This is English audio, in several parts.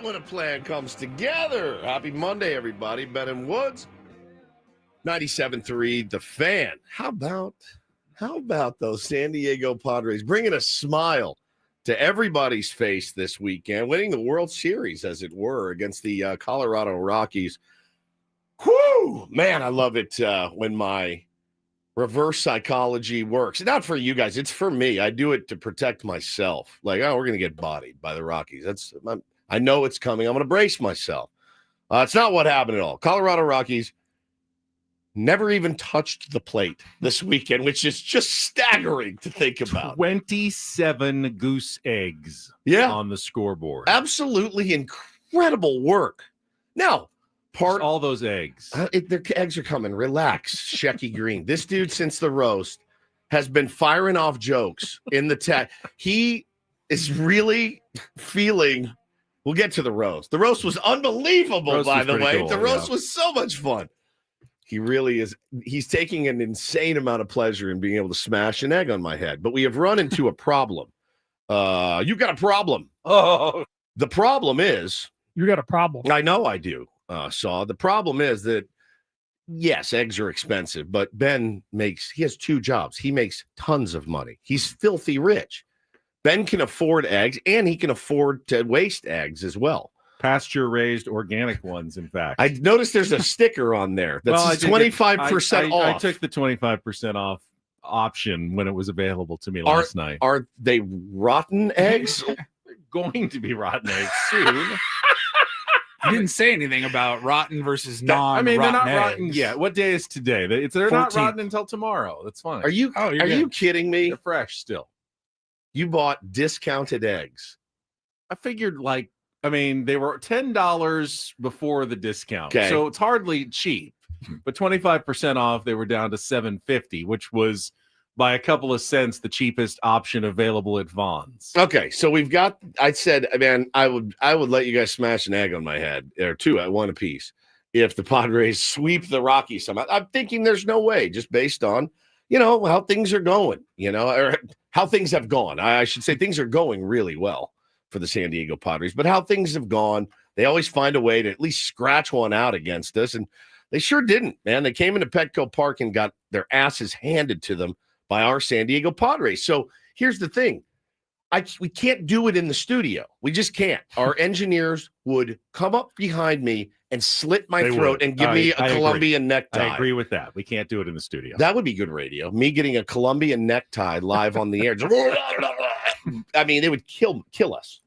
when a plan comes together. Happy Monday, everybody. Ben and Woods, 97.3 The Fan. How about those San Diego Padres bringing a smile to everybody's face this weekend, winning the World Series, as it were, against the Colorado Rockies. Whew! Man, I love it when my reverse psychology works. Not for you guys. It's for me. I do it to protect myself. Like, oh, we're going to get bodied by the Rockies. I know it's coming. I'm going to brace myself. It's not what happened at all. Colorado Rockies never even touched the plate this weekend, which is just staggering to think about. 27 goose eggs on the scoreboard. Absolutely incredible work. Now, all those eggs. Their eggs are coming. Relax, Shecky Green. This dude, since the roast, has been firing off jokes in the tech. He is really feeling. We'll get to the roast. The roast was unbelievable, by the way. Cool, the roast was so much fun. He really is. He's taking an insane amount of pleasure in being able to smash an egg on my head. But we have run into a problem. You got a problem. Oh, the problem is. You got a problem. I know I do. The problem is that, yes, eggs are expensive, but Ben he has two jobs. He makes tons of money. He's filthy rich. Ben can afford eggs, and he can afford to waste eggs as well. Pasture-raised organic ones, in fact. I noticed there's a sticker on there that's 25% off. I took the 25% off option when it was available to me last night. Are they rotten eggs? They're going to be rotten eggs soon. You didn't say anything about rotten versus non-rotten. They're not eggs. rotten yet. What day is today? They're 14th. Not rotten until tomorrow. That's fine. Are you kidding me? They're fresh still. You bought discounted eggs. I figured, they were $10 before the discount. Okay. So it's hardly cheap. But 25% off, they were down to $7.50, which was by a couple of cents the cheapest option available at Vaughn's. Okay, so we've got. I said, man, I would let you guys smash an egg on my head, or two at one apiece, if the Padres sweep the Rockies somehow. I'm thinking there's no way, just based on how things are going, or how things have gone. I should say things are going really well for the San Diego Padres, but how things have gone, they always find a way to at least scratch one out against us, and they sure didn't, man. They came into Petco Park and got their asses handed to them by our San Diego Padres. So here's the thing. We can't do it in the studio. We just can't. Our engineers would come up behind me and slit my throat and give me a Colombian necktie. I agree with that. We can't do it in the studio. That would be good radio. Me getting a Colombian necktie live on the air. They would kill us.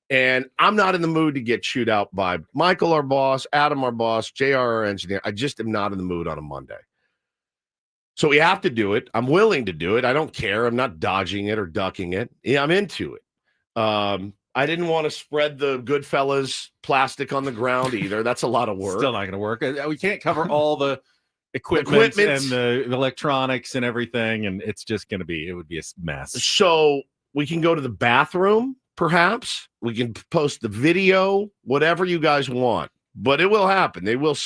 And I'm not in the mood to get chewed out by Michael, our boss, Adam, our boss, JR, our engineer. I just am not in the mood on a Monday. So we have to do it. I'm willing to do it. I don't care. I'm not dodging it or ducking it. Yeah, I'm into it. I didn't want to spread the Goodfellas plastic on the ground either. That's a lot of work. Still not going to work. We can't cover all the equipment and the electronics and everything, and it's just going to be, it would be a mess. So we can go to the bathroom, perhaps. We can post the video, whatever you guys want. But it will happen. They will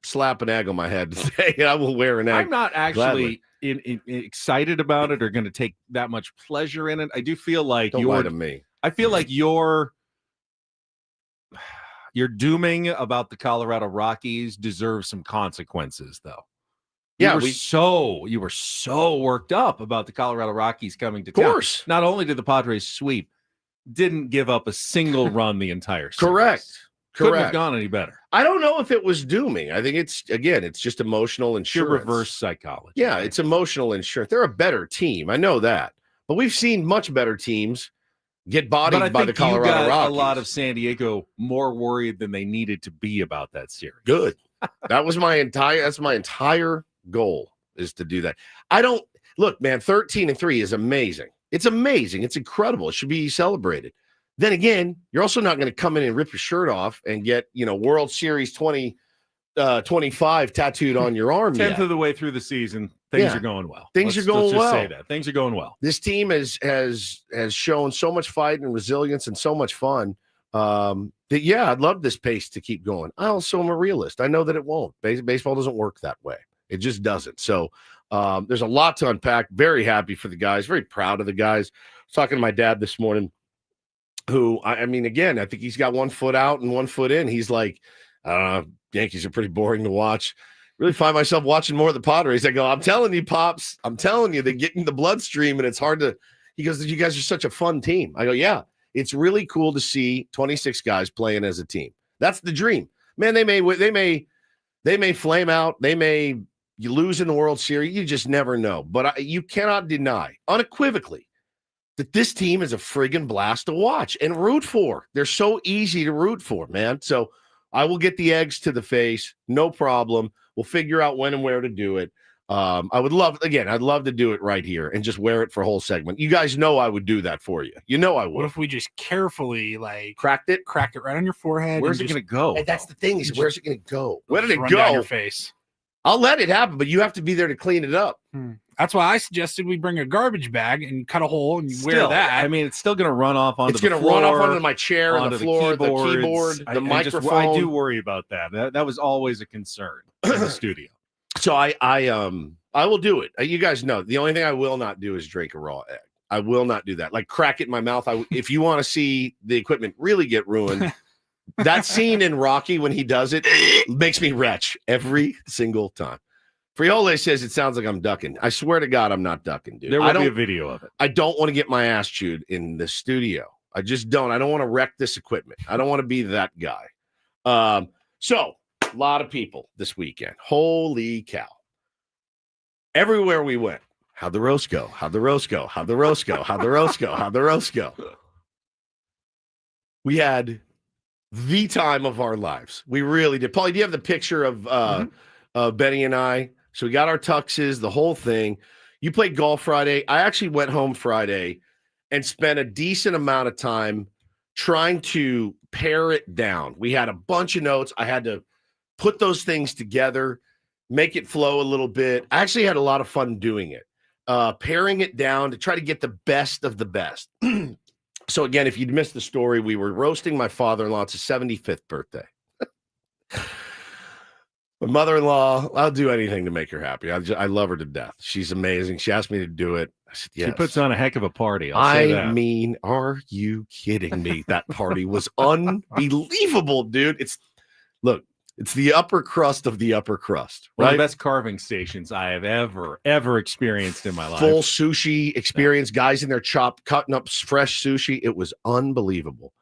slap an egg on my head today. I will wear an egg. I'm not actually excited about it or going to take that much pleasure in it. I do feel like Don't lie to me. I feel like you're dooming about the Colorado Rockies deserves some consequences, though. You were so worked up about the Colorado Rockies coming to town. Of course. Not only did the Padres sweep, didn't give up a single run the entire series. Correct. Couldn't have gone any better. I don't know if it was dooming. I think it's just emotional insurance. Pure reverse psychology. Yeah, right? It's emotional insurance. They're a better team. I know that. But we've seen much better teams get bodied by the Colorado Rockies. A lot of San Diego more worried than they needed to be about that series. Good. That's my entire goal, is to do that. Look, man, 13-3 is amazing. It's amazing. It's incredible. It should be celebrated. Then again, you're also not going to come in and rip your shirt off and get, World Series 2025 tattooed on your arm. 10th of the way through the season, things are going well. Let's just say that. Things are going well. This team has shown so much fight and resilience and so much fun that, I'd love this pace to keep going. I also am a realist. I know that it won't. Baseball doesn't work that way. It just doesn't. So there's a lot to unpack. Very happy for the guys. Very proud of the guys. I was talking to my dad this morning. who, I mean, again, I think he's got 1 foot out and 1 foot in. He's like, Yankees are pretty boring to watch. Really find myself watching more of the Padres. I go, I'm telling you, Pops, I'm telling you, they get in the bloodstream and it's hard to, he goes, you guys are such a fun team. I go, yeah, it's really cool to see 26 guys playing as a team. That's the dream. Man, they may flame out. You lose in the World Series. You just never know. But you cannot deny unequivocally that this team is a friggin' blast to watch and root for. They're so easy to root for, man. So I will get the eggs to the face. No problem. We'll figure out when and where to do it. I'd love to do it right here and just wear it for a whole segment. You guys know I would do that for you. You know I would. What if we just carefully crack it right on your forehead? Where's it going to go? Hey, that's the thing. Where's it going to go? Where did it run go? Down your face. I'll let it happen, but you have to be there to clean it up. That's why I suggested we bring a garbage bag and cut a hole and wear that. I mean, it's still going to run off onto the floor. It's going to run off onto my chair and the floor, the keyboard, the microphone. I do worry about that. That was always a concern in the studio. So I will do it. You guys know the only thing I will not do is drink a raw egg. I will not do that. Like crack it in my mouth. If you want to see the equipment really get ruined, that scene in Rocky when he does it makes me retch every single time. Friole says it sounds like I'm ducking. I swear to God, I'm not ducking, dude. There will be a video of it. I don't want to get my ass chewed in the studio. I just don't. I don't want to wreck this equipment. I don't want to be that guy. So a lot of people this weekend. Holy cow. Everywhere we went. How'd the roast go? How'd the roast go? How'd the roast go? How'd the roast go? How'd the roast go? We had the time of our lives. We really did. Paulie, do you have the picture of Benny and I? So we got our tuxes, the whole thing. You played golf Friday. I actually went home Friday and spent a decent amount of time trying to pare it down. We had a bunch of notes. I had to put those things together, make it flow a little bit. I actually had a lot of fun doing it, paring it down to try to get the best of the best. So again, if you'd missed the story, we were roasting my father-in-law. It's his 75th birthday. My mother-in-law, I'll do anything to make her happy. I love her to death. She's amazing. She asked me to do it. I said, yes. She puts on a heck of a party. I mean, are you kidding me? That party was unbelievable, dude. It's the upper crust of the upper crust, right? One of the best carving stations I have ever experienced in my life. Full sushi experience, guys in their cutting up fresh sushi. It was unbelievable.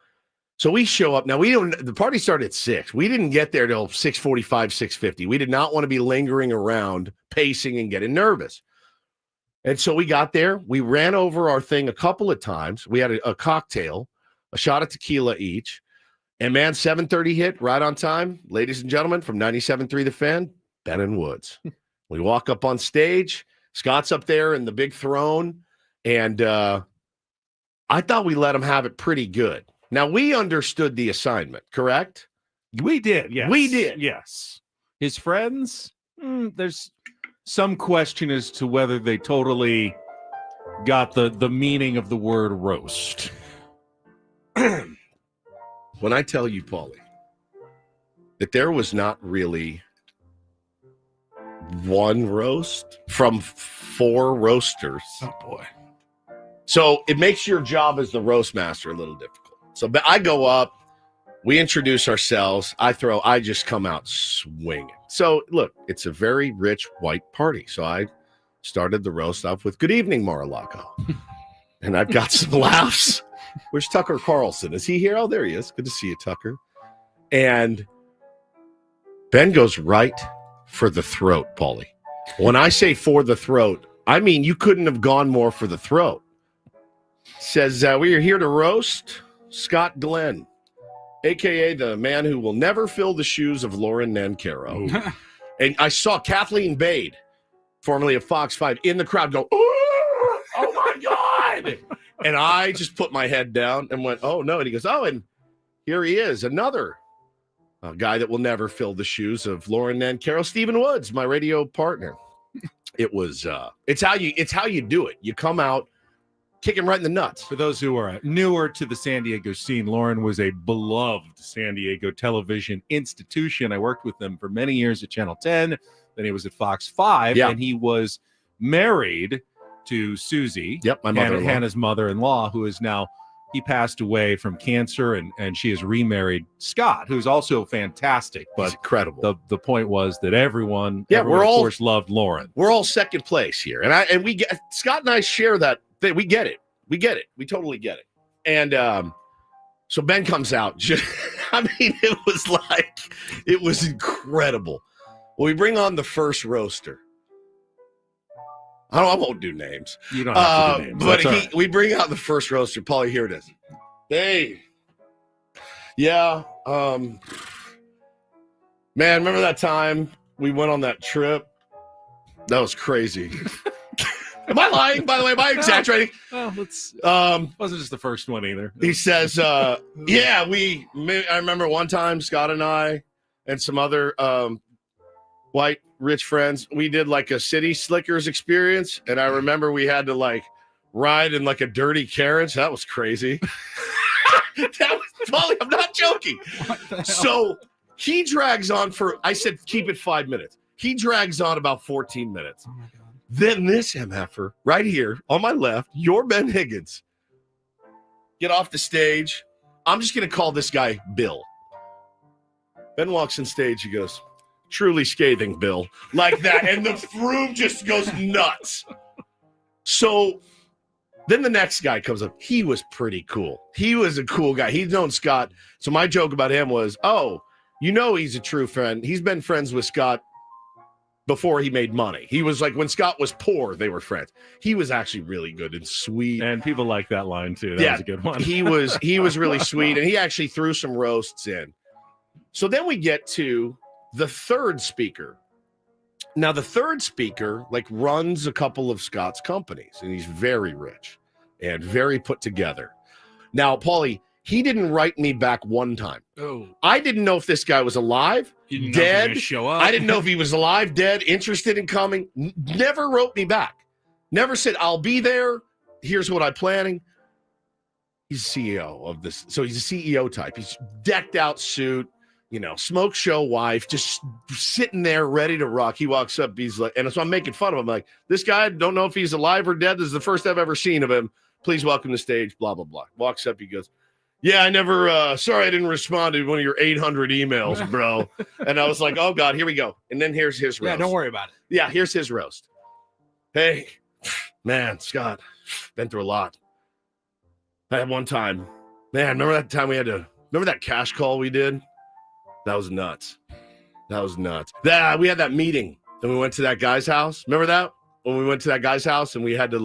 So we show up. Now, the party started at 6. We didn't get there till 6:45, 6:50. We did not want to be lingering around, pacing and getting nervous. And so we got there. We ran over our thing a couple of times. We had a cocktail, a shot of tequila each. And man, 7:30 hit right on time. Ladies and gentlemen, from 97.3 The Fan, Ben and Woods. We walk up on stage. Scott's up there in the big throne. And I thought we let him have it pretty good. Now, we understood the assignment, correct? We did, yes. We did. Yes. His friends, there's some question as to whether they totally got the meaning of the word roast. When I tell you, Paulie, that there was not really one roast from 4 roasters. Oh, boy. So it makes your job as the roast master a little difficult. So I go up, we introduce ourselves, I just come out swinging. So look, it's a very rich white party. So I started the roast off with, "Good evening, Mar-a-Lago." And I've got some laughs. Where's Tucker Carlson? Is he here? Oh, there he is. Good to see you, Tucker. And Ben goes right for the throat, Paulie. When I say for the throat, I mean you couldn't have gone more for the throat. Says, we are here to roast Scott Glenn, a.k.a. the man who will never fill the shoes of Lauren Nancaro. And I saw Kathleen Bade, formerly of Fox 5, in the crowd go, "Oh my God." And I just put my head down and went, "Oh, no." And he goes, "Oh, and here he is, another guy that will never fill the shoes of Lauren Nancaro, Stephen Woods, my radio partner." It was, it's how you do it. You come out, kick him right in the nuts. For those who are newer to the San Diego scene, Lauren was a beloved San Diego television institution. I worked with him for many years at Channel 10. Then he was at Fox 5, and he was married to Susie. Yep, my mother-in-law. Hannah's mother-in-law, who is now he passed away from cancer, and she has remarried Scott, who's also fantastic. But he's incredible. The point was that everyone, we're all, of course, loved Lauren. We're all second place here, and we get Scott and I share that. We get it. We get it. We totally get it. And so Ben comes out. I mean, it was incredible. Well, we bring on the first roaster. I won't do names. You don't have to do names. But we bring out the first roaster. Paulie, here it is. Hey. Yeah. Man, remember that time we went on that trip? That was crazy. Am I lying, by the way? Am I exaggerating? Well, wasn't just the first one either. He says, I remember one time Scott and I and some other white rich friends, we did like a city slickers experience, and I remember we had to like ride in like a dirty carriage. That was crazy. Paulie, I'm not joking. So he drags on I said keep it 5 minutes. He drags on about 14 minutes. Oh my God. Then this MFer right here on my left, your Ben Higgins, get off the stage. I'm just going to call this guy Bill. Ben walks on stage. He goes, truly scathing, Bill. Like that. And the room just goes nuts. So then the next guy comes up. He was pretty cool. He was a cool guy. He's known Scott. So my joke about him was, he's a true friend. He's been friends with Scott before he made money. He was like, when Scott was poor, they were friends. He was actually really good and sweet. And people like that line too. That was a good one. he was really sweet, and he actually threw some roasts in. So then we get to the third speaker. Now, the third speaker runs a couple of Scott's companies, and he's very rich and very put together. Now, Paulie, he didn't write me back one time. Oh, I didn't know if this guy was alive, dead. Show up. I didn't know if he was alive, dead, interested in coming. Never wrote me back. Never said, I'll be there. Here's what I'm planning. He's CEO of this. So he's a CEO type. He's decked out suit, smoke show wife, just sitting there ready to rock. He walks up. He's like, and so I'm making fun of him. Like, this guy, don't know if he's alive or dead. This is the first I've ever seen of him. Please welcome to the stage, blah, blah, blah. Walks up. He goes, yeah, I never, sorry I didn't respond to one of your 800 emails, bro. And I was like, oh, God, here we go. And then here's his roast. Yeah, don't worry about it. Yeah, here's his roast. Hey, man, Scott, been through a lot. I had one time, man, remember that time remember that cash call we did? That was nuts. We had that meeting, and we went to that guy's house. Remember that? When we went to that guy's house, and we had to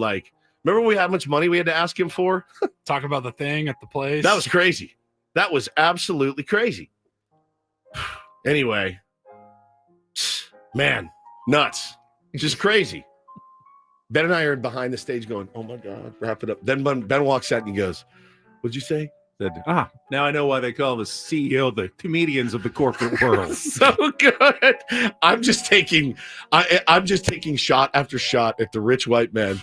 remember how much money we had to ask him for? Talk about the thing at the place. That was crazy. That was absolutely crazy. Anyway, man, nuts. Just crazy. Ben and I are behind the stage going, oh, my God, wrap it up. Then Ben walks out and he goes, what'd you say? Said, now I know why they call the CEO the comedians of the corporate world. So good. I'm just taking shot after shot at the rich white men.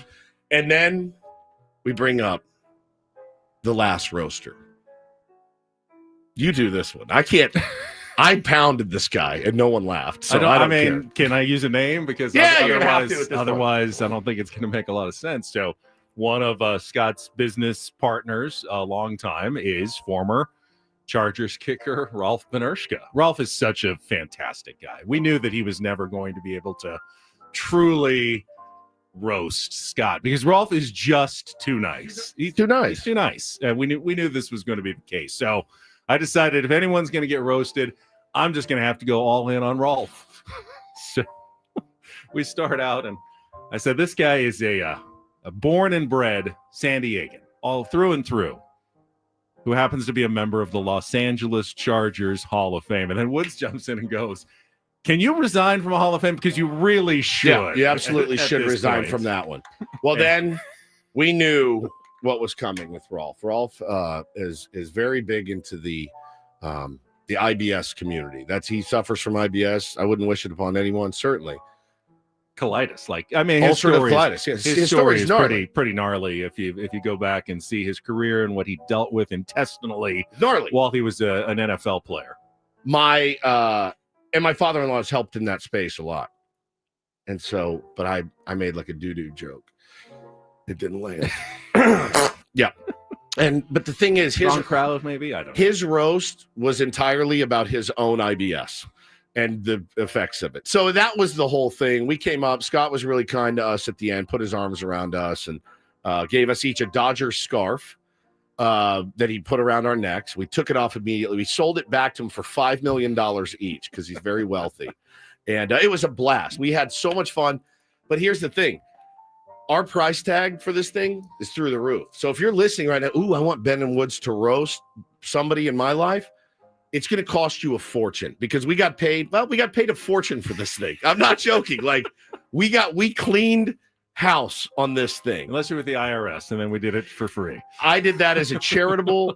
And then we bring up the last roaster. You do this one. I can't. I pounded this guy and no one laughed. So I don't care. Can I use a name? Because otherwise I don't think it's going to make a lot of sense. So one of Scott's business partners a long time is former Chargers kicker Rolf Benershka. Rolf is such a fantastic guy. We knew that he was never going to be able to truly roast Scott because Rolf is just too nice. He's too nice. And we knew this was going to be the case. So I decided if anyone's going to get roasted, I'm just going to have to go all in on Rolf. So we start out, and I said, this guy is a born and bred San Diegan, all through and through, who happens to be a member of the Los Angeles Chargers Hall of Fame. And then Woods jumps in and goes, can you resign from a Hall of Fame? Because you really should. Yeah, you absolutely should resign from that one. Well, then we knew what was coming with Rolf. Rolf is very big into the IBS community. He suffers from IBS. I wouldn't wish it upon anyone, certainly. Colitis, his story, colitis. Yes. His story is pretty gnarly. If you go back and see his career and what he dealt with intestinally, gnarly, while he was an NFL player. My father-in-law has helped in that space a lot, and so, but I made like a doo-doo joke. It didn't land. Yeah. But the thing is, Strong crowd, maybe, I don't know. His roast was entirely about his own IBS and the effects of it. So that was the whole thing. We came up. Scott was really kind to us at the end, put his arms around us, and gave us each a Dodger scarf that he put around our necks. We took it off immediately. We sold it back to him for $5 million each because he's very wealthy. And it was a blast. We had so much fun. But here's the thing. Our price tag for this thing is through the roof. So if you're listening right now, I want Ben and Woods to roast somebody in my life, it's going to cost you a fortune because we got paid a fortune for this thing. I'm not joking. Like we cleaned house on this thing. Unless you're with the IRS, and then we did it for free. I did that as a charitable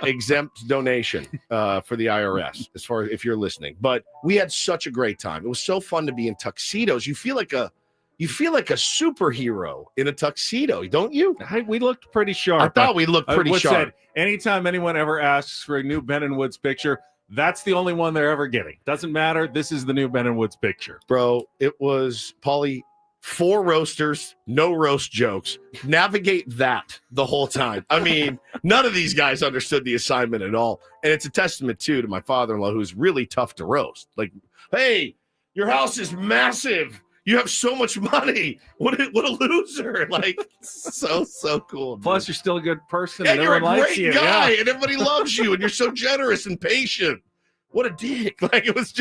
exempt donation for the IRS, as far as if you're listening. But we had such a great time. It was so fun to be in tuxedos. You feel like a superhero in a tuxedo, don't you? We looked pretty sharp. I thought we looked pretty sharp. Said, anytime anyone ever asks for a new Ben and Woods picture, that's the only one they're ever getting. Doesn't matter. This is the new Ben and Woods picture. Bro, it was, Paulie, 4 roasters, no roast jokes. Navigate that the whole time. I mean, none of these guys understood the assignment at all. And it's a testament, too, to my father-in-law, who's really tough to roast. Like, hey, your house is massive. You have so much money. What a loser. Like, so cool. Plus, you're still a good person. And you're a great guy, and everybody loves you, and you're so generous and patient. What a dick. Like, it was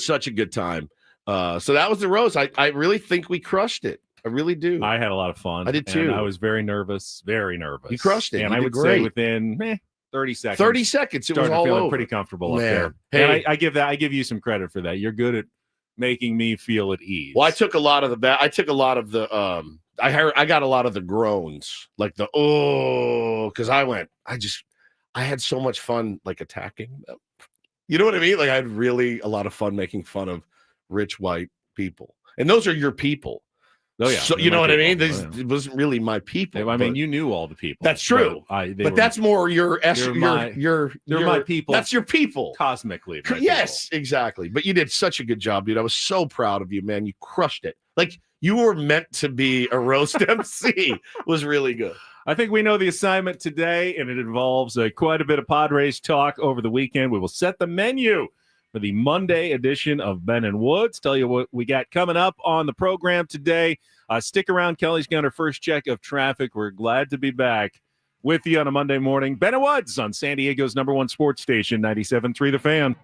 such a good time. So that was the roast. I really think we crushed it. I really do. I had a lot of fun. I did too. And I was very nervous. You crushed it. And I would say within 30 seconds. 30 seconds. It was all feeling over. Pretty comfortable Man. up there. Hey, and I give you some credit for that. You're good at making me feel at ease. Well, I took a lot of the I got a lot of the groans, like the because I had so much fun like attacking them. You know what I mean? Like I had really a lot of fun making fun of rich white people. And those are your people. Oh yeah. So you know what I mean? It wasn't really my people. I mean, you knew all the people. That's true. But that's more your my people. That's your people. Cosmically. Yes, exactly. But you did such a good job, dude. I was so proud of you, man. You crushed it. Like you were meant to be a roast MC. It was really good. I think we know the assignment today, and it involves quite a bit of Padres talk over the weekend. We will set the menu for the Monday edition of Ben and Woods. Tell you what we got coming up on the program today. Stick around. Kelly's got her first check of traffic. We're glad to be back with you on a Monday morning. Ben and Woods on San Diego's #1 sports station, 97.3 The Fan.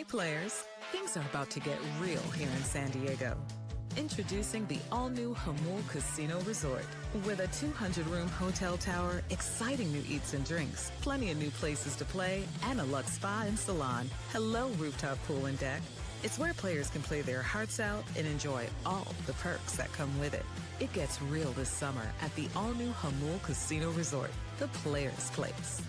Hey players, things are about to get real here in San Diego. Introducing the all-new Jamul Casino Resort. With a 200-room hotel tower, exciting new eats and drinks, plenty of new places to play, and a luxe spa and salon. Hello, rooftop pool and deck. It's where players can play their hearts out and enjoy all the perks that come with it. It gets real this summer at the all-new Jamul Casino Resort, the players' place.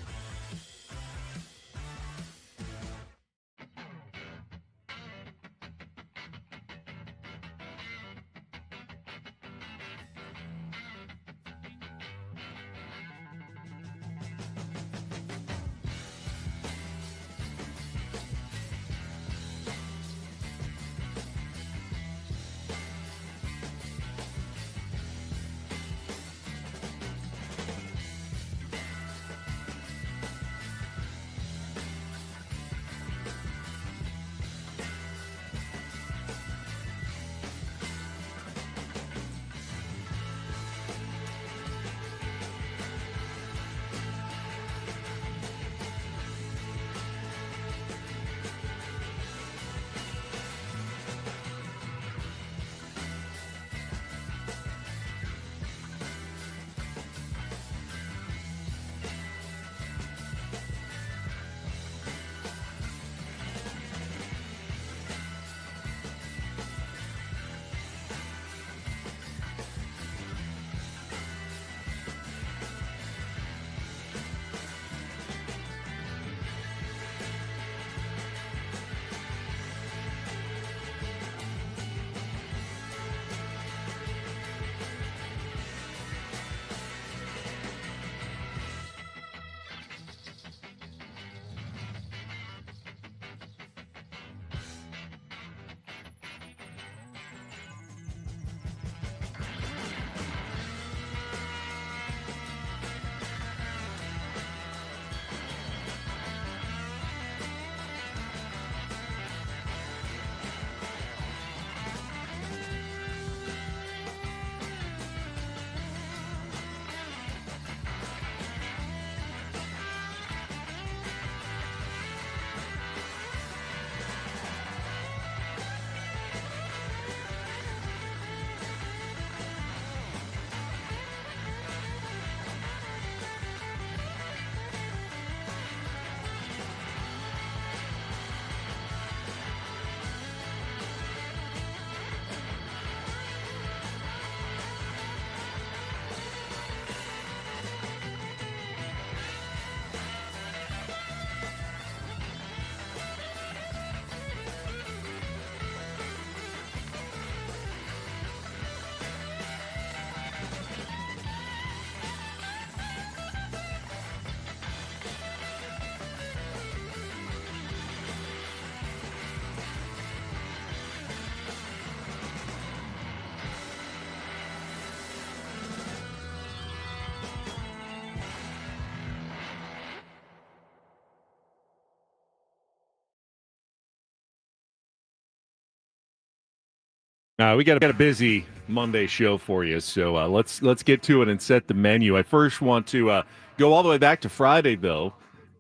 We got a busy Monday show for you, so let's get to it and set the menu. I first want to go all the way back to Friday, though.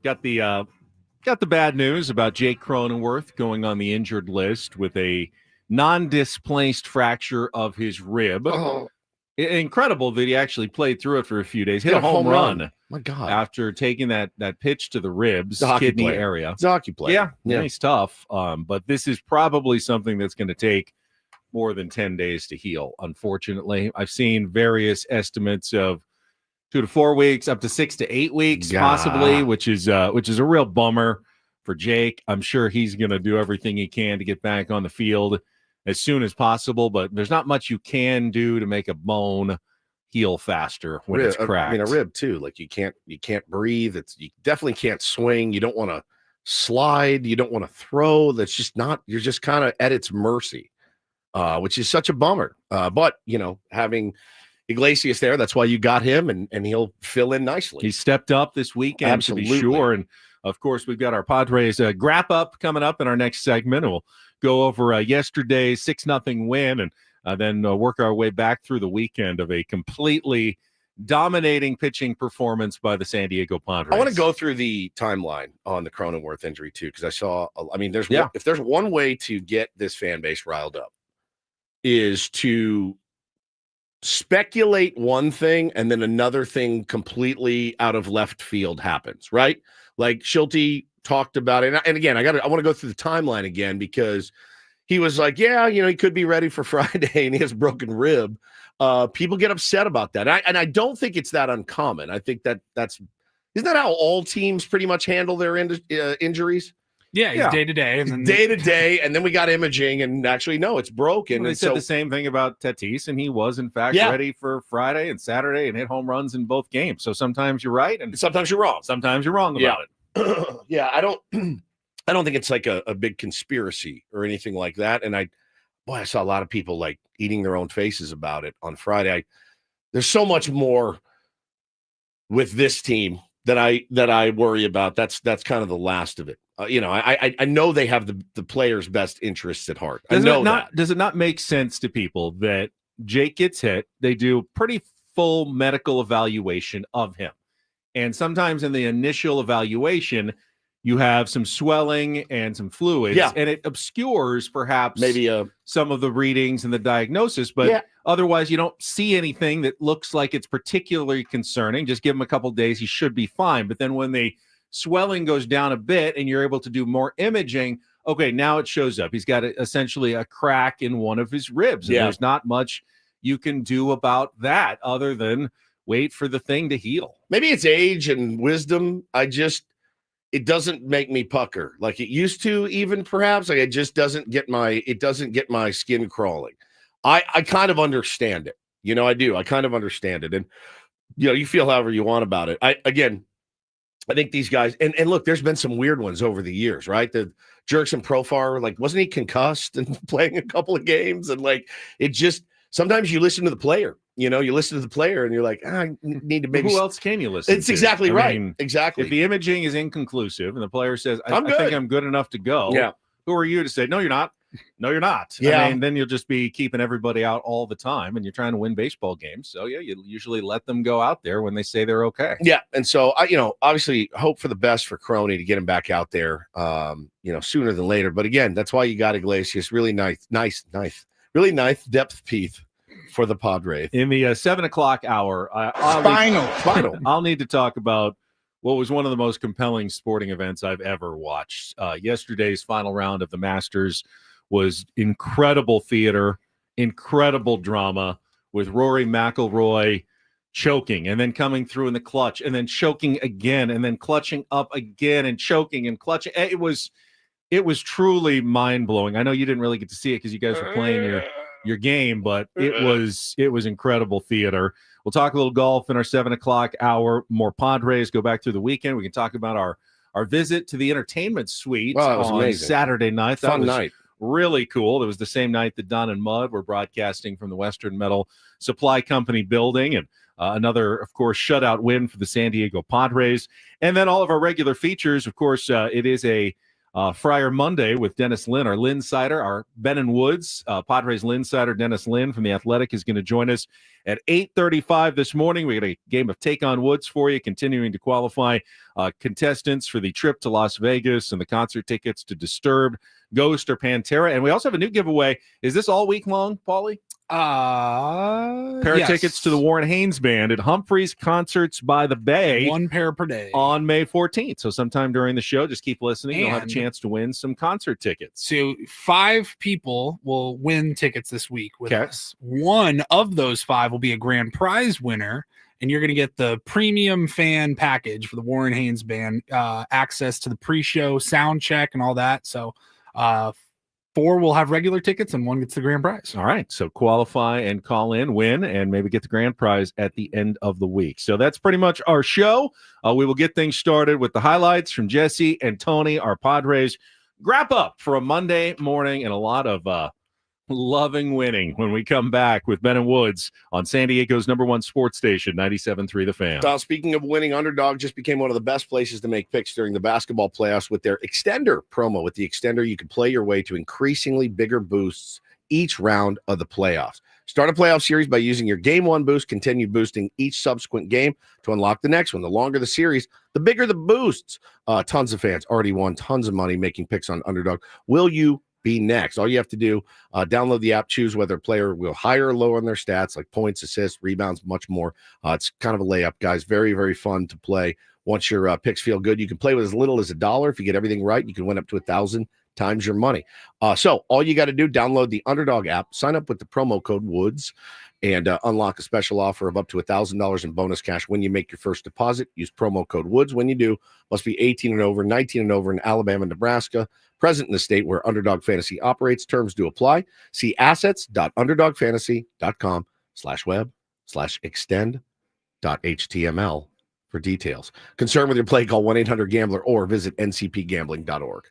Got the bad news about Jake Cronenworth going on the injured list with a non-displaced fracture of his rib. Oh. Incredible that he actually played through it for a few days. Hit a home run. My God! After taking that pitch to the ribs, kidney area. It's a hockey player. Yeah, he's tough. But this is probably something that's going to take more than 10 days to heal, unfortunately. I've seen various estimates of 2 to 4 weeks, up to 6 to 8 weeks, possibly, which is a real bummer for Jake. I'm sure he's going to do everything he can to get back on the field as soon as possible, but there's not much you can do to make a bone heal faster when it's cracked. I mean, a rib too. Like you can't breathe. You definitely can't swing. You don't want to slide. You don't want to throw. That's just not. You're just kind of at its mercy. Which is such a bummer. But, having Iglesias there, that's why you got him, and he'll fill in nicely. He stepped up this weekend, Absolutely. To be sure. And, of course, we've got our Padres Wrap-Up coming up in our next segment. We'll go over yesterday's 6-0 win and then work our way back through the weekend of a completely dominating pitching performance by the San Diego Padres. I want to go through the timeline on the Cronenworth injury too, because I saw. I mean, if there's one way to get this fan base riled up, is to speculate one thing and then another thing completely out of left field happens, right? Like Schulte talked about it, and again, I want to go through the timeline again because he was like, yeah, he could be ready for Friday, and he has a broken rib. People get upset about that, and I don't think it's that uncommon. I think isn't that how all teams pretty much handle their injuries? Yeah, he's day to day, and then day to day, and then we got imaging, and actually, no, it's broken. Well, they said the same thing about Tatis, and he was in fact ready for Friday and Saturday, and hit home runs in both games. So sometimes you're right, and sometimes you're wrong. Sometimes you're wrong about it. Yeah, I don't think it's like a big conspiracy or anything like that. And I saw a lot of people like eating their own faces about it on Friday. There's so much more with this team that I worry about. That's kind of the last of it. I know they have the players' best interests at heart. Does it not make sense to people that Jake gets hit? They do pretty full medical evaluation of him, and sometimes in the initial evaluation, you have some swelling and some fluids, and it obscures perhaps maybe some of the readings and the diagnosis, but otherwise you don't see anything that looks like it's particularly concerning. Just give him a couple of days, he should be fine. But then when the swelling goes down a bit and you're able to do more imaging, okay, now it shows up. He's got essentially a crack in one of his ribs, and there's not much you can do about that other than wait for the thing to heal. Maybe it's age and wisdom. It doesn't make me pucker like it used to, even perhaps. Like it just doesn't get my skin crawling. I kind of understand it. I do. I kind of understand it. And you feel however you want about it. I think these guys, and look, there's been some weird ones over the years, right? The Jerks and Profar, like, wasn't he concussed and playing a couple of games? And like, it just, sometimes you listen to the player. You listen to the player and you're like, I need to maybe. Who else can you listen to? It's exactly right. Exactly. If the imaging is inconclusive and the player says, I think I'm good enough to go. Who are you to say, no, you're not? No, you're not. Yeah. Then you'll just be keeping everybody out all the time, and you're trying to win baseball games. So you usually let them go out there when they say they're okay. Yeah. And so obviously hope for the best for Croney to get him back out there, sooner than later. But again, that's why you got Iglesias. Really really nice depth piece for the Padres. In the 7:00 hour, Spinal. I'll need to talk about what was one of the most compelling sporting events I've ever watched. Yesterday's final round of the Masters was incredible theater, incredible drama, with Rory McIlroy choking and then coming through in the clutch and then choking again and then clutching up again and choking and clutching. It was truly mind-blowing. I know you didn't really get to see it because you guys were playing your game, but it was incredible theater. We'll talk a little golf in our 7:00 hour, more Padres, go back through the weekend. We can talk about our visit to the entertainment suite on amazing. Saturday night. That Fun was night. Really cool. It was the same night that Don and Mud were broadcasting from the Western Metal Supply Company building, and another, of course, shutout win for the San Diego Padres. And then all of our regular features. Of course, it is a Friar Monday with Dennis Lynn, our Linsider, our Ben and Woods, Padres Linsider Dennis Lynn from The Athletic is going to join us at 8:35 this morning. We got a game of Take on Woods for you, continuing to qualify contestants for the trip to Las Vegas and the concert tickets to Disturbed, Ghost, or Pantera. And we also have a new giveaway. Is this all week long, Paulie? Pair of tickets to the Warren Haynes Band at Humphreys Concerts by the Bay. 1 pair per day. On May 14th. So sometime during the show, just keep listening. You'll have a chance to win some concert tickets. So 5 people will win tickets this week with us. One of those 5 will be a grand prize winner, and you're going to get the premium fan package for the Warren Haynes Band, access to the pre-show sound check and all that. So 4 will have regular tickets and 1 gets the grand prize. All right. So qualify and call in, win, and maybe get the grand prize at the end of the week. So that's pretty much our show. We will get things started with the highlights from Jesse and Tony, our Padres wrap-up for a Monday morning, and a lot of loving winning when we come back with Ben and Woods on San Diego's #1 sports station, 97.3 The Fan. So speaking of winning, Underdog just became one of the best places to make picks during the basketball playoffs with their Extender promo. With the Extender, you can play your way to increasingly bigger boosts each round of the playoffs. Start a playoff series by using your Game 1 boost, continue boosting each subsequent game to unlock the next one. The longer the series, the bigger the boosts. Tons of fans already won tons of money making picks on Underdog. Will you be next? All you have to do, download the app, choose whether a player will higher or lower on their stats, like points, assists, rebounds, much more. It's kind of a layup, guys. Very, very fun to play. Once your picks feel good, you can play with as little as $1. If you get everything right, you can win up to 1,000 times your money. So all you got to do, download the Underdog app, sign up with the promo code WOODS, and unlock a special offer of up to $1,000 in bonus cash when you make your first deposit. Use promo code WOODS when you do. Must be 18 and over, 19 and over in Alabama, Nebraska, present in the state where Underdog Fantasy operates. Terms do apply. See assets.underdogfantasy.com/web/extend.html for details. Concerned with your play, call 1-800-GAMBLER or visit ncpgambling.org.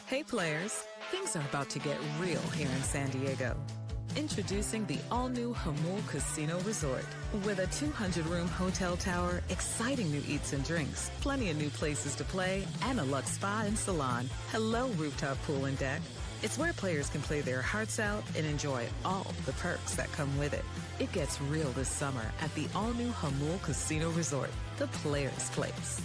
Hey players, things are about to get real here in San Diego. Introducing the all-new Hamul Casino Resort. With a 200-room hotel tower, exciting new eats and drinks, plenty of new places to play, and a luxe spa and salon. Hello, rooftop pool and deck. It's where players can play their hearts out and enjoy all the perks that come with it. It gets real this summer at the all-new Hamul Casino Resort, the player's place.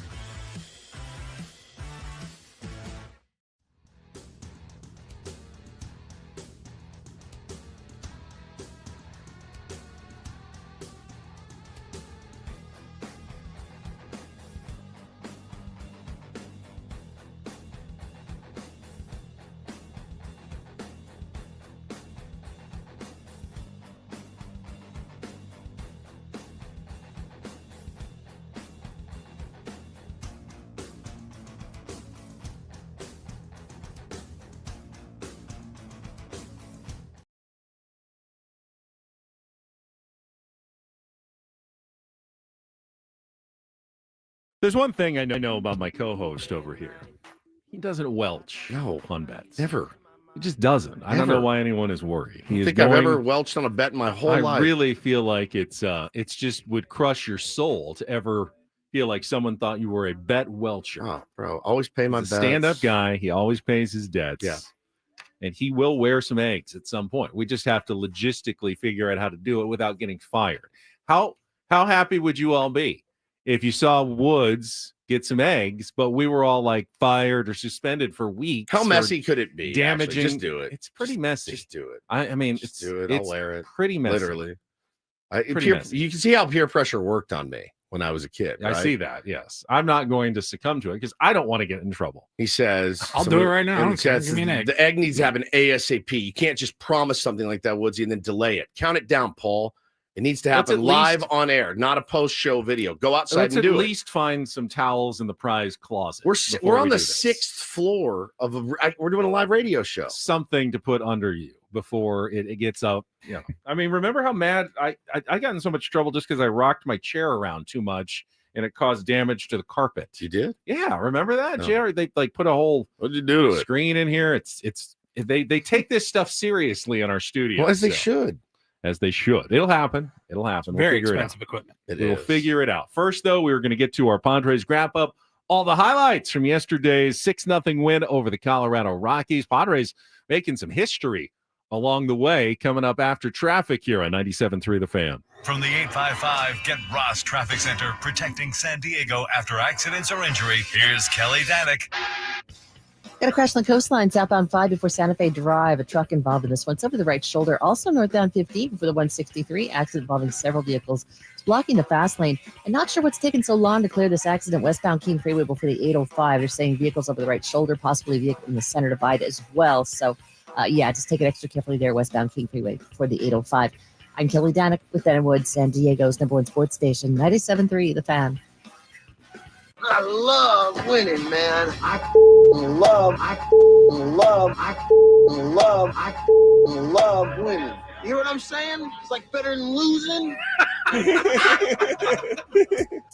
There's one thing I know about my co-host over here. He doesn't welch on bets. Never. He just doesn't. I don't know why anyone is worried. I don't think I've ever welched on a bet in my whole life. I really feel like it's just would crush your soul to ever feel like someone thought you were a bet welcher. Oh, bro, always pay my bets. Stand-up guy. He always pays his debts. Yeah. And he will wear some eggs at some point. We just have to logistically figure out how to do it without getting fired. How happy would you all be if you saw Woods get some eggs, but we were all like fired or suspended for weeks? How messy could it be? Damaging. Just do it. It's pretty messy. Just do it. I mean, just do it. I'll wear it. Pretty messy. Literally. Messy. You can see how peer pressure worked on me when I was a kid. Right? I see that. Yes. I'm not going to succumb to it because I don't want to get in trouble. He says, I'll do it right now. Give me an egg. The egg needs to have an ASAP. You can't just promise something like that, Woodsy, and then delay it. Count it down, Paul. It needs to happen live on air, not a post-show video. Go outside and do it. Let's at least find some towels in the prize closet. We're on the 6th floor of we're doing a live radio show. Something to put under you before it gets up. Yeah. I mean, remember how mad I got in so much trouble just because I rocked my chair around too much and it caused damage to the carpet. You did? Yeah. Remember that, Jerry? They put a whole What'd you do to screen in here. They take this stuff seriously in our studio. Well, as they should. As they should. It'll happen. Very expensive equipment. We'll figure it out. First, though, we're going to get to our Padres Wrap-Up. All the highlights from yesterday's 6-0 win over the Colorado Rockies. Padres making some history along the way, coming up after traffic here on 97.3 The Fan. From the 855 Get Ross Traffic Center, protecting San Diego after accidents or injury, here's Kelly Danick. Got a crash on the coastline, southbound 5 before Santa Fe Drive. A truck involved in this one. It's over the right shoulder. Also northbound 15 before the 163. Accident involving several vehicles. It's blocking the fast lane. And not sure what's taking so long to clear this accident. Westbound King Freeway before the 805. They're saying vehicles over the right shoulder, possibly a vehicle in the center divide as well. So, just take it extra carefully there, westbound King Freeway before the 805. I'm Kelly Danick with Ben Woods, San Diego's #1 sports station, 97.3 The Fan. I love winning, man. I love winning. You hear what I'm saying? It's like better than losing.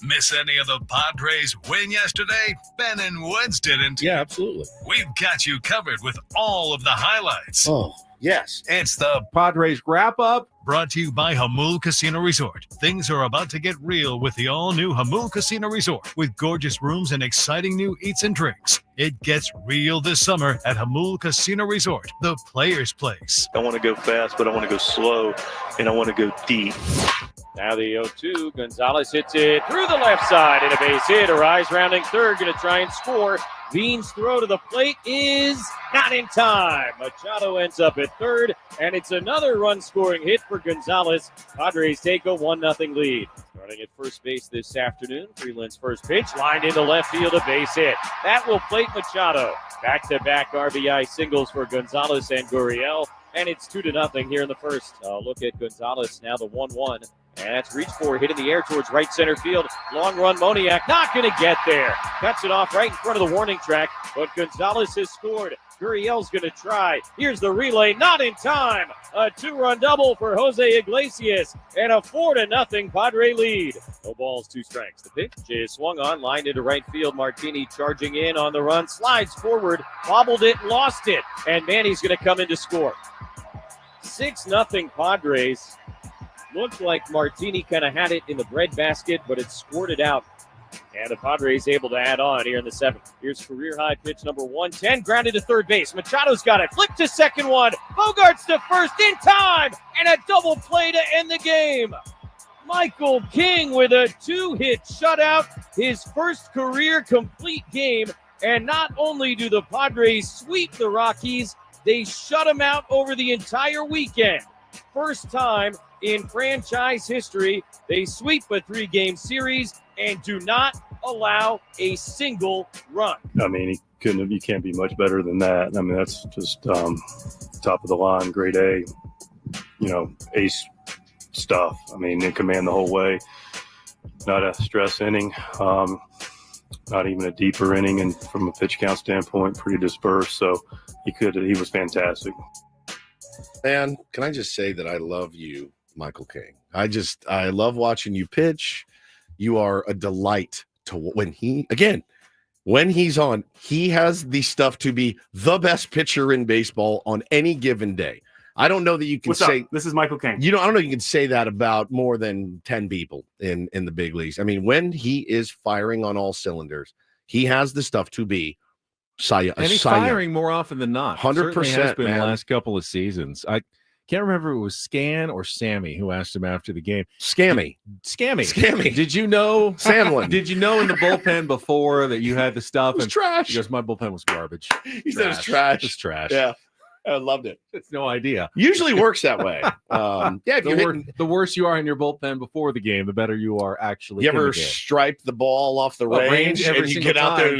Miss any of the Padres win yesterday? Ben and Woods didn't. Yeah, absolutely. We've got you covered with all of the highlights. Oh, yes. It's the Padres Wrap-Up. Brought to you by Hamul Casino Resort. Things are about to get real with the all-new Hamul Casino Resort with gorgeous rooms and exciting new eats and drinks. It gets real this summer at Hamul Casino Resort, the player's place. I want to go fast, but I want to go slow, and I want to go deep. Now the 0-2. Gonzalez hits it through the left side and a base hit. Arise rounding third, going to try and score. Bean's throw to the plate is not in time. Machado ends up at third, and it's another run-scoring hit for Gonzalez. Padres take a 1-0 lead. Starting at first base this afternoon, Freeland's first pitch, lined into left field, a base hit. That will plate Machado. Back-to-back RBI singles for Gonzalez and Gurriel, and it's 2-0 here in the first. Look at Gonzalez, now the 1-1. And that's reached for, hit in the air towards right center field. Long run, Moniak not going to get there. Cuts it off right in front of the warning track, but Gonzalez has scored. Gurriel's going to try. Here's the relay, not in time. A 2-run double for Jose Iglesias, and a 4-0 Padre lead. No balls, 2 strikes. The pitch is swung on, lined into right field. Martini charging in on the run, slides forward, bobbled it, lost it, and Manny's going to come in to score. 6-0 Padres. Looked like Martini kind of had it in the breadbasket, but it squirted out. And the Padres able to add on here in the 7th. Here's career high pitch number 110, grounded to third base. Machado's got it, flip to second one. Bogarts to first in time, and a double play to end the game. Michael King with a 2-hit shutout, his first career complete game. And not only do the Padres sweep the Rockies, they shut them out over the entire weekend. First time in franchise history, they sweep a 3-game series and do not allow a single run. I mean, you can't be much better than that. I mean, that's just top of the line, grade A, ace stuff. I mean, in command the whole way. Not a stress inning, not even a deeper inning, and from a pitch count standpoint, pretty dispersed. So he was fantastic. Man, can I just say that I love you, Michael King? I love watching you pitch. You are a delight to when he's on, he has the stuff to be the best pitcher in baseball on any given day. I don't know that you can say this is Michael King. I don't know you can say that about more than 10 people in the big leagues. I mean, when he is firing on all cylinders, he has the stuff to be and he's firing more often than not. 100% has been man. The last couple of seasons. I can't remember if it was Scan or Sammy who asked him after the game. Scammy. Did you know Samlin? Did you know in the bullpen before that you had the stuff? It was trash. He goes, my bullpen was garbage. He said it was trash. It's trash. Yeah. I loved it. It's no idea. Usually works that way. If the worse you are in your bullpen before the game, the better you are actually. You in ever the game. stripe the ball off the range and you get out there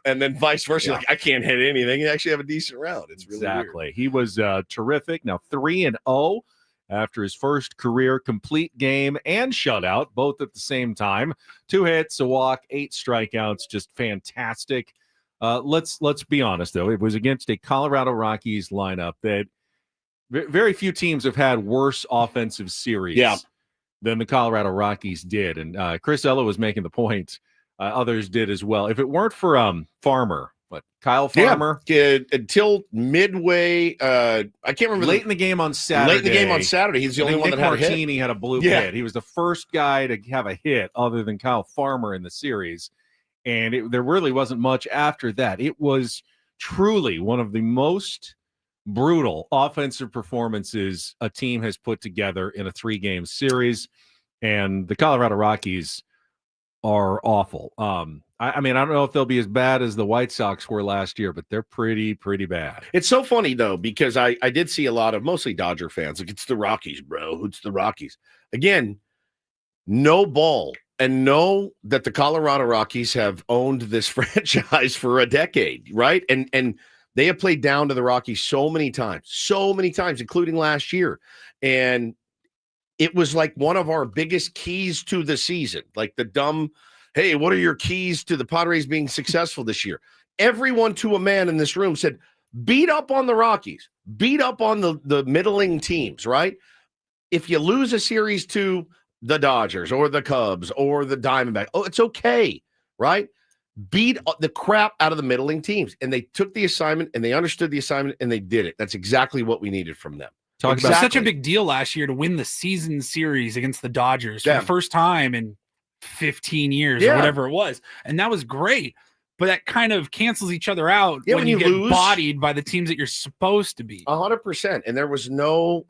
and then vice versa? Yeah. Like, I can't hit anything. You actually have a decent round. It's really exactly. weird. He was terrific. Now 3-0 after his first career complete game and shutout, both at the same time. 2 hits, a walk, 8 strikeouts, just fantastic. Let's be honest, though. It was against a Colorado Rockies lineup that very few teams have had worse offensive series than the Colorado Rockies did. And Chris Ella was making the point. Others did as well. If it weren't for Farmer, Kyle Farmer? Yeah, until midway. I can't remember. Late in the game on Saturday. Late in the game on Saturday. He's the only one that had a hit. Martini had a blue hit. He was the first guy to have a hit other than Kyle Farmer in the series. And there really wasn't much after that. It was truly one of the most brutal offensive performances a team has put together in a 3-game series. And the Colorado Rockies are awful. I mean, I don't know if they'll be as bad as the White Sox were last year, but they're pretty bad. It's so funny, though, because I did see a lot of mostly Dodger fans. Like, it's the Rockies, bro. It's the Rockies. Again, no ball. And know that the Colorado Rockies have owned this franchise for a decade, right? And they have played down to the Rockies so many times, including last year. And it was like one of our biggest keys to the season, like the dumb, hey, what are your keys to the Padres being successful this year? Everyone to a man in this room said, beat up on the Rockies, beat up on the middling teams, right? If you lose a series to the Dodgers or the Cubs or the Diamondbacks, it's okay, right? Beat the crap out of the middling teams. And they took the assignment and they understood the assignment and they did it. That's exactly what we needed from them. It was such a big deal last year to win the season series against the Dodgers for the first time in 15 years or whatever it was. And that was great. But that kind of cancels each other out when you get lose, bodied by the teams that you're supposed to be. 100%. And there was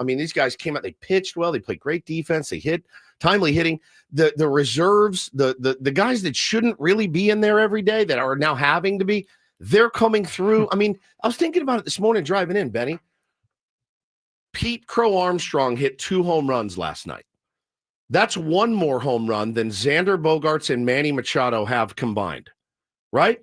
these guys came out, they pitched well, they played great defense, they hit timely hitting. The reserves, the guys that shouldn't really be in there every day that are now having to be, they're coming through. I mean, I was thinking about it this morning driving in, Benny. Pete Crow Armstrong hit 2 home runs last night. That's 1 more home run than Xander Bogaerts and Manny Machado have combined. Right?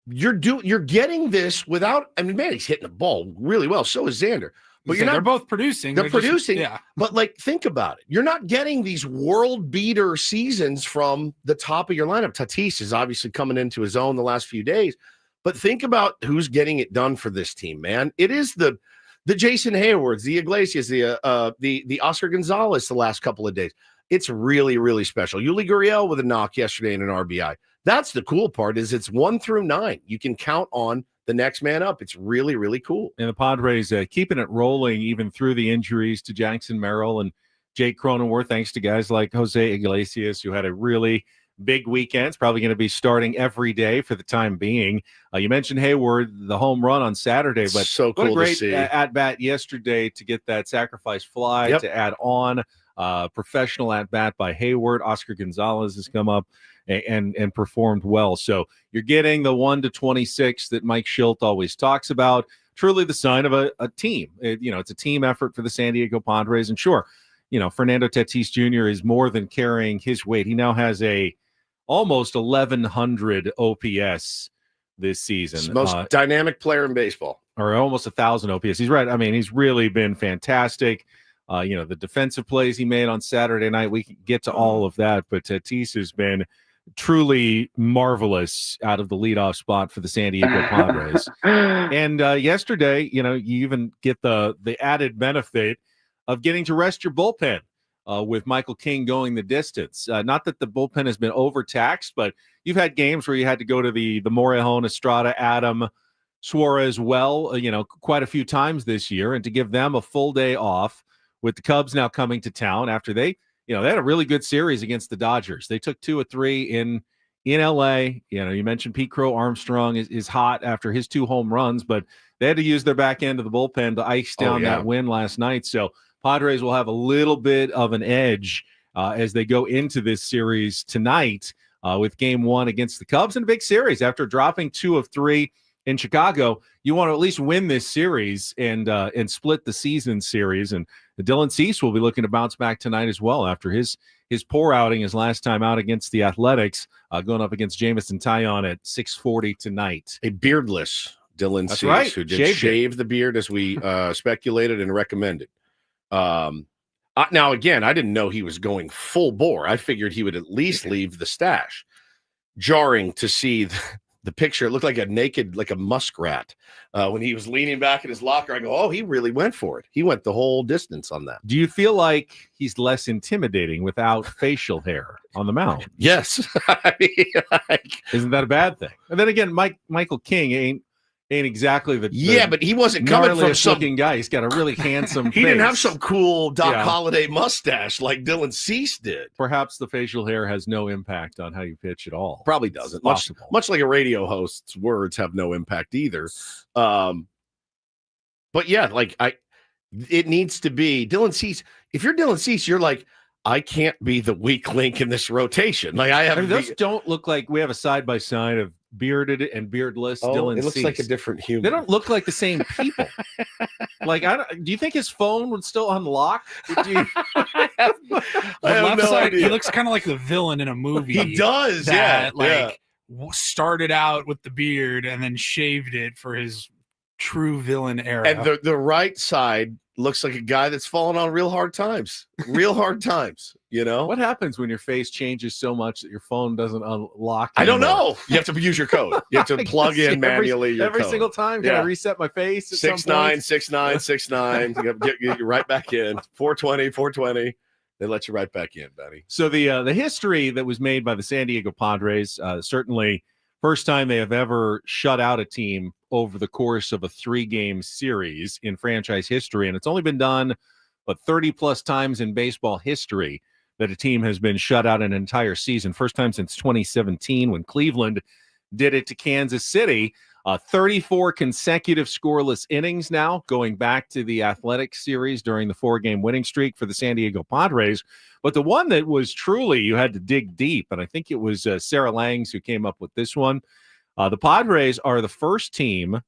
You're getting this without, Manny's hitting the ball really well. So is Xander. But they're both producing. They're producing. But think about it. You're not getting these world beater seasons from the top of your lineup. Tatis is obviously coming into his own the last few days. But think about who's getting it done for this team, man. It is the Jason Haywards, the Iglesias, the Oscar Gonzalez the last couple of days. It's really, really special. Yuli Gurriel with a knock yesterday and an RBI. That's the cool part is it's 1 through 9. You can count on the next man up. It's really, really cool. And the Padres keeping it rolling even through the injuries to Jackson Merrill and Jake Cronenworth, thanks to guys like Jose Iglesias, who had a really big weekend. It's probably going to be starting every day for the time being. You mentioned Hayward, the home run on Saturday, but so cool what a great to see. at-bat yesterday to get that sacrifice fly, to add on professional at-bat by Hayward. Oscar Gonzalez has come up and performed well. So you're getting the 1-26 that Mike Schilt always talks about. Truly the sign of a team. It's a team effort for the San Diego Padres. And sure, Fernando Tatis Jr. is more than carrying his weight. He now has a almost 1,100 OPS this season. Most dynamic player in baseball. Or almost 1,000 OPS. He's right. I mean, he's really been fantastic. The defensive plays he made on Saturday night, we can get to all of that, but Tatis has been truly marvelous out of the leadoff spot for the San Diego Padres. And yesterday, you even get the added benefit of getting to rest your bullpen with Michael King going the distance. Not that the bullpen has been overtaxed, but you've had games where you had to go to the Morejon, Estrada, Adam, Suarez quite a few times this year, and to give them a full day off with the Cubs now coming to town after they had a really good series against the Dodgers. They took 2 of 3 in LA. You mentioned Pete Crow Armstrong is hot after his 2 home runs, but they had to use their back end of the bullpen to ice down that win last night. So Padres will have a little bit of an edge as they go into this series tonight with game 1 against the Cubs, in a big series. After dropping 2 of 3 in Chicago, you want to at least win this series and split the season series. And Dylan Cease will be looking to bounce back tonight as well after his poor outing his last time out against the Athletics, going up against Jamison Taillon at 6:40 tonight. A beardless Dylan Cease, right. who did shave the beard as we speculated and recommended. Now, again, I didn't know he was going full bore. I figured he would at least leave the stash. Jarring to see the picture. It looked like a muskrat when he was leaning back in his locker. I go, oh, he really went for it. He went the whole distance on that. Do you feel like he's less intimidating without facial hair on the mound? Yes. I mean, isn't that a bad thing? And then again, Michael King ain't exactly the but he wasn't coming from some looking guy. He's got a really handsome he face. Didn't have some cool Doc Holliday mustache like Dylan Cease did. Perhaps the facial hair has no impact on how you pitch at all. Probably doesn't. Much like a radio host's words have no impact either. But yeah, it needs to be Dylan Cease. If you're Dylan Cease, you're like, I can't be the weak link in this rotation. Those don't look like we have a side by side of bearded and beardless Dylan Cease. It looks like a different human. They don't look like the same people. Do you think his phone would still unlock? I have no idea. He looks kind of like the villain in a movie. He does, started out with the beard and then shaved it for his true villain era. And the right side looks like a guy that's fallen on real hard times. What happens when your face changes so much that your phone doesn't unlock? I don't know. You have to use your code. You have to plug in manually every single time. Gotta reset my face. 696969. Get right back in. 420. They let you right back in, buddy. So the history that was made by the San Diego Padres, certainly first time they have ever shut out a team over the course of a 3-game series in franchise history. And it's only been done, 30-plus times in baseball history that a team has been shut out an entire season. First time since 2017 when Cleveland did it to Kansas City. 34 consecutive scoreless innings now, going back to the Athletics series during the 4-game winning streak for the San Diego Padres. But the one that was truly, you had to dig deep, and I think it was Sarah Langs who came up with this one. The Padres are the first team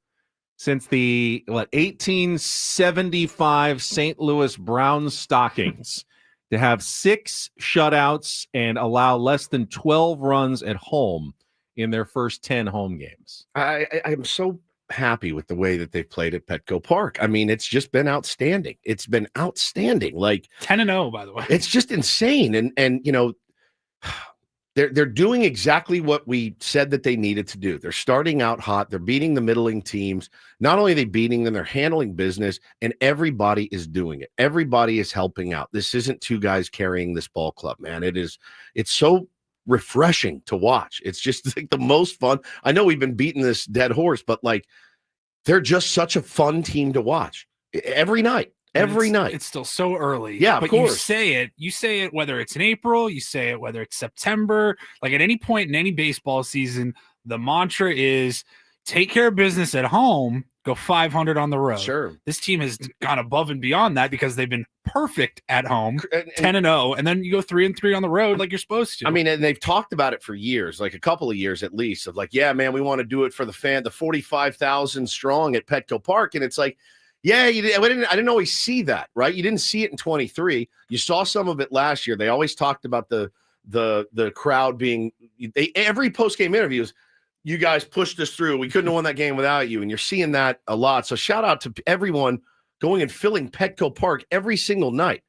since the 1875 St. Louis Brown Stockings to have 6 shutouts and allow less than 12 runs at home in their first 10 home games. I'm so happy with the way that they've played at Petco Park. I mean, it's just been outstanding. It's been outstanding. 10-0, by the way. It's just insane. And they're doing exactly what we said that they needed to do. They're starting out hot. They're beating the middling teams. Not only are they beating them, they're handling business, and everybody is doing it. Everybody is helping out. This isn't 2 guys carrying this ball club, man. It's so refreshing to watch. It's just like the most fun. I know we've been beating this dead horse, but they're just such a fun team to watch every night. Night. It's still so early. Yeah, but you say it whether it's in April, you say it whether it's September, like at any point in any baseball season, the mantra is take care of business at home, go 500 on the road. Sure. This team has gone above and beyond that because they've been perfect at home, 10-0, and then you go 3-3 on the road like you're supposed to. I mean, and they've talked about it for years, like a couple of years at least, of like, yeah, man, we want to do it for the 45,000 strong at Petco Park. And it's like, yeah, I didn't always see that, right? You didn't see it in 23. You saw some of it last year. They always talked about the crowd being every post-game interviews, you guys pushed us through. We couldn't have won that game without you. And you're seeing that a lot. So shout out to everyone going and filling Petco Park every single night.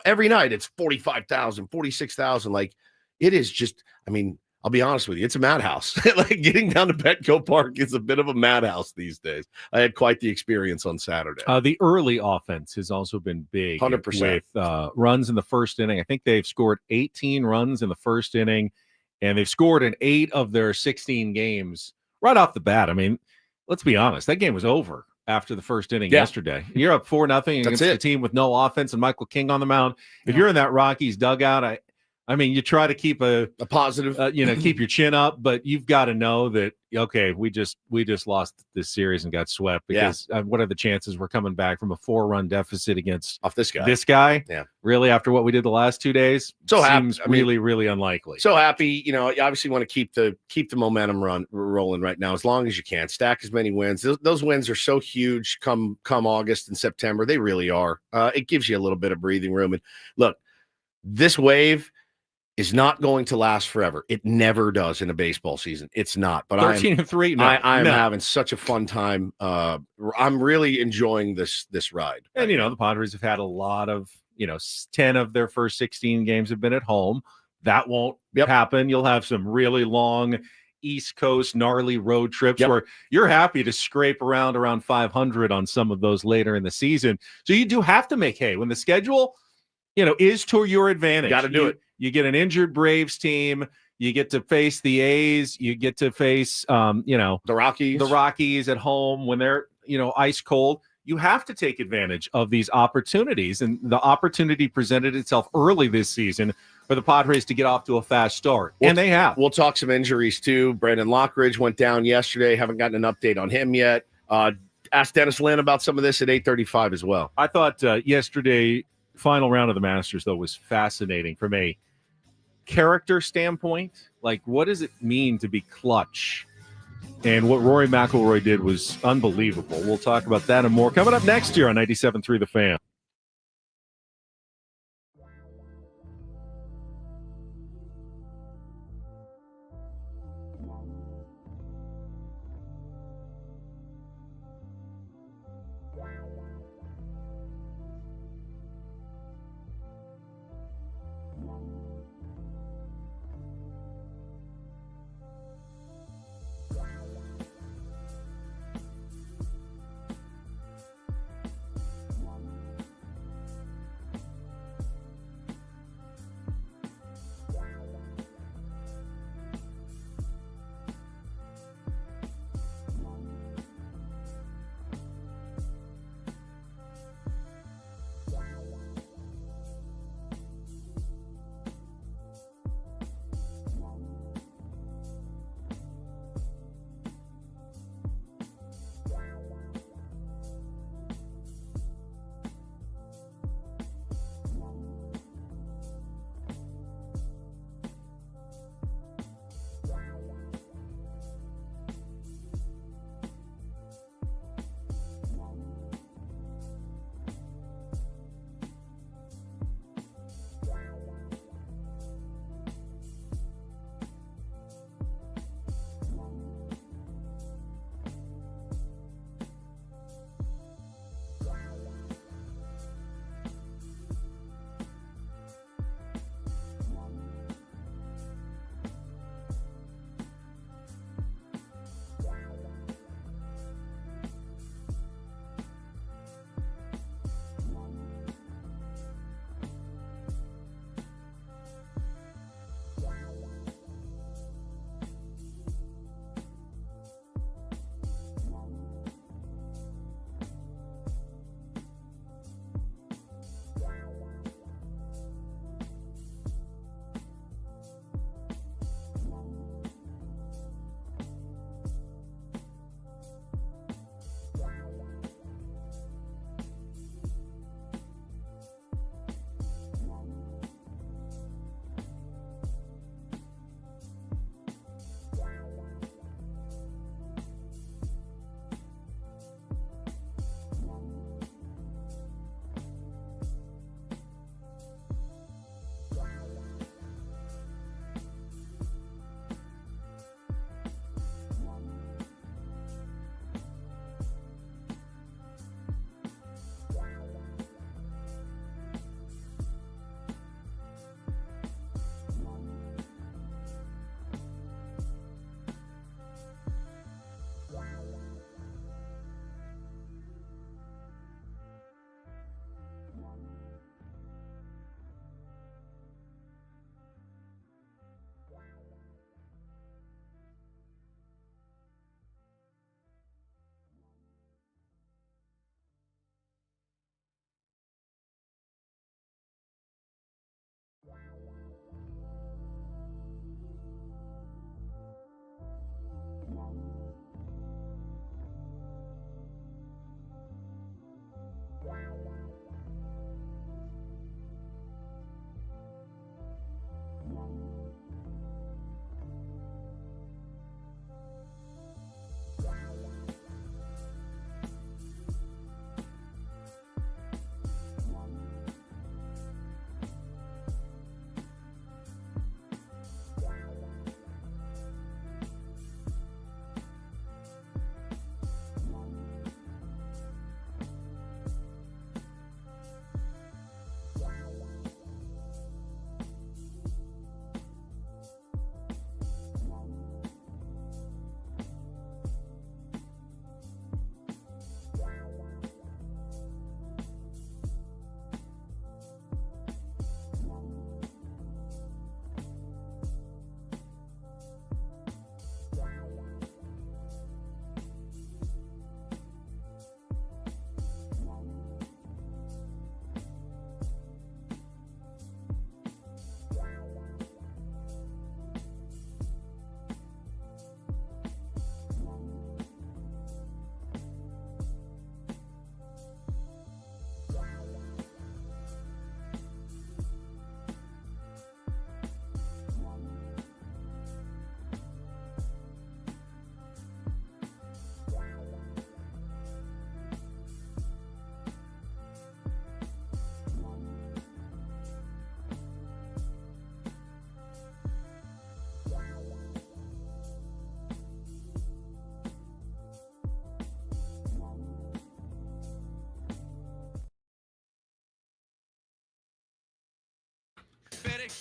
Every night it's 45,000, 46,000. Like it is just, I mean, I'll be honest with you, it's a madhouse. Like getting down to Petco Park is a bit of a madhouse these days. I had quite the experience on Saturday. The early offense has also been big 100%. With runs in the first inning. I think they've scored 18 runs in the first inning, and they've scored in 8 of their 16 games right off the bat. I mean, let's be honest, that game was over after the first inning yesterday. You're up 4-0 against a team with no offense and Michael King on the mound. If you're in that Rockies dugout, I mean, you try to keep a positive, keep your chin up, but you've got to know that, okay, we just lost this series and got swept because what are the chances we're coming back from a 4-run deficit against this guy? This guy? Yeah. Really, after what we did the last 2 days? Seems really, really unlikely. So happy. You obviously want to keep the momentum rolling right now as long as you can. Stack as many wins. Those wins are so huge come August and September. They really are. It gives you a little bit of breathing room. And look, this wave is not going to last forever. It never does in a baseball season. It's not. But 13-3. No, I am having such a fun time. I'm really enjoying this ride. And the Padres have had a lot of 10 of their first 16 games have been at home. That won't happen. You'll have some really long East Coast gnarly road trips where you're happy to scrape around 500 on some of those later in the season. So you do have to make hay when the schedule is to your advantage. Got to do it. You get an injured Braves team. You get to face the A's. You get to face, the Rockies. The Rockies at home when they're, ice cold. You have to take advantage of these opportunities. And the opportunity presented itself early this season for the Padres to get off to a fast start. And they have. We'll talk some injuries, too. Brandon Lockridge went down yesterday. Haven't gotten an update on him yet. Ask Dennis Lynn about some of this at 8:35 as well. I thought yesterday, final round of the Masters, though, was fascinating from a character standpoint. Like, what does it mean to be clutch? And what Rory McIlroy did was unbelievable. We'll talk about that and more coming up next year on 97.3 The Fan.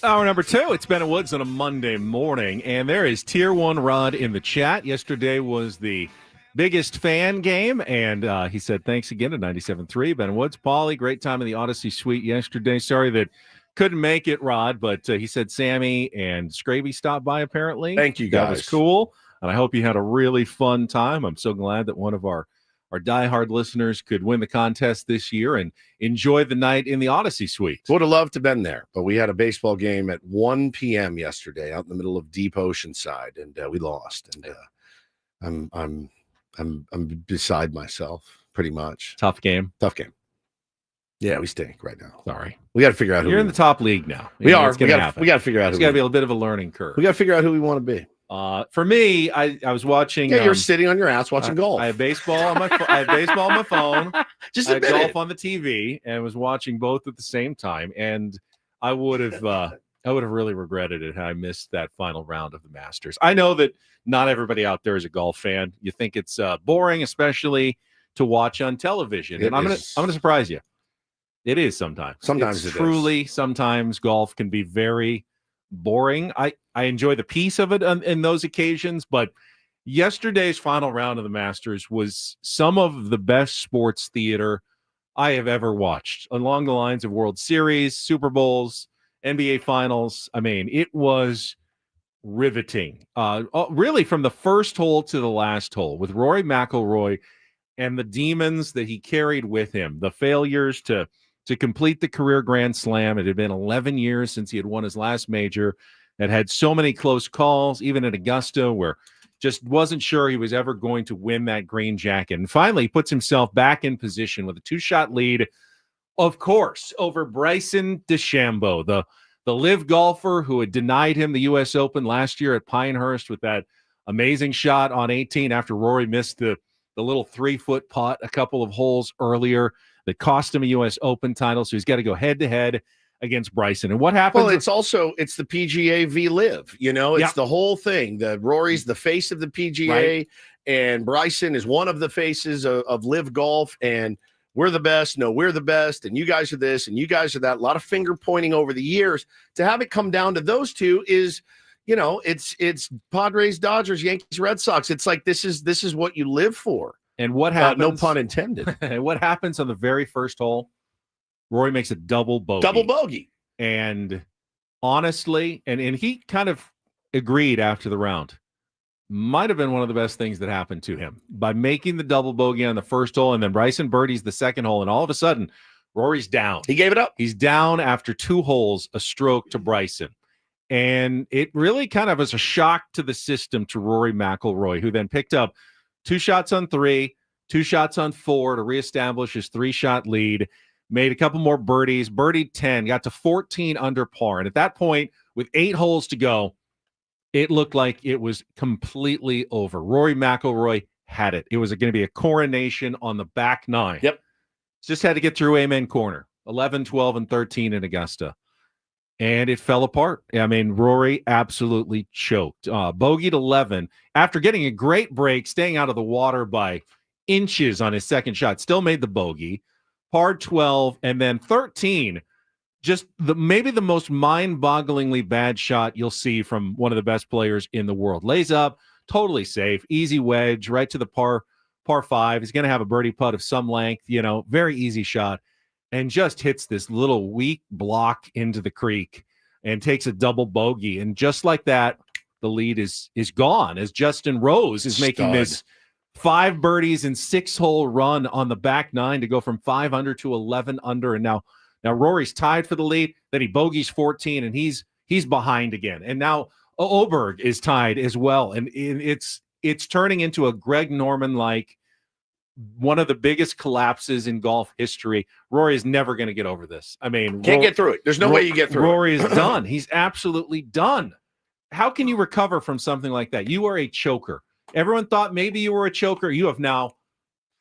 Hour number 2, it's Ben and Woods on a Monday morning, and there is Tier 1 Rod in the chat. Yesterday was the biggest fan game, and he said thanks again to 97.3. Ben and Woods, Paulie, great time in the Odyssey Suite yesterday. Sorry that couldn't make it, Rod, but he said Sammy and Scraby stopped by apparently. Thank you, guys. That was cool, and I hope you had a really fun time. I'm so glad that one of our diehard listeners could win the contest this year and enjoy the night in the Odyssey Suite. Would have loved to have been there, but we had a baseball game at 1 p.m. yesterday out in the middle of deep Oceanside, and we lost. And I'm beside myself pretty much. Tough game. Yeah, we stink right now. Sorry, we got to figure out who you're in the top league now. We are. We got to figure out. It's got to be a bit of a learning curve. We got to figure out who we want to be. For me, I was watching. Yeah, you're sitting on your ass watching golf. I had baseball on my. I had baseball on my phone. Just I had admit golf it. on the TV and was watching both at the same time. And I would have really regretted it had I missed that final round of the Masters. I know that not everybody out there is a golf fan. You think it's boring, especially to watch on television. And I'm gonna surprise you. It is sometimes. Sometimes it's it truly. is. Sometimes golf can be very boring. I enjoy the piece of it in those occasions, but yesterday's final round of the Masters was some of the best sports theater I have ever watched, along the lines of World Series, Super Bowls, NBA Finals. I mean, it was riveting, really from the first hole to the last hole, with Rory McIlroy and the demons that he carried with him, the failures to complete the career Grand Slam. It had been 11 years since he had won his last major. It had so many close calls, even at Augusta, where just wasn't sure he was ever going to win that green jacket. And finally, he puts himself back in position with a 2-shot lead, of course, over Bryson DeChambeau, the live golfer who had denied him the U.S. Open last year at Pinehurst with that amazing shot on 18 after Rory missed the little 3-foot putt a couple of holes earlier that cost him a U.S. Open title. So he's got to go head-to-head against Bryson. And what happens? Well, it's the PGA v Live. It's the whole thing. The Rory's the face of the PGA, right, and Bryson is one of the faces of Live Golf. And we're the best. No, we're the best. And you guys are this, and you guys are that. A lot of finger pointing over the years. To have it come down to those two is, it's Padres, Dodgers, Yankees, Red Sox. It's like this is what you live for. And what happens? No pun intended. What happens on the very first hole? Rory makes a double bogey. And honestly, and he kind of agreed after the round, might have been one of the best things that happened to him by making the double bogey on the first hole. And then Bryson birdies the second hole. And all of a sudden, Rory's down. He gave it up. He's down after 2 holes, a stroke to Bryson. And it really kind of was a shock to the system to Rory McIlroy, who then picked up 2 shots on 3, 2 shots on 4 to reestablish his 3-shot lead. Made a couple more birdies, birdied 10, got to 14 under par. And at that point, with 8 holes to go, it looked like it was completely over. Rory McIlroy had it. It was going to be a coronation on the back 9. Yep. Just had to get through Amen Corner, 11, 12, and 13 in Augusta. And it fell apart. I mean, Rory absolutely choked. Bogeyed 11 after getting a great break, staying out of the water by inches on his second shot. Still made the bogey. Par 12, and then 13, just maybe the most mind-bogglingly bad shot you'll see from one of the best players in the world. Lays up, totally safe, easy wedge, right to the par 5. He's going to have a birdie putt of some length, very easy shot, and just hits this little weak block into the creek and takes a double bogey. And just like that, the lead is gone as Justin Rose is making this 5 birdies and 6-hole run on the back 9 to go from 5 under to 11 under. And now Rory's tied for the lead. Then he bogeys 14 and he's behind again. And now Oberg is tied as well. And it's turning into a Greg Norman like one of the biggest collapses in golf history. Rory is never going to get over this. I mean, can't get through it. There's no way you get through Rory it. Rory is done. He's absolutely done. How can you recover from something like that? You are a choker. Everyone thought maybe you were a choker. You have now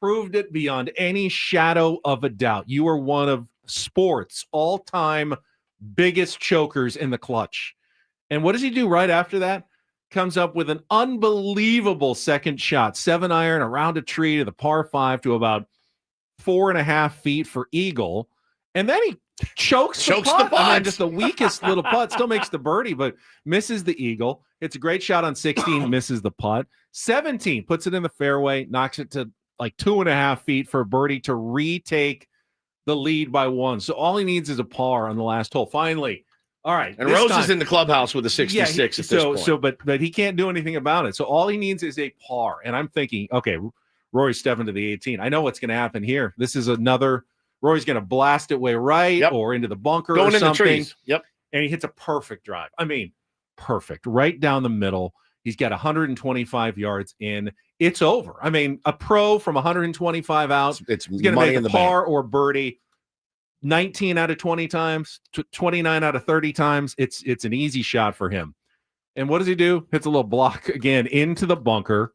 proved it beyond any shadow of a doubt. You are one of sports' all-time biggest chokers in the clutch. And what does he do right after that? Comes up with an unbelievable second shot, 7-iron around a tree to the par 5 to about 4.5 feet for eagle. And then he chokes the the putt. putt. I mean, just the weakest little putt, still makes the birdie, but misses the eagle. It's a great shot on 16, misses the putt. 17, puts it in the fairway, knocks it to like 2.5 feet for a birdie to retake the lead by 1. So all he needs is a par on the last hole. Finally. All right. And Rose is in the clubhouse with a 66 at this point. But he can't do anything about it. So all he needs is a par. And I'm thinking, okay, Rory's stepping to the 18. I know what's going to happen here. This is another Rory's going to blast it way right or into the bunker Going or in something. the trees. Yep. And he hits a perfect drive. I mean, perfect. Right down the middle. He's got 125 yards in. It's over. I mean, a pro from 125 out. It's going to make a par or birdie 19 out of 20 times, 29 out of 30 times. It's an easy shot for him. And what does he do? Hits a little block again into the bunker.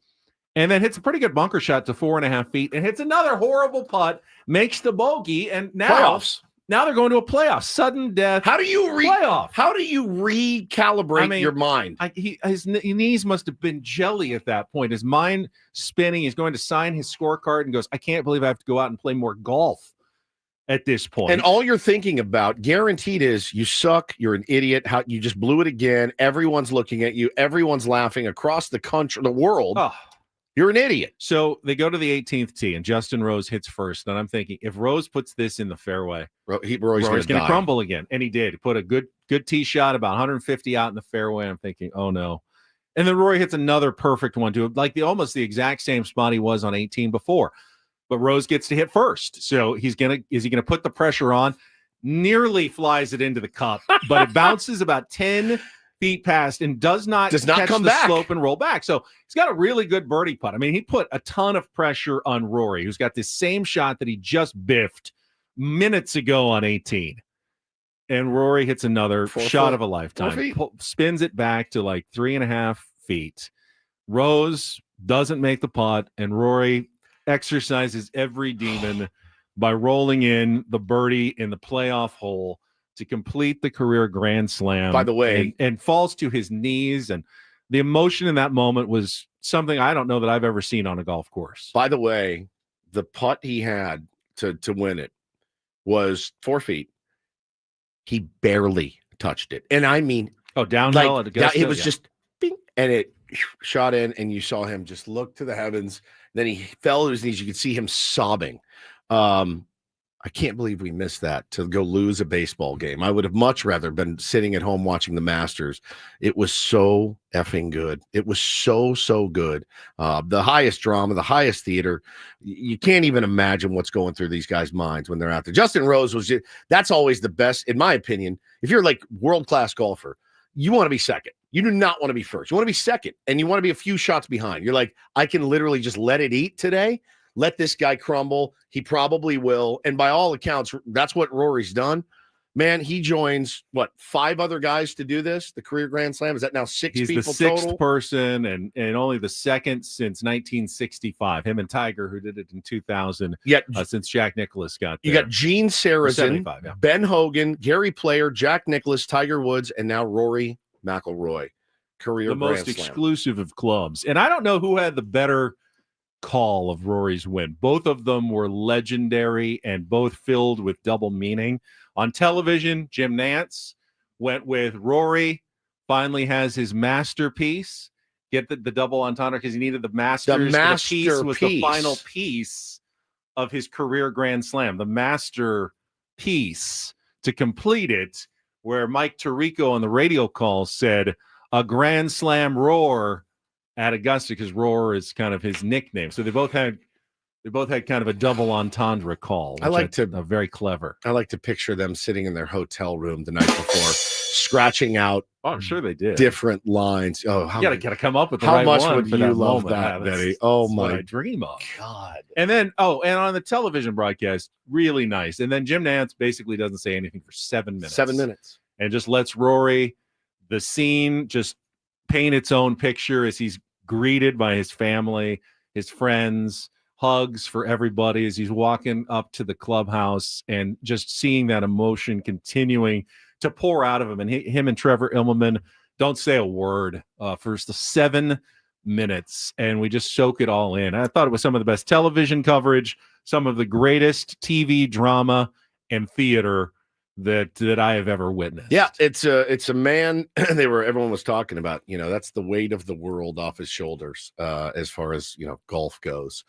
And then hits a pretty good bunker shot to 4.5 feet and hits another horrible putt, makes the bogey, and now they're going to a playoff. Sudden death. How do you playoff? How do you recalibrate your mind? His knees must have been jelly at that point. His mind spinning. He's going to sign his scorecard and goes, I can't believe I have to go out and play more golf at this point. And all you're thinking about, guaranteed, is you suck. You're an idiot. How you just blew it again. Everyone's looking at you. Everyone's laughing across the country, the world. Oh. You're an idiot. So they go to the 18th tee, and Justin Rose hits first. And I'm thinking, if Rose puts this in the fairway, Rory's going to crumble again. And he did. He put a good tee shot, about 150 out in the fairway. I'm thinking, oh no. And then Rory hits another perfect one to like almost the exact same spot he was on 18 before. But Rose gets to hit first. So is he gonna put the pressure on? Nearly flies it into the cup, but it bounces about 10 feet past and does not catch come the back. slope and roll back. So he's got a really good birdie putt. I mean, he put a ton of pressure on Rory, who's got this same shot that he just biffed minutes ago on 18. And Rory hits another shot of a lifetime, spins it back to like 3.5 feet. Rose doesn't make the putt, and Rory exercises every demon by rolling in the birdie in the playoff hole to complete the career grand slam. By the way, and falls to his knees. And the emotion in that moment was something I don't know that I've ever seen on a golf course. By the way, the putt he had to win it was 4 feet. He barely touched it. And I mean, downhill. It was just bing, and it shot in, and you saw him just look to the heavens. Then he fell to his knees. You could see him sobbing. I can't believe we missed that to go lose a baseball game. I would have much rather been sitting at home watching the Masters. It was so effing good. It was so good. The highest drama, the highest theater. You can't even imagine what's going through these guys' minds when they're out there. Justin Rose that's always the best, in my opinion. If you're like world-class golfer, you want to be second. You do not want to be first. You want to be second, and you want to be a few shots behind. You're like, I can literally just let it eat today. Let this guy crumble. He probably will. And by all accounts, that's what Rory's done. Man, he joins, 5 other guys to do this? The career Grand Slam? Is that now 6 He's people the 6th total? person and only the 2nd since 1965. Him and Tiger, who did it in 2000, since Jack Nicklaus got there. You got Gene Sarazen, Ben Hogan, Gary Player, Jack Nicklaus, Tiger Woods, and now Rory McIlroy. Career the Grand most Slam. Exclusive of clubs. And I don't know who had the better call of Rory's win. Both of them were legendary and both filled with double meaning. On television, Jim Nantz went with Rory, finally has his masterpiece. Get the double entendre because he needed the Masters. The piece was the final piece of his career Grand Slam. The masterpiece to complete it, where Mike Tirico on the radio call said, a Grand Slam roar at Augusta, because Roar is kind of his nickname. So they both had kind of a double entendre call. Very clever. I like to picture them sitting in their hotel room the night before, scratching out. Oh, I'm sure they did different lines. Oh, you gotta come up with the how right much one would for you that love moment. that, Betty? Oh my, what I dream of. God. And then and on the television broadcast, really nice. And then Jim Nantz basically doesn't say anything for 7 minutes. 7 minutes, and just lets Rory, the scene, just paint its own picture as he's greeted by his family, his friends, hugs for everybody as he's walking up to the clubhouse, and just seeing that emotion continuing to pour out of him. And him and Trevor Immelman don't say a word for the 7 minutes, and we just soak it all in. I thought it was some of the best television coverage, some of the greatest TV drama and theater that I have ever witnessed. Yeah, it's a man. Everyone was talking about, that's the weight of the world off his shoulders, as far as golf goes.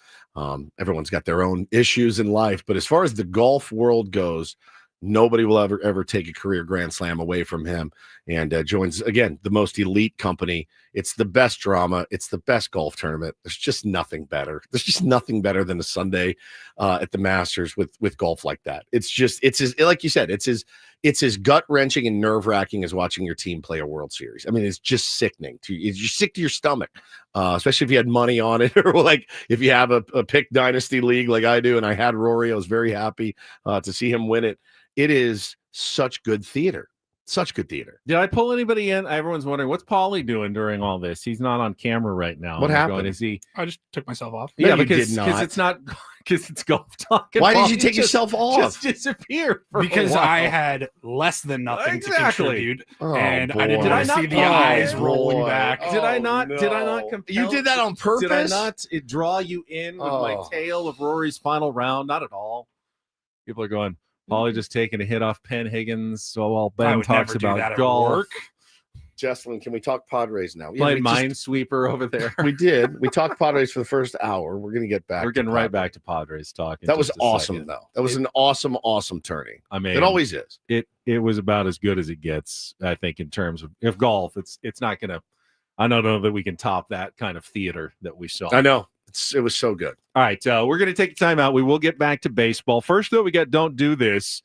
Everyone's got their own issues in life, but as far as the golf world goes, nobody will ever take a career Grand Slam away from him. And joins again the most elite company. It's the best drama. It's the best golf tournament. There's just nothing better. There's just nothing better than a Sunday at the Masters with golf like that. It's like you said, it's as gut wrenching and nerve wracking as watching your team play a World Series. I mean, it's just sickening. You're sick to your stomach, especially if you had money on it, or like if you have a pick dynasty league like I do, and I had Rory. I was very happy to see him win it. It is such good theater. Such good theater. Did I pull anybody in? Everyone's wondering, what's Paulie doing during all this? He's not on camera right now. What happened? Is he? I just took myself off. Yeah, No, because it's golf talk. Why did you take yourself off? Just disappear. Because I had less than nothing to contribute, and boy. I didn't want to see the eyes rolling back. Did I not? Did I not compel You did that on purpose? Did I not draw you in with my tale of Rory's final round? Not at all. People are going, Paulie just taking a hit off Penn Higgins. So while Ben talks about golf. Jesselyn, can we talk Padres now? Played Minesweeper over there. We did. We talked Padres for the first hour. We're going to get back. We're getting right back to Padres talking. That was awesome, though. That was an awesome tourney. I mean, it always is. It was about as good as it gets, I think, in terms of golf. It's not going to. I don't know that we can top that kind of theater that we saw. I know. It was so good. All right, we're going to take a time out. We will get back to baseball. First, though, we got Don't Do This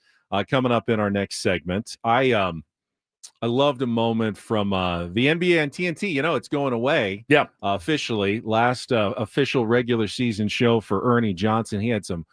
coming up in our next segment. I loved a moment from the NBA and TNT. It's going away. Yeah. Officially. Last official regular season show for Ernie Johnson. He had some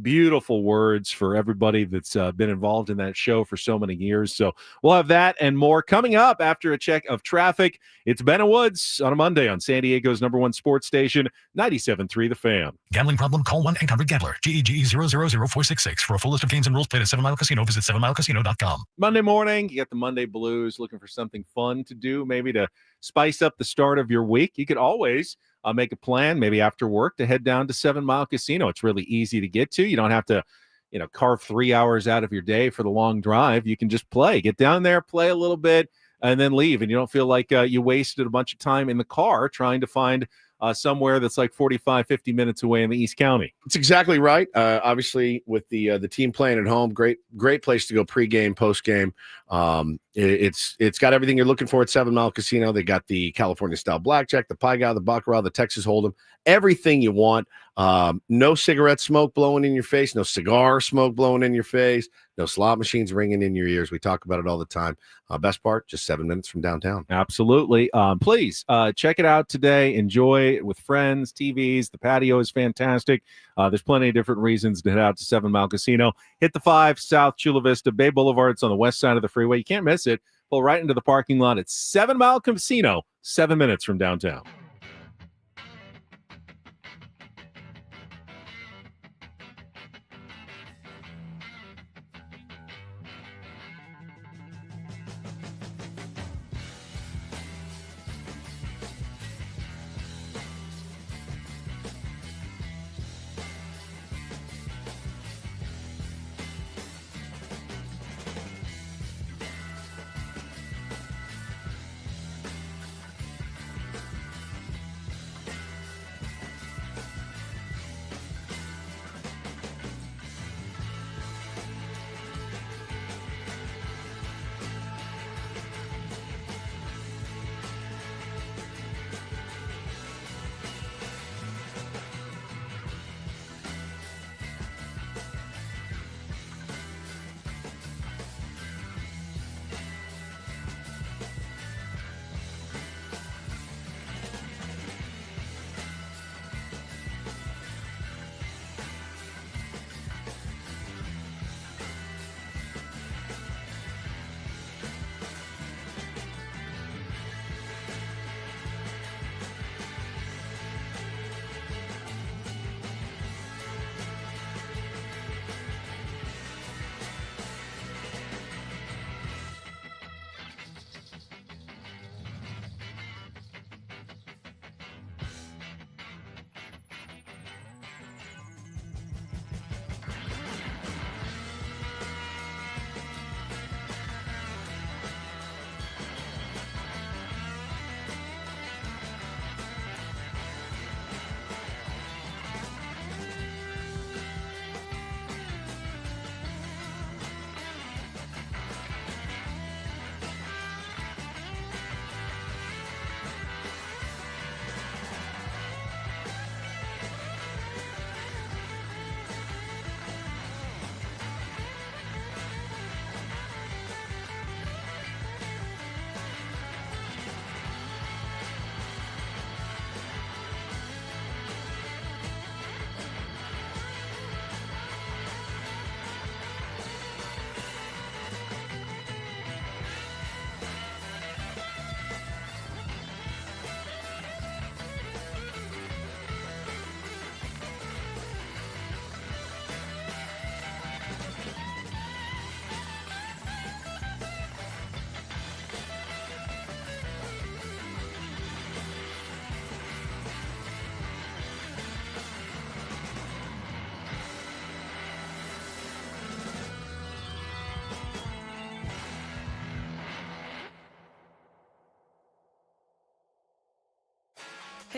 beautiful words for everybody that's been involved in that show for so many years. So we'll have that and more coming up after a check of traffic. It's Ben and Woods on a Monday on San Diego's #1 sports station, 97.3 The Fan. Gambling problem? Call 1-800-GAMBLER. GEGE 000-466. For a full list of games and rules, played at 7 Mile Casino. Visit 7milecasino.com. Monday morning, you got the Monday blues, looking for something fun to do, maybe to spice up the start of your week. You could always make a plan, maybe after work, to head down to 7 Mile Casino. It's really easy to get to. You don't have to, carve 3 hours out of your day for the long drive. You can just play. Get down there, play a little bit, and then leave. And you don't feel like you wasted a bunch of time in the car trying to find somewhere that's like 45, 50 minutes away in the East County. That's exactly right. Obviously, with the team playing at home, great place to go pregame, postgame. It's got everything you're looking for at 7 Mile Casino. They got the California-style blackjack, the Pai Gow, the Baccarat, the Texas Hold'em, everything you want. No cigarette smoke blowing in your face, no cigar smoke blowing in your face, no slot machines ringing in your ears. We talk about it all the time. Best part, just 7 minutes from downtown. Absolutely. Please check it out today. Enjoy it with friends, TVs. The patio is fantastic. There's plenty of different reasons to head out to 7 Mile Casino. Hit the 5 South Chula Vista Bay Boulevard. It's on the west side of the freeway. You can't miss it. Pull right into the parking lot. It's 7 Mile Casino, 7 minutes from downtown.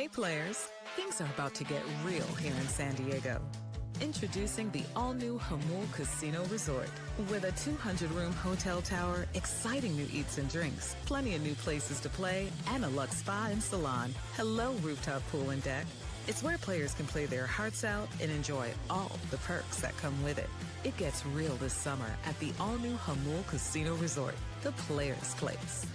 Hey players, things are about to get real here in San Diego. Introducing the all-new Hamul Casino Resort. With a 200-room hotel tower, exciting new eats and drinks, plenty of new places to play, and a luxe spa and salon. Hello, rooftop pool and deck. It's where players can play their hearts out and enjoy all the perks that come with it. It gets real this summer at the all-new Hamul Casino Resort, the players' place.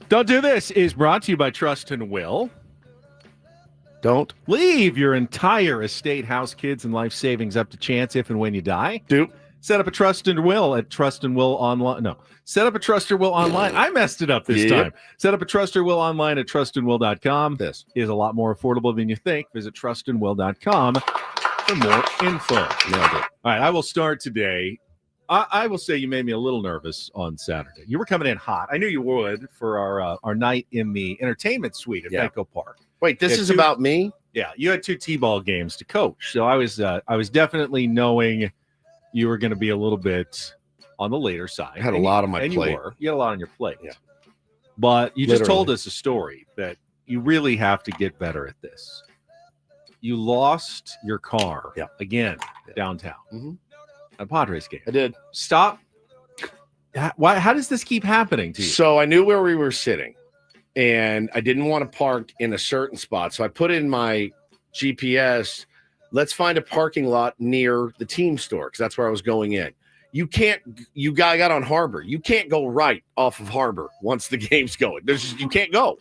Don't Do This is brought to you by Trust and Will. Don't leave your entire estate, house, kids, and life savings up to chance if and when you die. Set up a Trust and Will at Trust and Will online. No, set up a Trust or Will online. I messed it up this time. Set up a Trust or Will online at trustandwill.com. This is a lot more affordable than you think. Visit trustandwill.com for more info. All right, I will start today. I will say you made me a little nervous on Saturday. You were coming in hot. I knew you would for our night in the entertainment suite at Petco Park. Wait, this is about me? Yeah, you had 2 T-ball games to coach, so I was definitely knowing you were going to be a little bit on the later side. I had a lot on my plate. You had a lot on your plate. Yeah, but you just told us a story that you really have to get better at this. You lost your car again downtown. A Padres game. I did. Stop. Why? How does this keep happening to you? So I knew where we were sitting, and I didn't want to park in a certain spot. So I put in my GPS, let's find a parking lot near the team store, because that's where I was going in. You got on Harbor. You can't go right off of Harbor once the game's going. You can't go.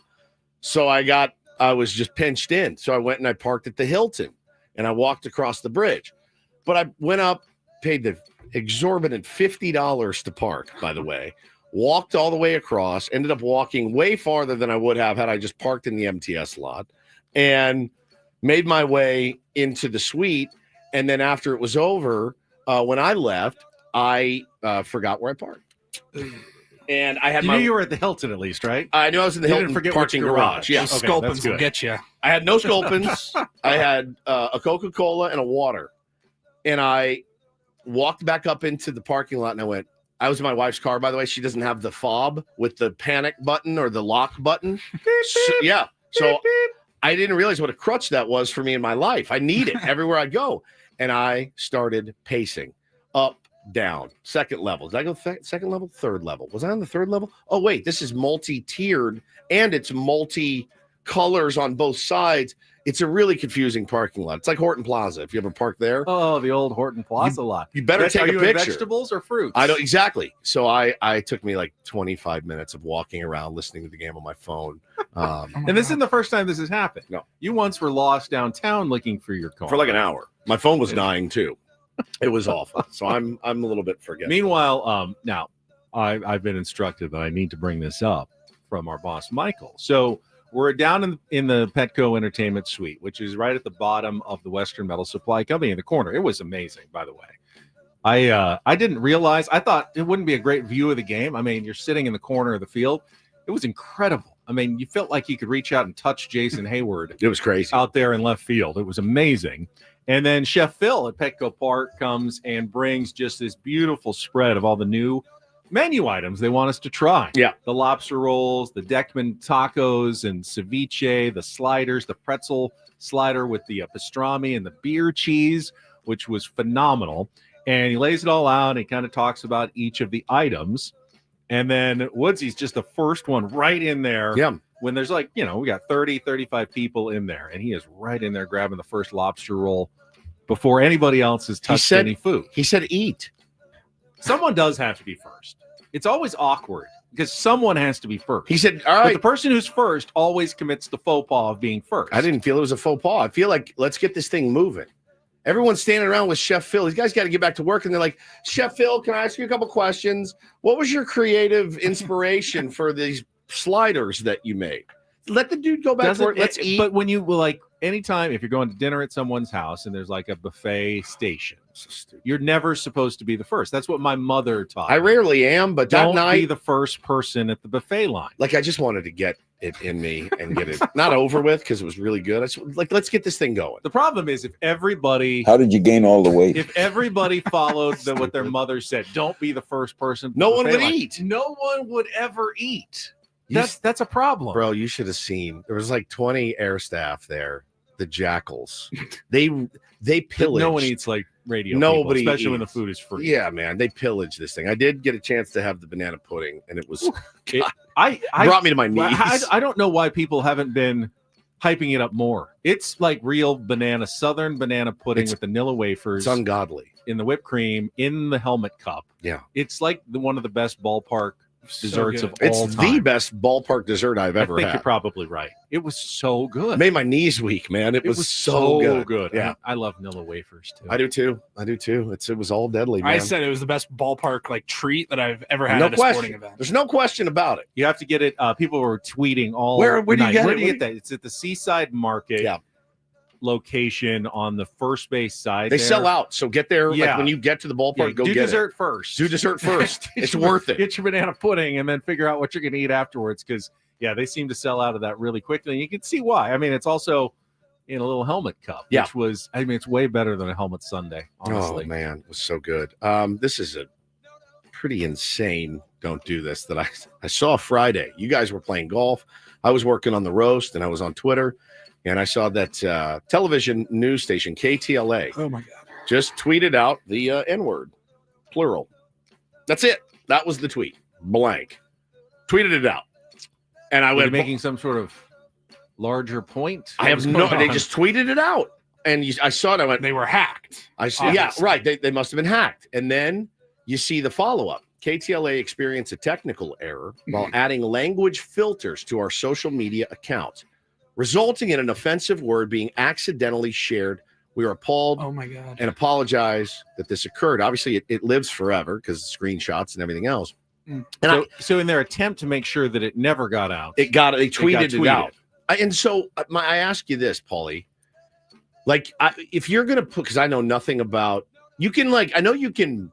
So I was just pinched in. So I went and I parked at the Hilton, and I walked across the bridge. But I went up, paid the exorbitant $50 to park, by the way, walked all the way across, ended up walking way farther than I would have had I just parked in the MTS lot, and made my way into the suite. And then after it was over, when I left, I forgot where I parked. And I had you knew you were at the Hilton at least, right? I knew I was in the Hilton parking garage. Yeah, Sculpins will get you. I had no Sculpins. I had a Coca-Cola and a water. And I walked back up into the parking lot, and I was in my wife's car, by the way. She doesn't have the fob with the panic button or the lock button. So I didn't realize what a crutch that was for me in my life. I need it everywhere I go. And I started pacing up, down, second level. Did I go second level, third level? Was I on the third level? Oh, wait, this is multi-tiered, and it's multi-colors on both sides. It's a really confusing parking lot. It's like Horton Plaza. If you ever park there. Oh, the old Horton Plaza lot. You better take a picture. Vegetables or fruits? I don't exactly. So I took me like 25 minutes of walking around, listening to the game on my phone. And this isn't the first time this has happened. No. You once were lost downtown looking for your car. For like an hour. My phone was dying too. It was awful. So I'm a little bit forgetful. Meanwhile, now I've been instructed that I need to bring this up from our boss, Michael. So we're down in the Petco Entertainment Suite, which is right at the bottom of the Western Metal Supply Company in the corner. It was amazing, by the way. I didn't realize. I thought it wouldn't be a great view of the game. I mean, you're sitting in the corner of the field. It was incredible. I mean, you felt like you could reach out and touch Jason Hayward. It was crazy out there in left field. It was amazing. And then Chef Phil at Petco Park comes and brings just this beautiful spread of all the new menu items they want us to try. Yeah. The lobster rolls, the Deckman tacos and ceviche, the sliders, the pretzel slider with the pastrami and the beer cheese, which was phenomenal. And he lays it all out and he kind of talks about each of the items. And then Woodsy's just the first one right in there. Yeah. When there's we got 30, 35 people in there, and he is right in there grabbing the first lobster roll before anybody else has touched any food. He said eat. Someone does have to be first. It's always awkward because someone has to be first. He said, all right. But the person who's first always commits the faux pas of being first. I didn't feel it was a faux pas. I feel like let's get this thing moving. Everyone's standing around with Chef Phil. These guys got to get back to work. And they're like, Chef Phil, can I ask you a couple questions? What was your creative inspiration for these sliders that you made? Let the dude go back to work. Let's eat. But when you anytime if you're going to dinner at someone's house and there's like a buffet station, you're never supposed to be the first. That's what my mother taught me. I rarely am, but don't that night, be the first person at the buffet line. Like I just wanted to get it in me and get it not over with because it was really good. I just, let's get this thing going. The problem is if everybody, how did you gain all the weight? If everybody followed what their mother said, don't be the first person. No one would eat. No one would ever eat. That's a problem, bro. You should have seen. There was like 20 air staff there. The jackals. They pillaged. No one eats like radio. Nobody, people, especially when the food is free. Yeah, man. They pillaged this thing. I did get a chance to have the banana pudding, and it was. I brought me to my knees. I don't know why people haven't been hyping it up more. It's like real southern banana pudding with vanilla wafers. It's ungodly. In the whipped cream, in the helmet cup. Yeah. It's like one of the best ballpark desserts of all time. It's the best ballpark dessert I've ever had. I think you're probably right. It was so good. It made my knees weak, man. It was so good. Yeah. I love vanilla wafers too. I do too. It was all deadly, man. I said it was the best ballpark treat that I've ever had at a sporting event. There's no question about it. You have to get it. People were tweeting all Where do you get that? It's at the Seaside Market location on the first base side. They sell out, so get there. Like when you get to the ballpark, go do get dessert first. Do dessert first. It's worth it. Get your banana pudding and then figure out what you're going to eat afterwards because they seem to sell out of that really quickly. And you can see why. I mean, it's also in a little helmet cup, which was, it's way better than a helmet sundae, honestly. Oh, man, it was so good. This is a pretty insane don't do this that I saw Friday. You guys were playing golf. I was working on the roast, and I was on Twitter. And I saw that television news station, KTLA. Oh, my God. Just tweeted out the N-word, plural. That's it. That was the tweet. Blank. Tweeted it out. And I went. Making some sort of larger point? I have they just tweeted it out. And I saw it. I went. They were hacked. I said, yeah, right. They must have been hacked. And then you see the follow-up. KTLA experienced a technical error while adding language filters to our social media accounts, resulting in an offensive word being accidentally shared. We are appalled and apologize that this occurred. Obviously, it lives forever because screenshots and everything else. And so in their attempt to make sure that it never got out, they tweeted it out. And so I ask you this, Paulie, if you're going to put, because I know nothing about, you can I know you can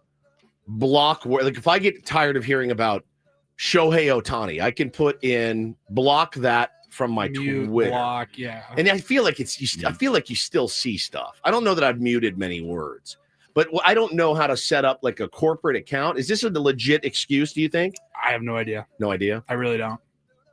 block where, if I get tired of hearing about Shohei Ohtani, I can put in block that from my Twitter. Block, and I feel like I feel like you still see stuff. I don't know that I've muted many words, but I don't know how to set up a corporate account. Is this a legit excuse, do you think? I have no idea. No idea? I really don't.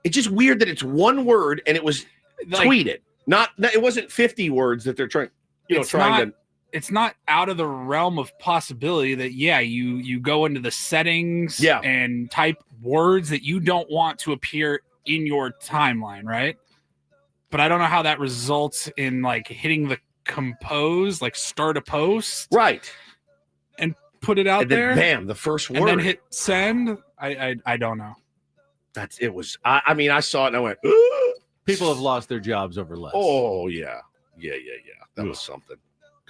It's just weird that it's one word and it was tweeted. It wasn't 50 words that they're trying to. It's not out of the realm of possibility that you go into the settings and type words that you don't want to appear in your timeline, right? But I don't know how that results in hitting the compose, start a post, right, and put it out and then, there. Bam, the first word, and then hit send. I don't know. It was. I saw it and I went. Ugh. People have lost their jobs over less. Oh yeah. That was something.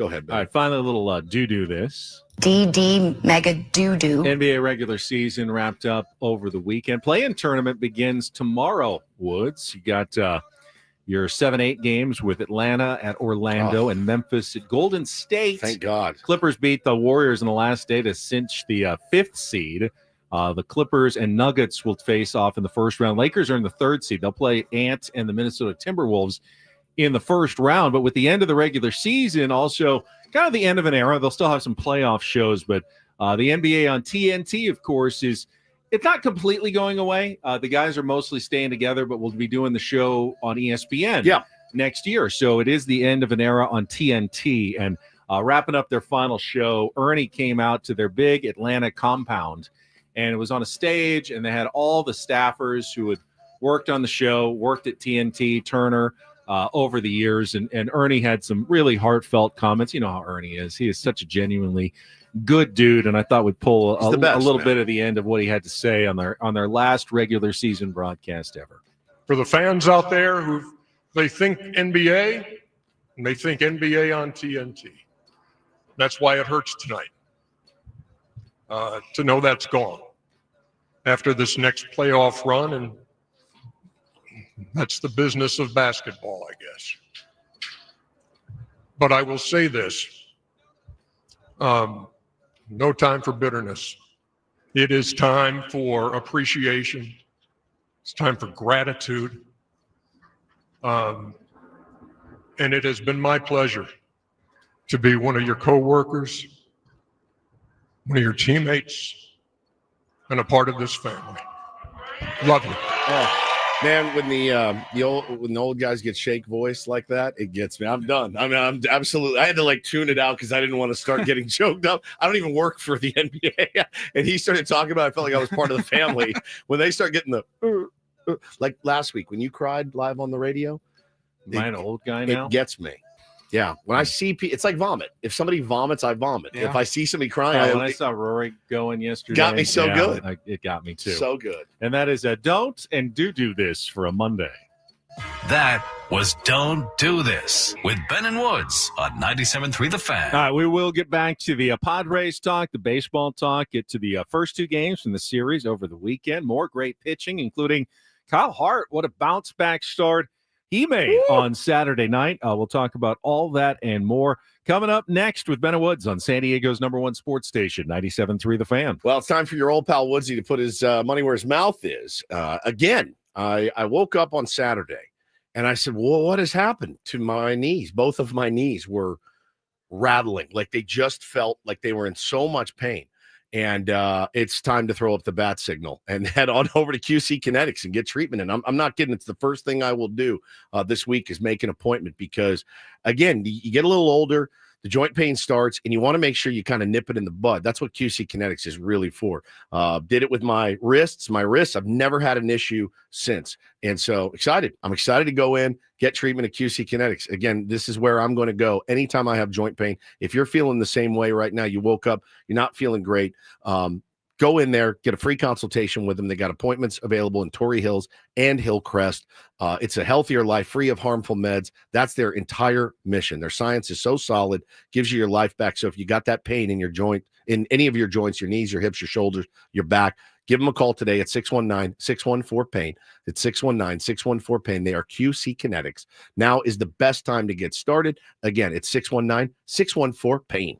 Go ahead, Ben. All right, finally a little do this. DD mega doo-doo. NBA regular season wrapped up over the weekend. Play-in tournament begins tomorrow, Woods. You got your 7-8 games with Atlanta at Orlando and Memphis at Golden State. Thank God. Clippers beat the Warriors in the last day to cinch the 5th seed. The Clippers and Nuggets will face off in the first round. Lakers are in the 3rd seed. They'll play Ant and the Minnesota Timberwolves in the first round. But with the end of the regular season, also kind of the end of an era, they'll still have some playoff shows. But the NBA on TNT, of course, it's not completely going away. The guys are mostly staying together, but we'll be doing the show on ESPN next year. So it is the end of an era on TNT. And wrapping up their final show, Ernie came out to their big Atlanta compound. And it was on a stage, and they had all the staffers who had worked on the show, worked at TNT, Turner, over the years. And Ernie had some really heartfelt comments. You know how Ernie is. He is such a genuinely good dude, and I thought we'd pull a little bit of the end of what he had to say on their last regular season broadcast ever. For the fans out there they think NBA, and they think NBA on TNT. That's why it hurts tonight. To know that's gone after this next playoff run, and that's the business of basketball, I guess. But I will say this, no time for bitterness. It is time for appreciation. It's time for gratitude. And it has been my pleasure to be one of your coworkers, one of your teammates, and a part of this family. Love you. Oh, man, when the old guys get shake voice like that, it gets me. I'm done. I mean, I'm absolutely. I had to tune it out because I didn't want to start getting choked up. I don't even work for the NBA, and he started talking about. I felt like I was part of the family when they start getting the like last week when you cried live on the radio. Am I an old guy now? It gets me. Yeah, when I see people, it's like vomit. If somebody vomits, I vomit. Yeah. If I see somebody crying, when I saw Rory going yesterday, got me so good. It got me too. So good. And that is don't and do this for a Monday. That was Don't Do This with Ben and Woods on 97.3 The Fan. All right, we will get back to the Padres talk, the baseball talk, get to the first 2 games from the series over the weekend. More great pitching, including Kyle Hart. What a bounce back start he made on Saturday night. We'll talk about all that and more coming up next with Ben and Woods on San Diego's #1 sports station, 97.3 The Fan. Well, it's time for your old pal Woodsy to put his money where his mouth is. Again, I woke up on Saturday and I said, well, what has happened to my knees? Both of my knees were rattling. Like they just felt like they were in so much pain. And it's time to throw up the bat signal and head on over to QC Kinetics and get treatment. And I'm not kidding. It's the first thing I will do this week is make an appointment because, again, you get a little older, the joint pain starts, and you want to make sure you kind of nip it in the bud. That's what QC Kinetics is really for. Did it with my wrists. I've never had an issue since. And so excited. I'm excited to go in, get treatment at QC Kinetics. Again, this is where I'm going to go anytime I have joint pain. If you're feeling the same way right now, you woke up, you're not feeling great, go in there, get a free consultation with them. They got appointments available in Torrey Hills and Hillcrest. It's a healthier life, free of harmful meds. That's their entire mission. Their science is so solid, gives you your life back. So if you got that pain in your joint, in any of your joints, your knees, your hips, your shoulders, your back, give them a call today at 619-614-PAIN. It's 619-614-PAIN. They are QC Kinetics. Now is the best time to get started. Again, it's 619-614-PAIN.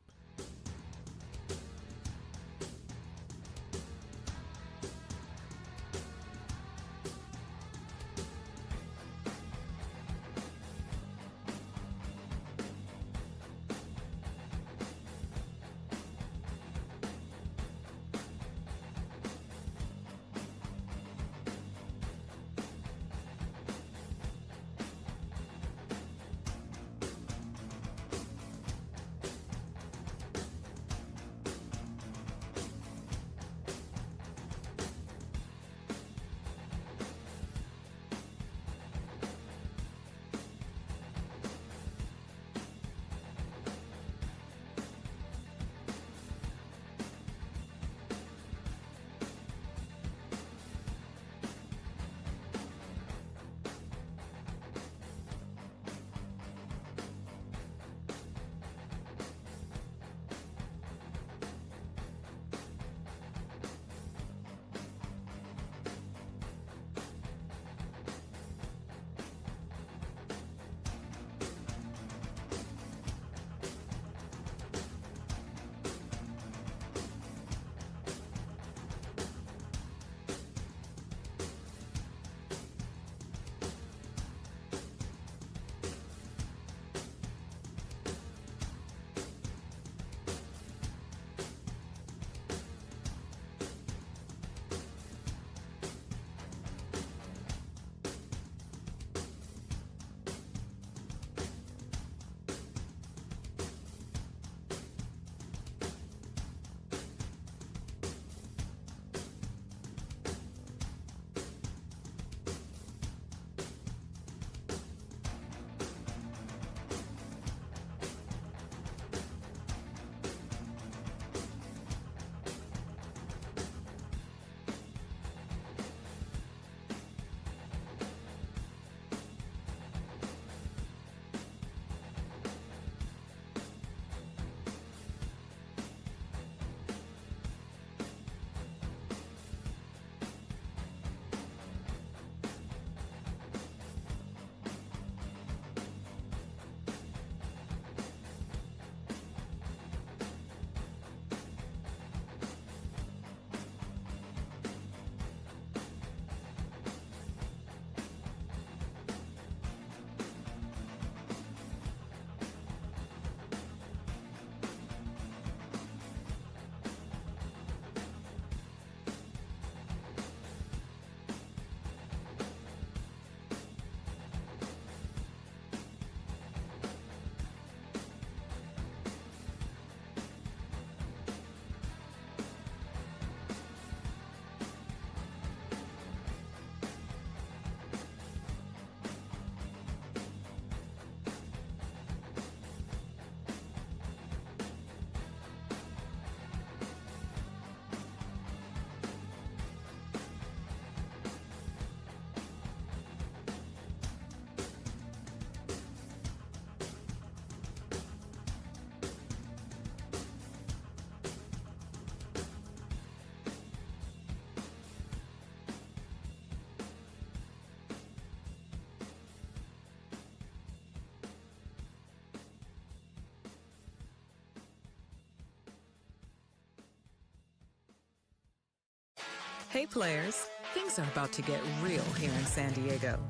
Hey players, things are about to get real here in San Diego.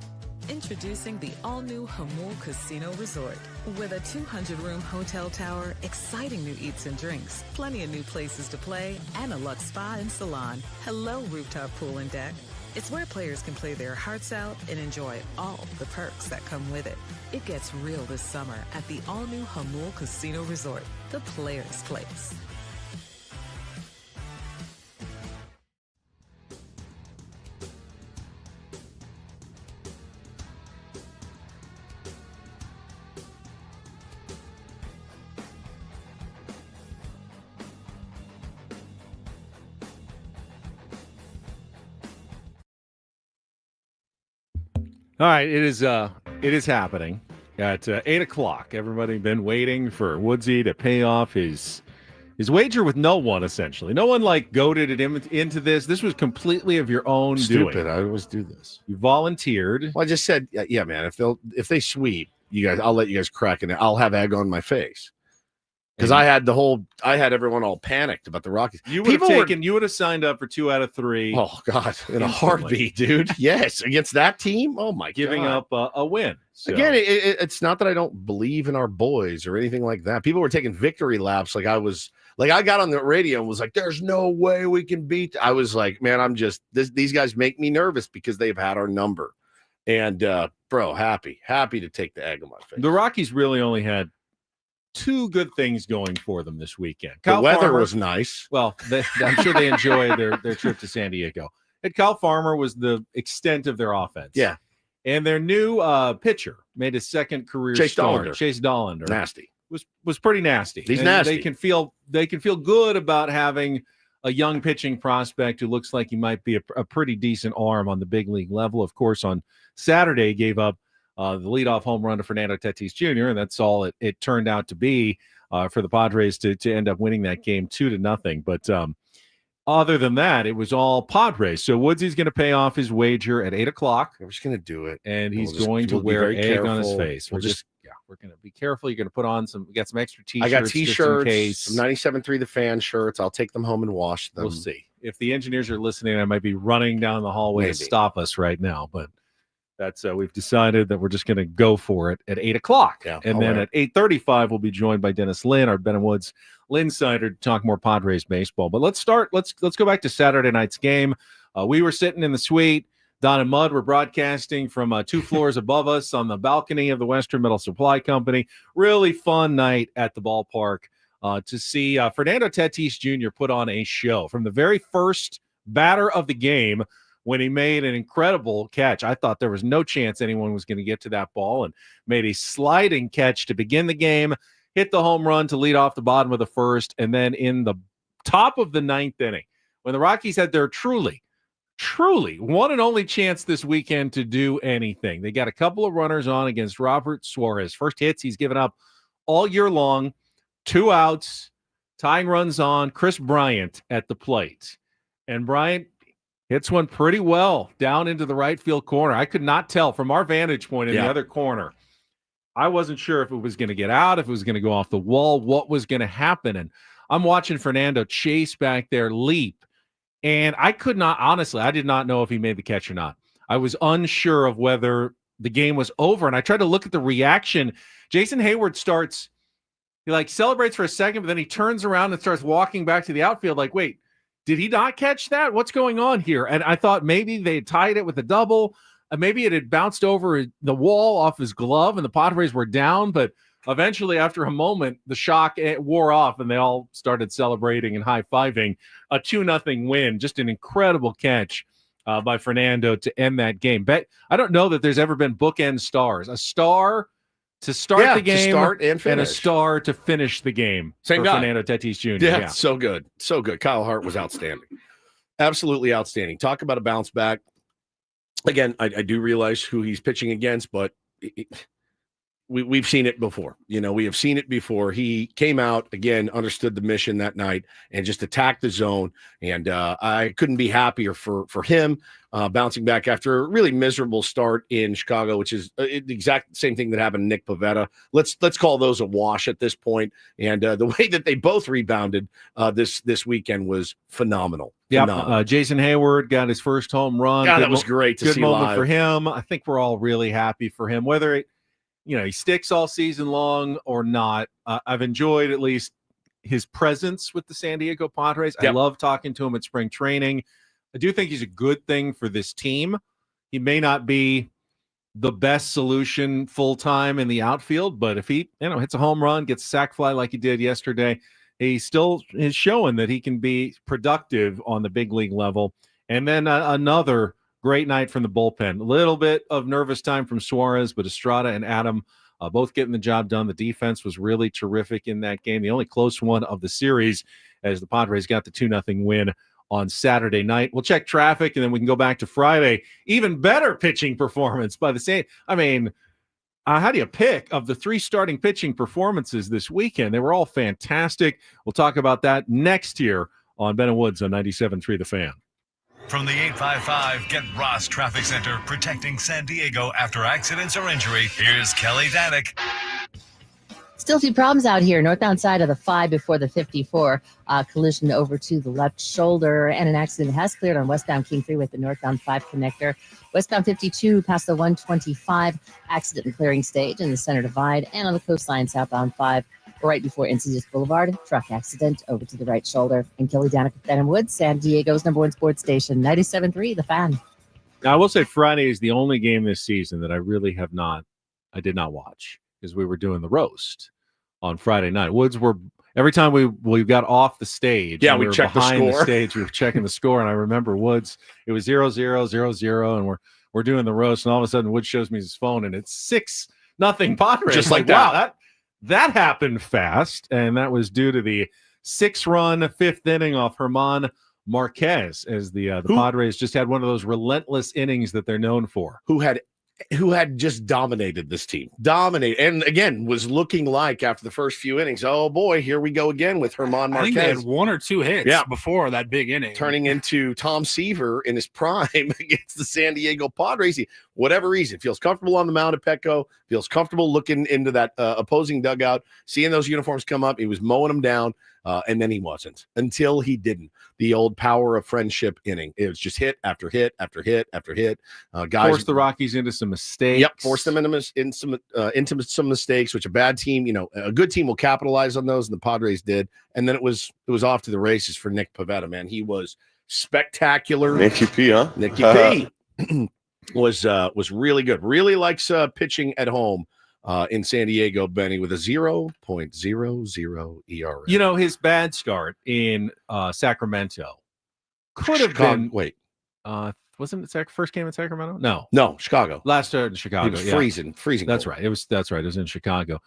Introducing the all-new Hamul Casino Resort. With a 200-room hotel tower, exciting new eats and drinks, plenty of new places to play, and a luxe spa and salon. Hello, rooftop pool and deck. It's where players can play their hearts out and enjoy all the perks that come with it. It gets real this summer at the all-new Hamul Casino Resort, the players' place. All right, it is happening at 8:00. Everybody been waiting for Woodsy to pay off his wager with no one, essentially. No one goaded him into this. This was completely of your own doing. Stupid. I always do this. You volunteered. Well, I just said, yeah, man. If they sweep, you guys, I'll let you guys crack in it. I'll have egg on my face. Because I had everyone all panicked about the Rockies. You would have signed up for 2 out of 3. Oh God, in a heartbeat, dude. Yes, against that team. Oh my, giving God. up a win. So. Again, it's not that I don't believe in our boys or anything like that. People were taking victory laps. I got on the radio and was like, "There's no way we can beat." I was like, "Man, these guys make me nervous because they've had our number." And bro, happy to take the egg on my face. The Rockies really only had 2 good things going for them this weekend. The weather was nice. Well, I'm sure they enjoyed their trip to San Diego. And Kyle Farmer was the extent of their offense. Yeah. And their new pitcher made his second career start. Chase Dollander. Nasty. Was pretty nasty. He's nasty. They can feel good about having a young pitching prospect who looks like he might be a pretty decent arm on the big league level. Of course, on Saturday, he gave up the leadoff home run to Fernando Tatis Jr., and that's all it turned out to be for the Padres to end up winning that game 2-0. But other than that, it was all Padres. So Woodsy's going to pay off his wager at 8:00. We're just going to do it, and he's going to wear egg on his face. We're going to be careful. You're going to put on we got some extra T-shirts. I got T-shirts, case. some 97.3 The Fan shirts. I'll take them home and wash them. We'll see. If the engineers are listening, I might be running down the hallway to stop us right now, but that's we've decided that we're just going to go for it at 8:00. Yeah, and then at 8:35, we'll be joined by Dennis Lynn, our Ben & Woods Linsider, to talk more Padres baseball. But let's go back to Saturday night's game. We were sitting in the suite. Don and Mud were broadcasting from 2 floors above us on the balcony of the Western Metal Supply Company. Really fun night at the ballpark to see Fernando Tatis Jr. put on a show from the very first batter of the game. When he made an incredible catch, I thought there was no chance anyone was going to get to that ball, and made a sliding catch to begin the game, hit the home run to lead off the bottom of the first, and then in the top of the 9th inning, when the Rockies had their truly one and only chance this weekend to do anything. They got a couple of runners on against Robert Suarez. First hits he's given up all year long, 2 outs, tying runs on, Chris Bryant at the plate. And Bryant hits one pretty well down into the right field corner. I could not tell from our vantage point in the other corner. I wasn't sure if it was going to get out, if it was going to go off the wall, what was going to happen. And I'm watching Fernando chase back there, leap. And I could not, honestly, I did not know if he made the catch or not. I was unsure of whether the game was over. And I tried to look at the reaction. Jason Hayward starts, he celebrates for a second, but then he turns around and starts walking back to the outfield wait, did he not catch that? What's going on here? And I thought maybe they tied it with a double. Maybe it had bounced over the wall off his glove and the Padres were down. But eventually, after a moment, the shock wore off and they all started celebrating and high-fiving a 2-0 win. Just an incredible catch by Fernando to end that game. But I don't know that there's ever been bookend stars. A star to start the game and a star to finish the game. Same guy. Fernando Tatis Jr. Yeah, so good. So good. Kyle Hart was outstanding. Absolutely outstanding. Talk about a bounce back. Again, I do realize who he's pitching against, but we've seen it before. We have seen it before. He came out again, understood the mission that night, and just attacked the zone. And I couldn't be happier for him bouncing back after a really miserable start in Chicago, which is the exact same thing that happened to Nick Pivetta. Let's call those a wash at this point. And the way that they both rebounded this weekend was phenomenal. Yeah, Jason Hayward got his first home run. God, that was great to see Good moment live for him. I think we're all really happy for him, whether he sticks all season long or not. I've enjoyed at least his presence with the San Diego Padres. Yep. I love talking to him at spring training. I do think he's a good thing for this team. He may not be the best solution full-time in the outfield, but if he hits a home run, gets a sac fly like he did yesterday, he still is showing that he can be productive on the big league level. And then another great night from the bullpen. A little bit of nervous time from Suarez, but Estrada and Adam both getting the job done. The defense was really terrific in that game. The only close one of the series as the Padres got the 2-0 win on Saturday night. We'll check traffic, and then we can go back to Friday. Even better pitching performance by the same. How do you pick of the 3 starting pitching performances this weekend? They were all fantastic. We'll talk about that next year on Ben and Woods on 97.3 The Fan. From the 855 Get Ross Traffic Center, protecting San Diego after accidents or injury, here's Kelly Danick. Still a few problems out here. Northbound side of the 5 before the 54. Collision over to the left shoulder, and an accident has cleared on westbound King Freeway at the northbound 5 connector. Westbound 52 past the 125 accident and clearing stage in the center divide, and on the coastline southbound 5 right before Encinitas Boulevard, truck accident over to the right shoulder. And Kelly Danick with Ben and Woods, San Diego's #1 sports station, 97.3 The Fan. Now, I will say Friday is the only game this season that I did not watch, because we were doing the roast on Friday night. Woods every time we got off the stage. Yeah, we checked the score. The stage, we were checking the score, and I remember Woods. It was 0-0, 0-0, and we're doing the roast, and all of a sudden Woods shows me his phone, and it's 6-0 Padres. Just like that. Wow, that happened fast, and that was due to the 6-run 5th inning off Germán Marquez, as the Padres just had one of those relentless innings that they're known for. Who had just dominated this team. And again, was looking like after the first few innings, oh boy, here we go again with Germán Marquez. I think they had 1 or 2 hits before that big inning. Turning into Tom Seaver in his prime against the San Diego Padres. Whatever reason, feels comfortable on the mound at Petco, feels comfortable looking into that opposing dugout, seeing those uniforms come up. He was mowing them down, and then he wasn't until he didn't. The old power of friendship inning. It was just hit after hit after hit after hit. Guys forced the Rockies into some mistakes. Yep, forced them into some mistakes, which a bad team, a good team will capitalize on those, and the Padres did. And then it was off to the races for Nick Pivetta, man. He was spectacular. Nicky P, huh? Nicky P was really good. Really likes pitching at home in San Diego, Benny, with a 0.00 ERA. His bad start in Sacramento could have been. Wait, wasn't it first game in Sacramento? No, Chicago. Last start in Chicago. It was freezing. That's cold. right. That's right. It was in Chicago.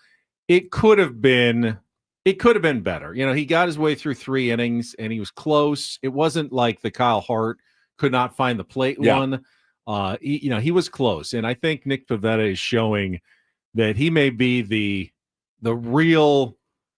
It could have been better. He got his way through 3 innings, and he was close. It wasn't like the Kyle Hart could not find the plate one. He was close, and I think Nick Pivetta is showing that he may be the real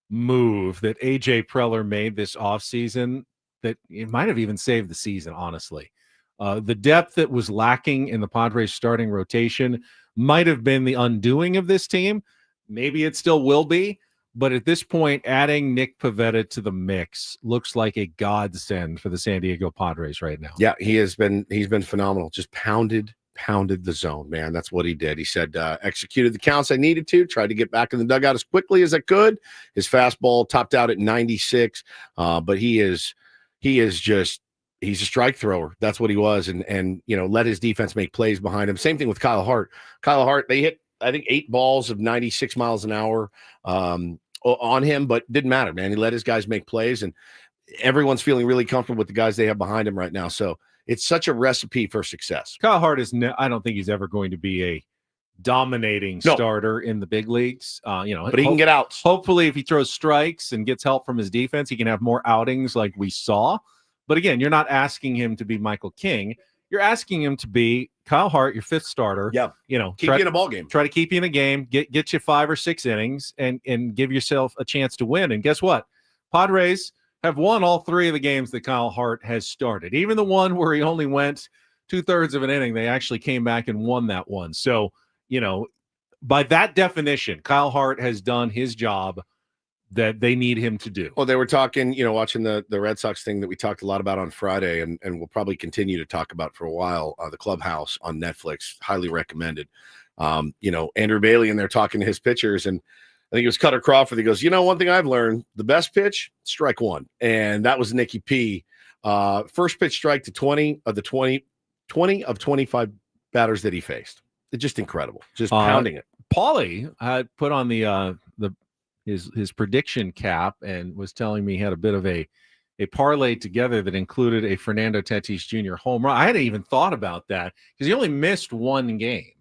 move that AJ Preller made this offseason, that it might have even saved the season, honestly. The depth that was lacking in the Padres starting rotation might have been the undoing of this team. Maybe it still will be, but at this point, adding Nick Pivetta to the mix looks like a godsend for the San Diego Padres right now. Yeah, he's been phenomenal. Just pounded the zone, man. That's what he did. He said, executed the counts I needed to, tried to get back in the dugout as quickly as I could. His fastball topped out at 96, but he's a strike thrower. That's what he was. And let his defense make plays behind him. Same thing with Kyle Hart. They hit, I think, 8 balls of 96 miles an hour on him, but didn't matter, man. He let his guys make plays, and everyone's feeling really comfortable with the guys they have behind him right now. So it's such a recipe for success. Kyle Hart I don't think he's ever going to be a dominating starter in the big leagues. But he can get outs. Hopefully, if he throws strikes and gets help from his defense, he can have more outings like we saw. But again, you're not asking him to be Michael King. you're asking him to be Kyle Hart, your fifth starter. Yeah. Keep you in a ball game. Try to keep you in a game, get you 5 or 6 innings, and give yourself a chance to win. And guess what? Padres have won all 3 of the games that Kyle Hart has started. Even the one where he only went 2/3 of an inning, they actually came back and won that one. So, by that definition, Kyle Hart has done his job that they need him to do. Well, they were talking, watching the Red Sox thing that we talked a lot about on Friday, and we'll probably continue to talk about for a while, the Clubhouse on Netflix, highly recommended. Andrew Bailey in there talking to his pitchers, and I think it was Cutter Crawford. He goes, one thing I've learned, the best pitch, strike one. And that was Nicky P. First pitch strike to 20 of 25 batters that he faced. It's just incredible. Just pounding it. Paulie had put on his prediction cap and was telling me he had a bit of a parlay together that included a Fernando Tatis Jr. home run. I hadn't even thought about that because he only missed 1 game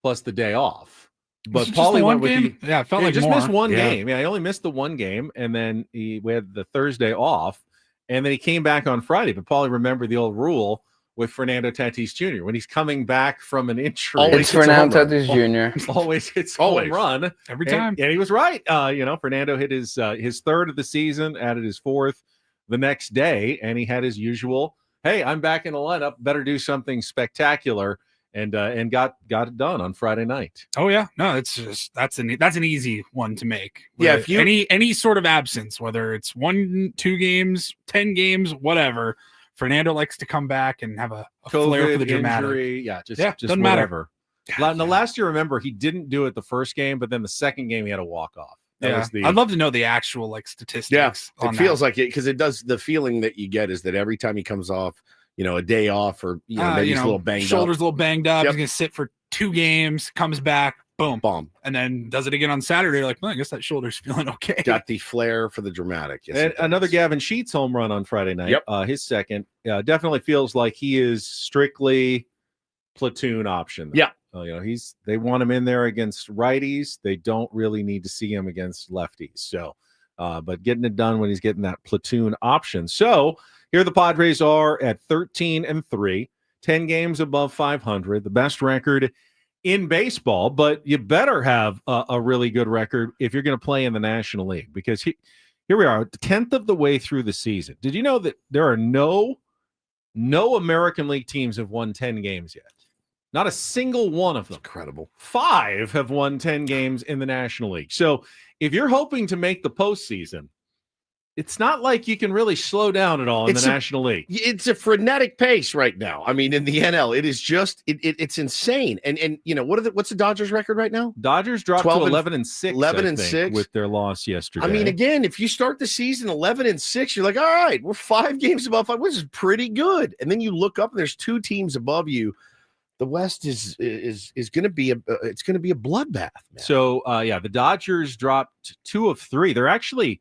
plus the day off. But Paulie went with it felt like just more. missed 1 game. Yeah, he only missed the 1 game, and then we had the Thursday off, and then he came back on Friday. But Paulie remembered the old rule with Fernando Tatis Jr. when he's coming back from an injury. It's Fernando Tatis Jr. Always hits home run every time. And he was right. Fernando hit his 3rd of the season, added his 4th the next day, and he had his usual, hey, I'm back in the lineup, better do something spectacular, and got it done on Friday night. Oh yeah, no, it's just that's an easy one to make. Yeah, if you any sort of absence, whether it's 1, 2 games, 10 games, whatever. Fernando likes to come back and have a flair for the dramatic. Injury. Just doesn't whatever. matter. The last year, remember, he didn't do it the first game, but then the second game he had a walk-off. I'd love to know the actual statistics. Yeah, it feels like it because it does. The feeling that you get is that every time he comes off, a day off or maybe he's a little banged shoulders up. a little banged up. He's gonna sit for 2 games, comes back, boom, and then does it again on Saturday. You're like, well, I guess that shoulder's feeling okay. Got the flair for the dramatic. Yes, and another Gavin Sheets home run on Friday night. Yep. His second. Definitely feels like he is strictly platoon option. Yeah. They want him in there against righties. They don't really need to see him against lefties. So, but getting it done when he's getting that platoon option. So here the Padres are at 13-3, 10 games above 500, the best record in baseball, but you better have a really good record if you're going to play in the National League, because here we are, 10th of the way through the season. Did you know that there are no American League teams have won 10 games yet? Not a single one of them. Incredible. 5 have won 10 games in the National League. So if you're hoping to make the postseason, it's not like you can really slow down at all in the National League. It's a frenetic pace right now. I mean, in the NL, it is just it's insane. And what's the Dodgers record right now? Dodgers dropped to 11-6. 11-6 with their loss yesterday. I mean, again, if you start the season 11-6, you're like, all right, we're 5 games above 5, which is pretty good. And then you look up and there's 2 teams above you. The West is going to be a bloodbath. Man. So the Dodgers dropped 2 of 3. They're actually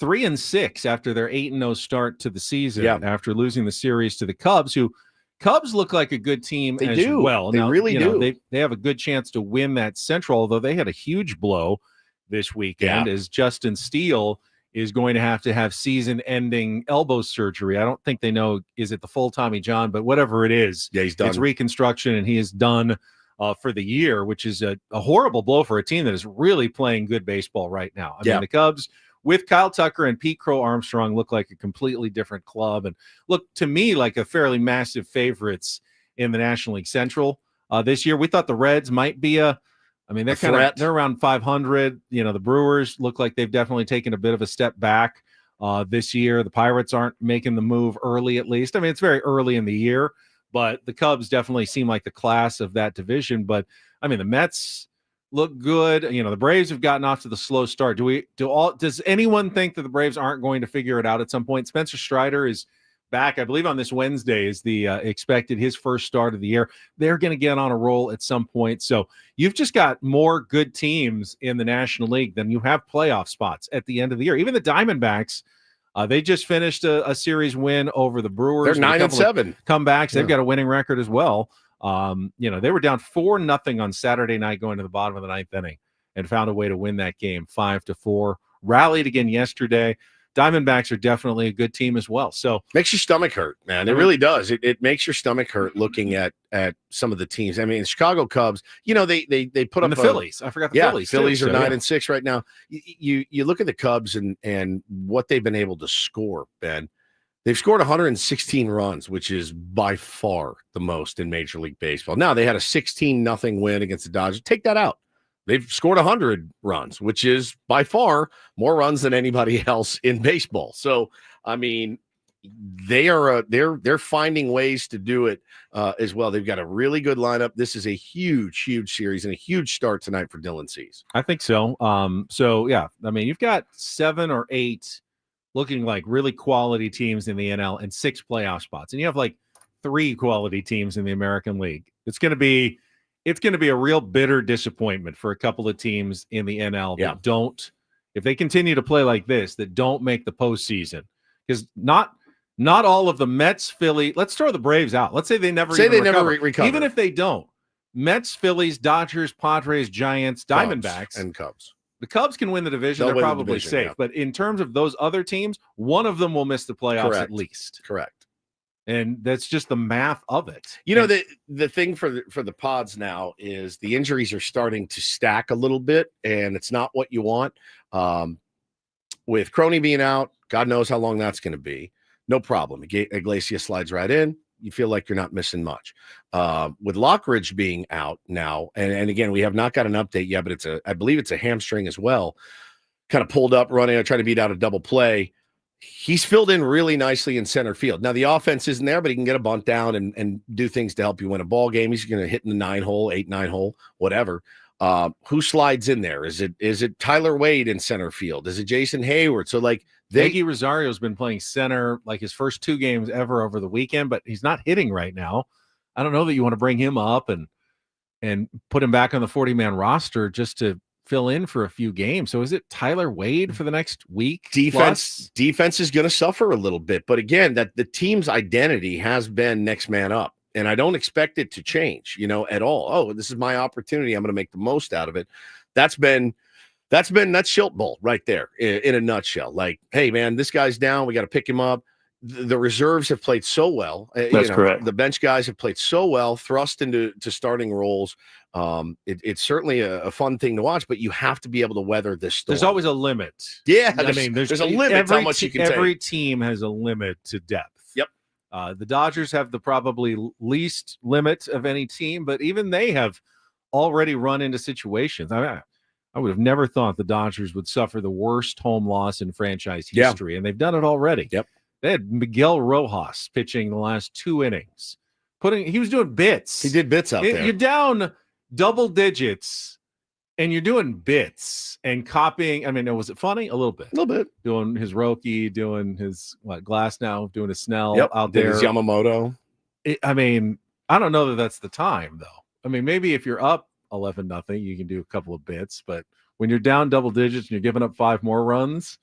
3-6 after their 8-0 start to the season. After losing the series to the Cubs, who Cubs look like a good team they as do. well. They really do. They have a good chance to win that Central, although they had a huge blow this weekend as Justin Steele is going to have season-ending elbow surgery. I don't think they know, is it the full Tommy John, but whatever it is, he's done. It's reconstruction, and he is done for the year, which is a horrible blow for a team that is really playing good baseball right now. I mean, the Cubs with Kyle Tucker and Pete Crow Armstrong look like a completely different club and look to me like a fairly massive favorites in the National League Central this year. We thought the Reds might be they're around 500. The Brewers look like they've definitely taken a bit of a step back this year. The Pirates aren't making the move early, at least. I mean, it's very early in the year, but the Cubs definitely seem like the class of that division. But I mean, the Mets look good. The Braves have gotten off to the slow start. Does anyone think that the Braves aren't going to figure it out at some point? Spencer Strider is back, I believe, on this Wednesday is the expected his first start of the year. They're going to get on a roll at some point. So you've just got more good teams in the National League than you have playoff spots at the end of the year. Even the Diamondbacks, they just finished a series win over the Brewers. They're 9-7 comebacks. They've got a winning record as well. They were down 4-0 on Saturday night going to the bottom of the 9th inning and found a way to win that game 5-4. Rallied again yesterday. Diamondbacks are definitely a good team as well. So makes your stomach hurt, man. It really does. It makes your stomach hurt looking at some of the teams. I mean, the Chicago Cubs, they put up the Phillies. I forgot the Phillies. Phillies are 9-6 right now. You look at the Cubs and what they've been able to score, Ben. They've scored 116 runs, which is by far the most in Major League Baseball. Now, they had a 16-0 win against the Dodgers. Take that out. They've scored 100 runs, which is by far more runs than anybody else in baseball. So, I mean, they're finding ways to do it as well. They've got a really good lineup. This is a huge, huge series and a huge start tonight for Dylan Cease. I think so. Yeah, I mean, you've got 7 or 8 looking like really quality teams in the NL and 6 playoff spots. And you have like 3 quality teams in the American League. It's going to be a real bitter disappointment for a couple of teams in the NL that don't, if they continue to play like this, that don't make the postseason. Because not all of the Mets, Philly, let's throw the Braves out. Let's say they never recover. Even if they don't, Mets, Phillies, Dodgers, Padres, Giants, Diamondbacks, and Cubs. The Cubs can win the division. They're probably safe. But in terms of those other teams, one of them will miss the playoffs at least. Correct. And that's just the math of it. The thing for the Pods now is the injuries are starting to stack a little bit, and it's not what you want. With Croney being out, God knows how long that's going to be. No problem. Iglesias slides right in. You feel like you're not missing much. With Lockridge being out now, and again, we have not got an update yet, but I believe it's a hamstring as well. Kind of pulled up, running, trying to beat out a double play. He's filled in really nicely in center field. Now, the offense isn't there, but he can get a bunt down and do things to help you win a ball game. He's going to hit in the 8-9 hole, whatever. Who slides in there? Is it Tyler Wade in center field? Is it Jason Hayward? So, Iggy Rosario's been playing center like his first 2 games ever over the weekend, but he's not hitting right now. I don't know that you want to bring him up and put him back on the 40-man roster just to fill in for a few games. So is it Tyler Wade for the next week? Defense is going to suffer a little bit, but again, that the team's identity has been next man up, and I don't expect it to change, at all. Oh, this is my opportunity. I'm going to make the most out of it. That's Schilt Bowl right there in a nutshell. Like, hey man, this guy's down. We got to pick him up. The reserves have played so well. That's correct. The bench guys have played so well, thrust into starting roles. It's certainly a fun thing to watch, but you have to be able to weather this storm. There's always a limit. Yeah, there's a limit to how much you can take. Every team has a limit to depth. Yep. The Dodgers have the probably least limit of any team, but even they have already run into situations. I would have never thought the Dodgers would suffer the worst home loss in franchise history, and they've done it already. Yep. They had Miguel Rojas pitching the last 2 innings. He was doing bits. He did bits out there. You're down double digits, and you're doing bits and copying. I mean, was it funny? A little bit. A little bit. Doing his Roki, doing his Glass now, doing his Snell out there. His Yamamoto. I don't know that that's the time, though. I mean, maybe if you're up 11-0, you can do a couple of bits, but when you're down double digits and you're giving up 5 more runs,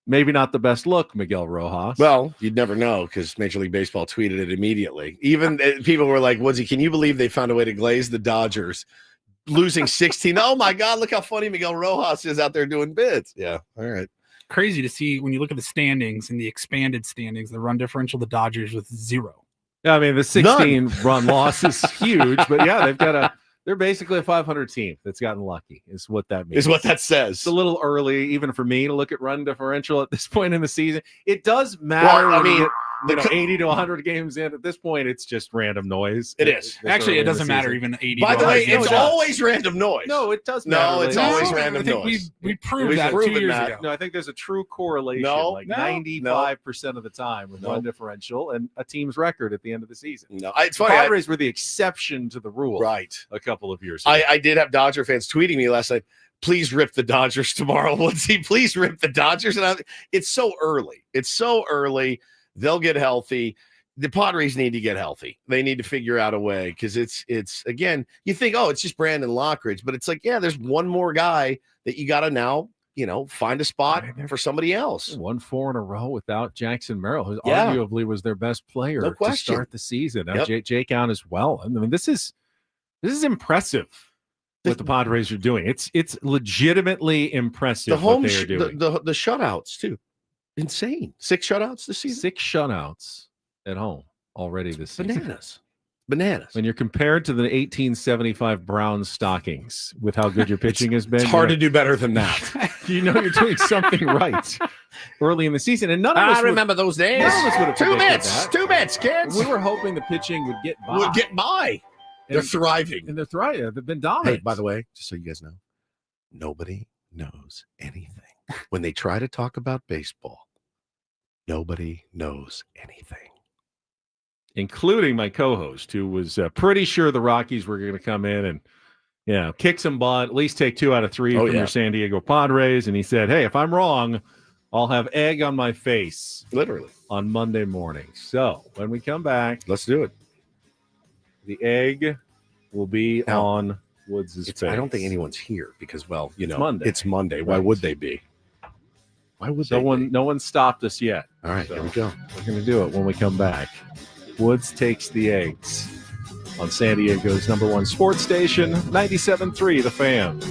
maybe not the best look, Miguel Rojas. Well, you'd never know because Major League Baseball tweeted it immediately. Even people were like, Woodsy, can you believe they found a way to glaze the Dodgers losing 16? Oh my God, look how funny Miguel Rojas is out there doing bits. Yeah. All right. Crazy to see when you look at the standings and the expanded standings, the run differential, the Dodgers with 0. Yeah, I mean, the 16 run loss is huge, but yeah, they're basically a 500 team that's gotten lucky, is what that means. Is what that says. It's a little early, even for me, to look at run differential at this point in the season. It does matter. Well, I mean, 80 to 100 games in. At this point, it's just random noise. It is. Actually, it doesn't matter even 80. By the way, it's always random noise. No, it does matter. No, it's always random noise. We proved that 2 years ago. No, I think there's a true correlation, 95% of the time with run differential and a team's record at the end of the season. No, it's funny. Padres were the exception to the rule, right? A couple of years ago. I did have Dodger fans tweeting me last night. Please rip the Dodgers tomorrow. Woodsy, please rip the Dodgers. And it's so early. They'll get healthy. The Padres need to get healthy. They need to figure out a way because it's again, you think, it's just Brandon Lockridge, but it's like, yeah, there's one more guy that you got to now, find a spot for somebody else. 1-4 in a row without Jackson Merrill, who arguably was their best player to start the season. Now, Jake out as well. I mean, this is impressive. What the Padres are doing. It's legitimately impressive what they are doing. The shutouts too. Insane. 6 shutouts this season. 6 shutouts at home already this season. Bananas. When you're compared to the 1875 Browns Stockings with how good your pitching has been, it's hard to do better than that. You know you're doing something right early in the season, and none of us remember those days. None of us would have Two bits, kids. We were hoping the pitching would get by. They're thriving. And they're thriving. They've been dominant. Hey, by the way, just so you guys know, nobody knows anything. When they try to talk about baseball, nobody knows anything. Including my co-host, who was pretty sure the Rockies were going to come in and kick some butt, at least take 2 out of 3 from your San Diego Padres. And he said, hey, if I'm wrong, I'll have egg on my face. Literally. On Monday morning. So when we come back, let's do it. The egg will be on Woods' face. I don't think anyone's here because, it's Monday. Why would they be? Why would they be? No one stopped us yet. All right, here we go. We're going to do it when we come back. Woods takes the eggs on San Diego's #1 sports station, 97.3 The Fan.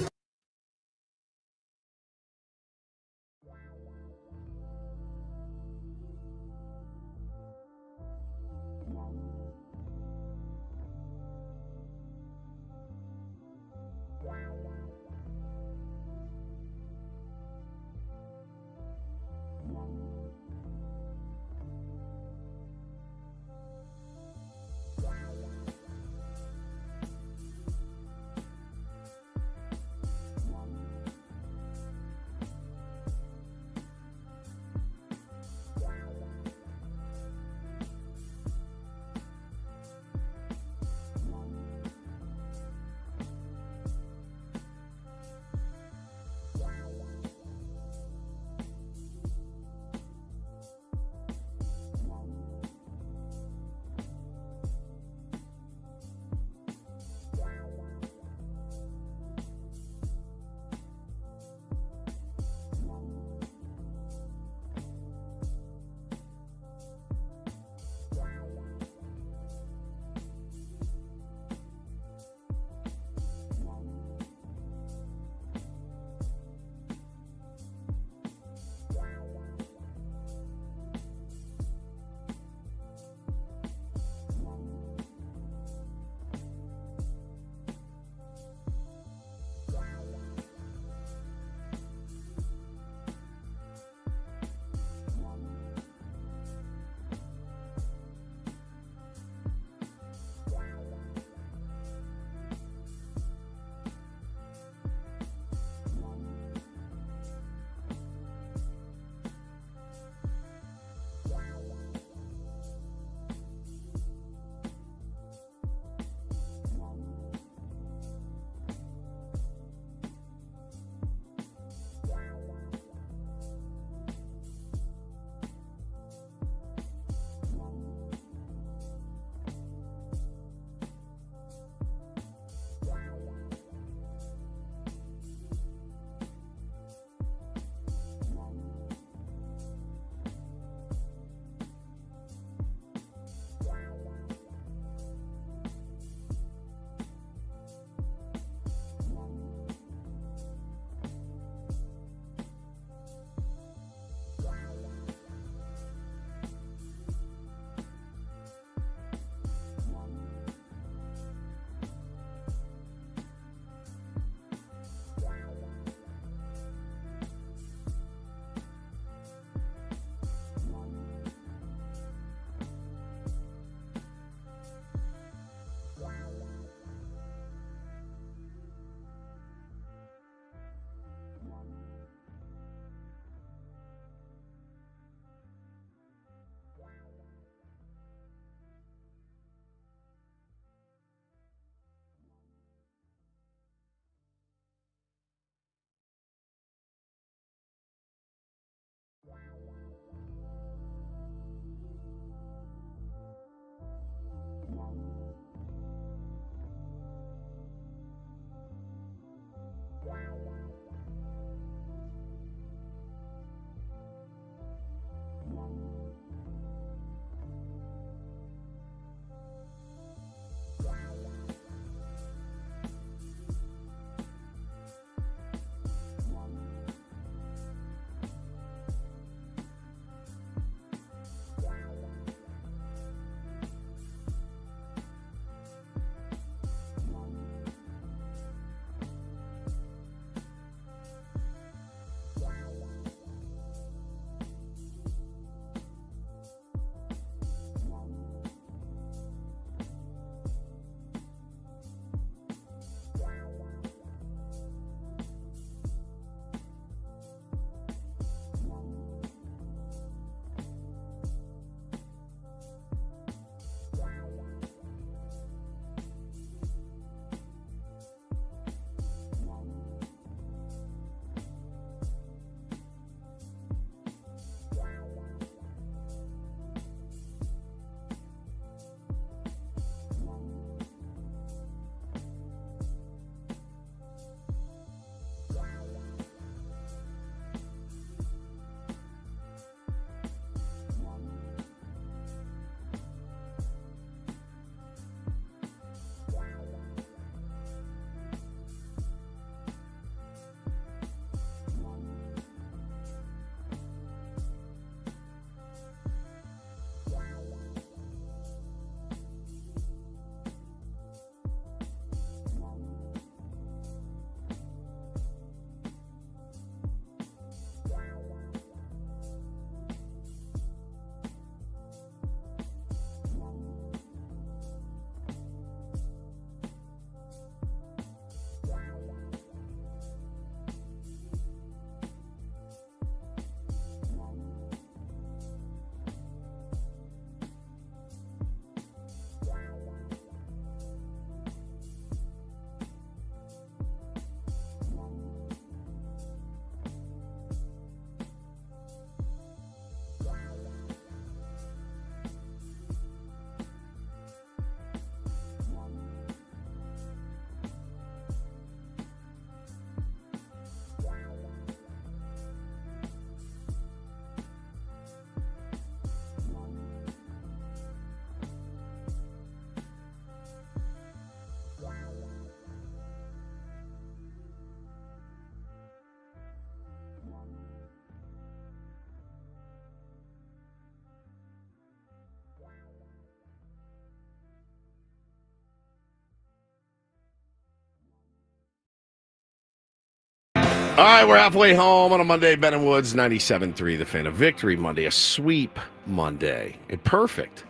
All right, we're halfway home on a Monday. Ben and Woods, 97.3, The Fan. A victory Monday, a sweep Monday, a perfect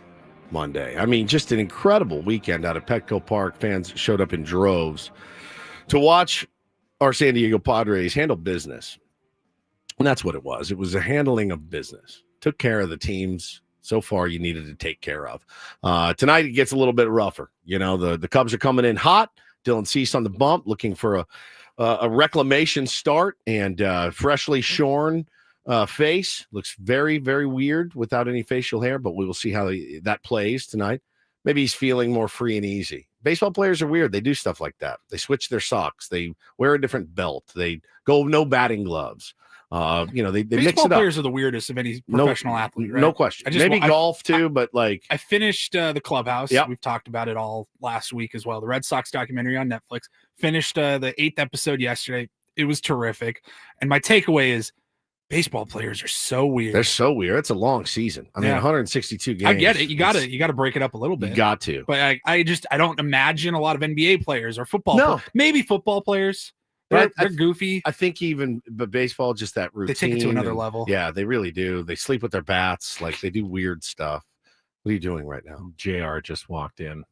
Monday. I mean, just an incredible weekend out at Petco Park. Fans showed up in droves to watch our San Diego Padres handle business. And that's what it was. It was a handling of business. Took care of the teams so far you needed to take care of. Tonight, it gets a little bit rougher. You know, the Cubs are coming in hot. Dylan Cease on the bump, looking for a reclamation start, and freshly shorn face. Looks very, very weird without any facial hair, but we will see how that plays tonight. Maybe he's feeling more free and easy. Baseball players are weird. They do stuff like that. They switch their socks. They wear a different belt. They go no batting gloves. They mix it up. Baseball players are the weirdest of any professional athlete, right? No question. Maybe golf too, but like I finished the Clubhouse. Yep. We've talked about it all last week as well. The Red Sox documentary on Netflix. Finished the 8th episode yesterday. It was terrific. And my takeaway is baseball players are so weird. They're so weird. It's a long season. I mean, 162 games. I get it. You got to break it up a little bit. You got to. But I don't imagine a lot of NBA players or football. Maybe football players. They're goofy. I think but baseball, just that routine. They take it to another level. Yeah, they really do. They sleep with their bats. Like, they do weird stuff. What are you doing right now? JR just walked in.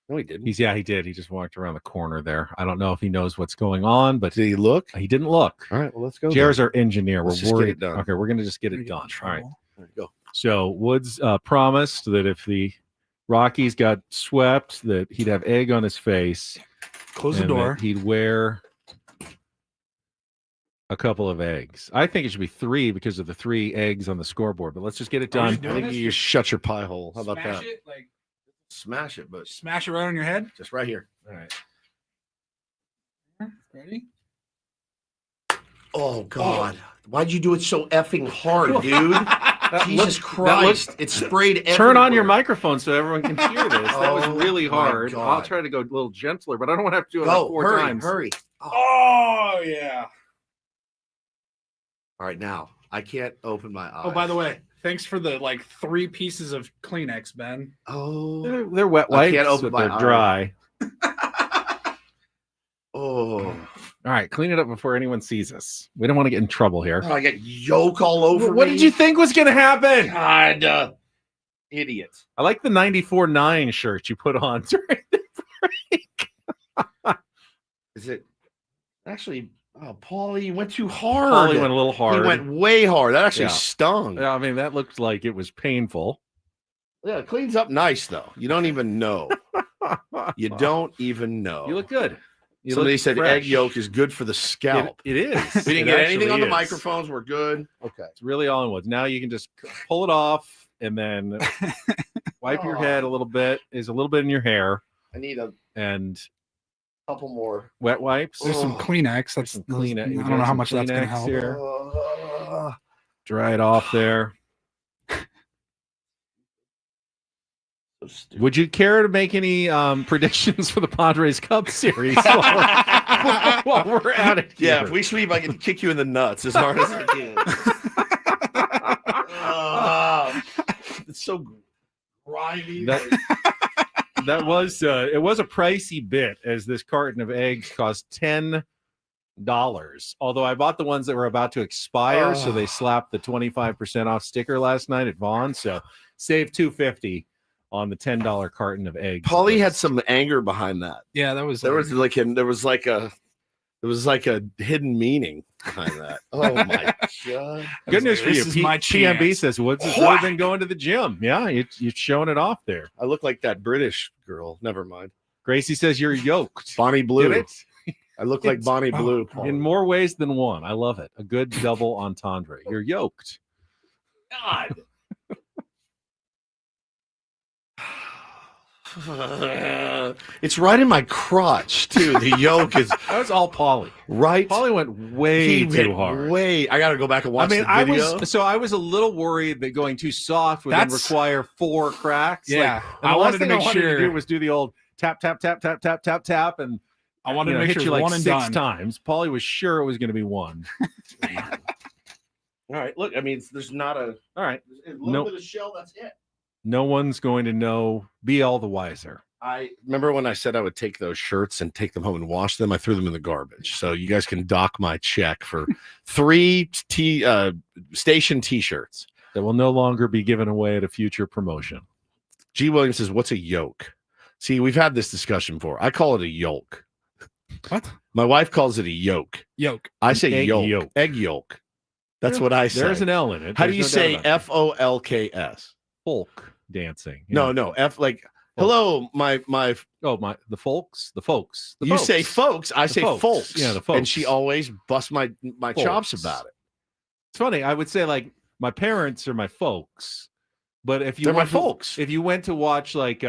No, he didn't. He did. He just walked around the corner there. I don't know if he knows what's going on, but did he look? He didn't look. All right, well, let's go. JR's our engineer. Let's We're just worried. get it done. Okay, we're going to just get it done. All right. There you go. So Woods promised that if the Rockies got swept, that he'd have egg on his face. Close the door. He'd wear a couple of eggs. I think it should be 3 because of the 3 eggs on the scoreboard, but let's just get it done. I think you just shut your pie hole. How about that? Smash it, but smash it right on your head. Just right here. All right. Ready? Oh, God. Why'd you do it so effing hard, dude? Jesus Christ. It sprayed everywhere. Turn on your microphone so everyone can hear this. That was really my hard. God. I'll try to go a little gentler, but I don't want to have to do it like 4 times. Hurry. Oh, yeah. All right, now. I can't open my eyes. Oh, by the way, thanks for the 3 pieces of Kleenex, Ben. Oh. They're wet wipes. I can't open but my they're dry. Oh. All right, clean it up before anyone sees us. We don't want to get in trouble here. Oh, I got yolk all over me. What did you think was going to happen? God, idiot. I like the 94-9 shirt you put on during the break. Is it actually? Oh, Paulie, you went too hard. Paulie went a little hard. He went way hard. That actually stung. Yeah, I mean, that looked like it was painful. Yeah, it cleans up nice, though. You don't even know. You don't even know. You look good. Somebody said egg yolk is good for the scalp. It is. We didn't get anything on the microphones. We're good. Okay. It's really all in one. Now you can just pull it off and then wipe your head a little bit. There's a little bit in your hair. I need a couple more wet wipes. There's some Kleenex. That's some Kleenex. I don't know how much that's going to help. Here. Dry it off there. Would you care to make any predictions for the Padres Cubs series while we're at it? Yeah, if we sweep, I can kick you in the nuts as hard as I can. It's so grimy. That was it was a pricey bit, as this carton of eggs cost $10. Although I bought the ones that were about to expire, so they slapped the 25% off sticker last night at Vaughn. So saved $2.50 on the $10 carton of eggs. Paulie had some anger behind that. Yeah, there was like a hidden meaning behind that. Oh my God. Good news for you. This is my PMB chance. says Woods has really been going to the gym. Yeah, you're showing it off there. I look like that British girl. Never mind. Gracie says you're yoked. Bonnie Blue. Get it? I look like Bonnie Blue. Paulie. In more ways than one. I love it. A good double entendre. You're yoked. God. It's right in my crotch too. The yolk is. That was all Paulie. Right. Paulie went way too hard. I got to go back and watch. I mean, the video. I was a little worried that going too soft would then require 4 cracks. Yeah, I wanted to make sure to do the old tap tap tap tap tap tap tap, and I wanted to make hit sure you like one and 6 done. times. Paulie was sure it was going to be 1. All right. Look, I mean, there's not a. All right. A little bit of shell. That's it. No one's going to know. Be all the wiser. I remember when I said I would take those shirts and take them home and wash them. I threw them in the garbage. So you guys can dock my check for 3 station T-shirts that will no longer be given away at a future promotion. G. Williams says, "What's a yolk?" See, we've had this discussion before. I call it a yolk. What? My wife calls it a yolk. Yolk. I say Egg yolk. yolk. Egg yolk. That's what I say. There's an L in it. How do you say FOLKS? Folk dancing. No. F like hello, my the folks. You say folks, I say folks. Yeah, the folks. And she always busts my chops about it. It's funny. I would say like my parents are my folks, but if you They're my went folks. If you went to watch like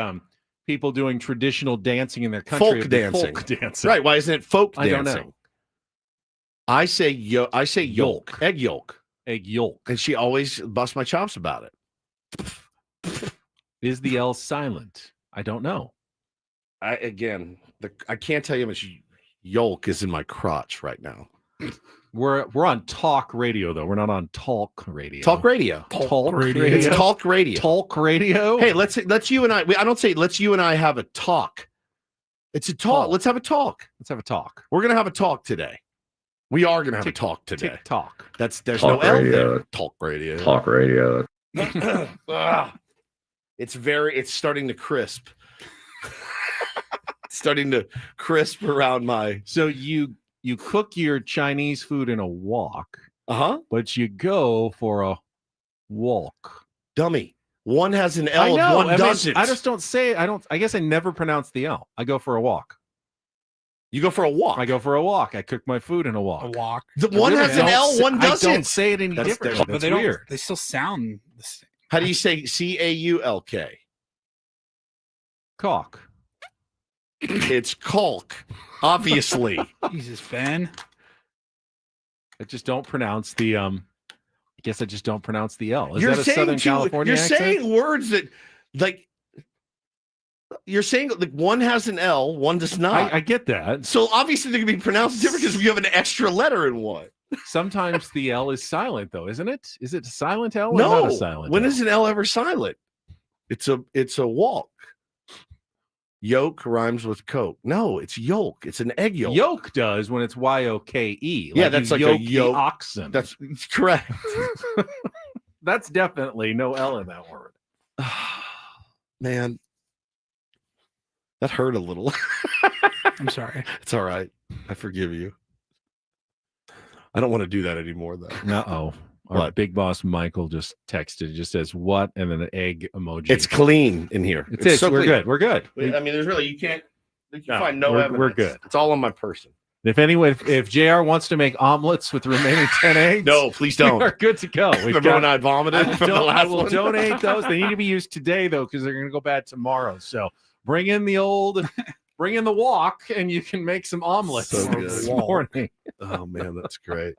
people doing traditional dancing in their country, folk dancing. Right? Why isn't it folk dancing? I don't know. I say yolk. Egg yolk. Egg yolk. And she always busts my chops about it. Is the L silent? I don't know. I can't tell you how much yolk is in my crotch right now. We're on talk radio though. We're not on talk radio. Talk radio. Talk radio. It's talk radio. Talk radio. Hey, let's you and I. I don't say let's you and I have a talk. It's a talk. Let's have a talk. Let's have a talk. We're gonna have a talk today. We are gonna have a talk today. Talk. There's talk no L radio. there. Talk radio. Talk radio. It's starting to crisp. It's starting to crisp around my. So you cook your Chinese food in a wok, but you go for a walk. Dummy. One has an L, one doesn't. I just don't say. I guess I never pronounce the L. I go for a walk. You go for a walk. I go for a walk. I cook my food in a walk. A walk. The one has an L, one doesn't. I don't say it any different. But That's they weird. don't. They still sound the same. How do you say CAULK? Caulk. It's caulk, obviously. Jesus, Ben. I just don't pronounce the I guess I just don't pronounce the L. Is You're that a saying Southern California You're accent? saying words that like you're saying like one has an L, one does not. I get that. So obviously they're gonna be pronounced different because you have an extra letter in one. Sometimes the L is silent though, isn't it? Is it a silent L or No. not a silent When L? is an L ever silent? It's a walk. Yolk rhymes with Coke. No, it's yolk. It's an egg yolk. Yolk does when it's YOKE. Yeah, that's like a yolk. The oxen. That's correct. That's definitely no L in that word. Man, that hurt a little. I'm sorry. It's all right. I forgive you. I don't want to do that anymore, though. Uh-oh. Our big boss Michael just texted, just says what, and then an egg emoji. It's clean in here. It's so we're clean. good. We're good. I mean, there's really you can find no evidence. We're good. It's all on my person. If anyone, if JR wants to make omelets with the remaining 10 eggs, no, please don't. We're good to go. Remember when I vomited from the last I will one? donate those. They need to be used today though, because they're going to go bad tomorrow. So bring in the wok, and you can make some omelets this morning. Oh man, that's great.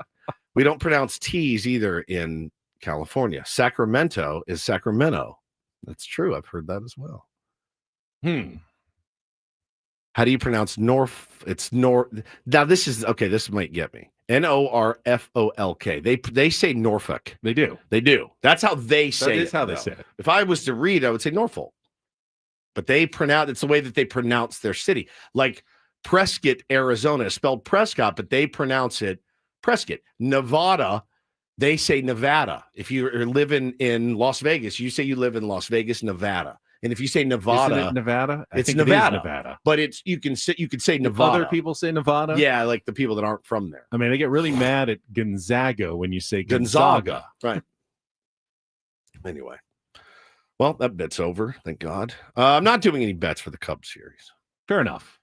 We don't pronounce T's either in California. Sacramento is Sacramento. That's true. I've heard that as well. How do you pronounce North? It's North. Now this is okay. This might get me. NORFOLK. They say Norfolk. They do. That's how they say it. That is how they say it. If I was to read, I would say Norfolk. But they pronounce it's the way that they pronounce their city. Like Prescott, Arizona is spelled Prescott, but they pronounce it Prescott. Nevada, they say Nevada. If you're living in Las Vegas, you say you live in Las Vegas, Nevada. And if you say Nevada, Isn't it Nevada? It's think Nevada. It is Nevada. But it's you could say Do Nevada. other people say Nevada? Yeah, like the people that aren't from there. I mean, they get really mad at Gonzaga when you say Gonzaga. Right. Anyway. Well, that bet's over. Thank God. I'm not doing any bets for the Cubs series. Fair enough.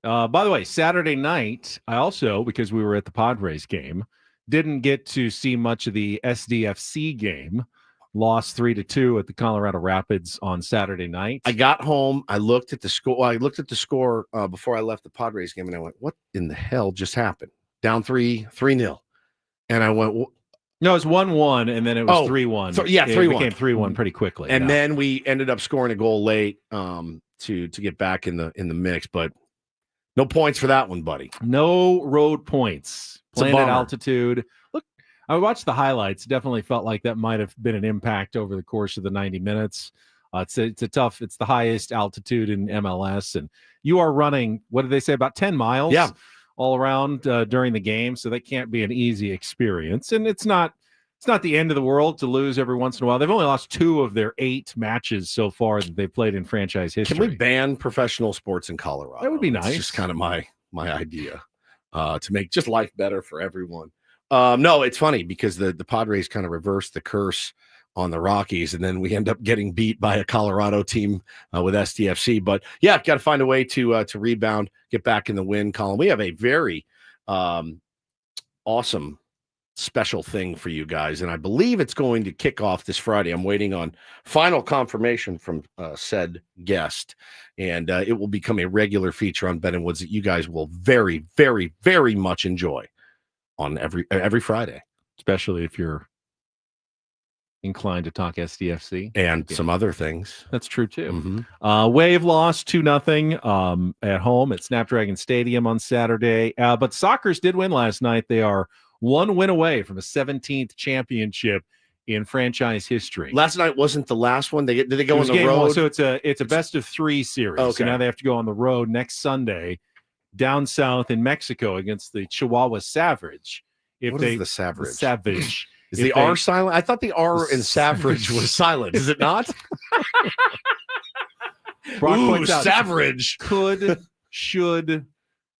By the way, Saturday night, I also, because we were at the Padres game, didn't get to see much of the SDFC game. Lost 3-2 at the Colorado Rapids on Saturday night. I got home. I looked at the score. Well, I looked at the score before I left the Padres game, and I went, "What in the hell just happened?" Down 3-0, and I went, "No, it was 1-1, and then it was 3-1. 3-1. It became 3-1 pretty quickly, and then we ended up scoring a goal late to get back in the mix, but no points for that one, buddy. No road points. Playing at bummer. altitude. Look, I watched the highlights. Definitely felt like that might have been an impact over the course of the 90 minutes. It's the highest altitude in MLS, and you are running, what did they say, about 10 miles all around during the game, so that can't be an easy experience. And it's not the end of the world to lose every once in a while. They've only lost 2 of their 8 matches so far that they've played in franchise history. Can we ban professional sports in Colorado? That would be nice. It's just kind of my idea to make just life better for everyone. No, it's funny because the Padres kind of reversed the curse on the Rockies, and then we end up getting beat by a Colorado team with STFC. But yeah, got to find a way to rebound, get back in the win column. We have a very awesome special thing for you guys, and I believe it's going to kick off this Friday. I'm waiting on final confirmation from said guest, and it will become a regular feature on Ben and Woods that you guys will very, very, very much enjoy on every Friday, especially if you're inclined to talk SDFC and some other things. That's true too. Mm-hmm. Wave lost 2-0 at home at Snapdragon Stadium on Saturday, but Sockers did win last night. They are 1 win away from a 17th championship in franchise history. Last night wasn't the last one. Did they go on the road? 1, so it's a best of 3 series. Okay. So now they have to go on the road next Sunday down south in Mexico against the Chihuahua Savage. What is the Savage? The Savage. Is the R silent? I thought the R in Savage was silent. Is it not? Brock points out, Savage. Could, should,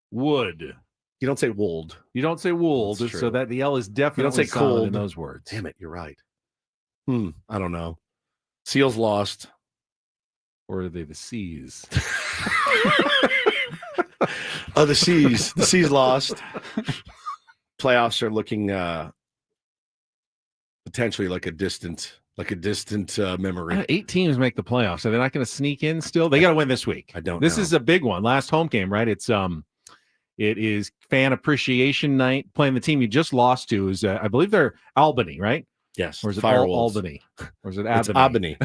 would. You don't say wold. You don't say wold, so that the L is definitely silent cold in those words. Damn it, you're right. I don't know. Seals lost. Or are they the C's? Oh, the C's. The C's lost. Playoffs are looking potentially like a distant memory. 8 teams make the playoffs, so they're not going to sneak in still. They got to win this week. I don't know. This is a big one. Last home game, right? It is fan appreciation night. Playing the team you just lost to is, I believe they're Albany, right? Yes. Or is it Firewolves. Albany? Or is it Albany?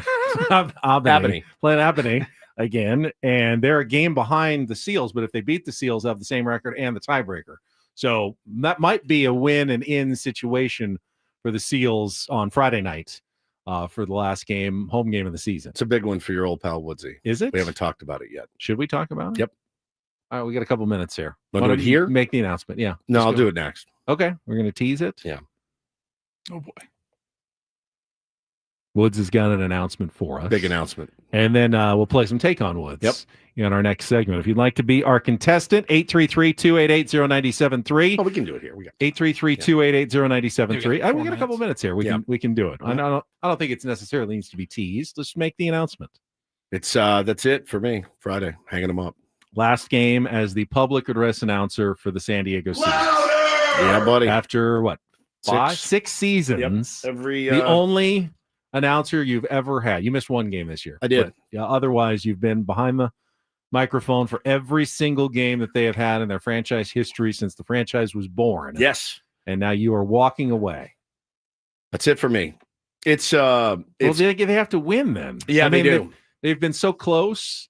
Albany. Albany. Playing Albany again, and they're a game behind the Seals, but if they beat the Seals, they have the same record and the tiebreaker. So that might be a win and in situation for the Seals on Friday night for the last game, home game of the season. It's a big one for your old pal Woodsy. Is it? We haven't talked about it yet. Should we talk about it? Yep. All right, we got a couple minutes here. Want to do it here? Make the announcement. Yeah. No, I'll do it next. Okay. We're going to tease it. Yeah. Oh, boy. Woods has got an announcement for us. Big announcement. And then we'll play some Take on Woods. Yep. In our next segment. If you'd like to be our contestant, 833-288-0973. Oh, we can do it here. We got 833-288-0973. We got a couple minutes here. We can do it. I don't think it's necessarily needs to be teased. Let's make the announcement. It's that's it for me. Friday, hanging them up. Last game as the public address announcer for the San Diego Seals. Yeah, buddy. After what? 6 seasons. Yep. The only announcer you've ever had. You missed 1 game this year. I did. But, yeah, otherwise, you've been behind the microphone for every single game that they have had in their franchise history since the franchise was born. Yes. And now you are walking away. That's it for me. It's well, they have to win then. Yeah, they do. They've been so close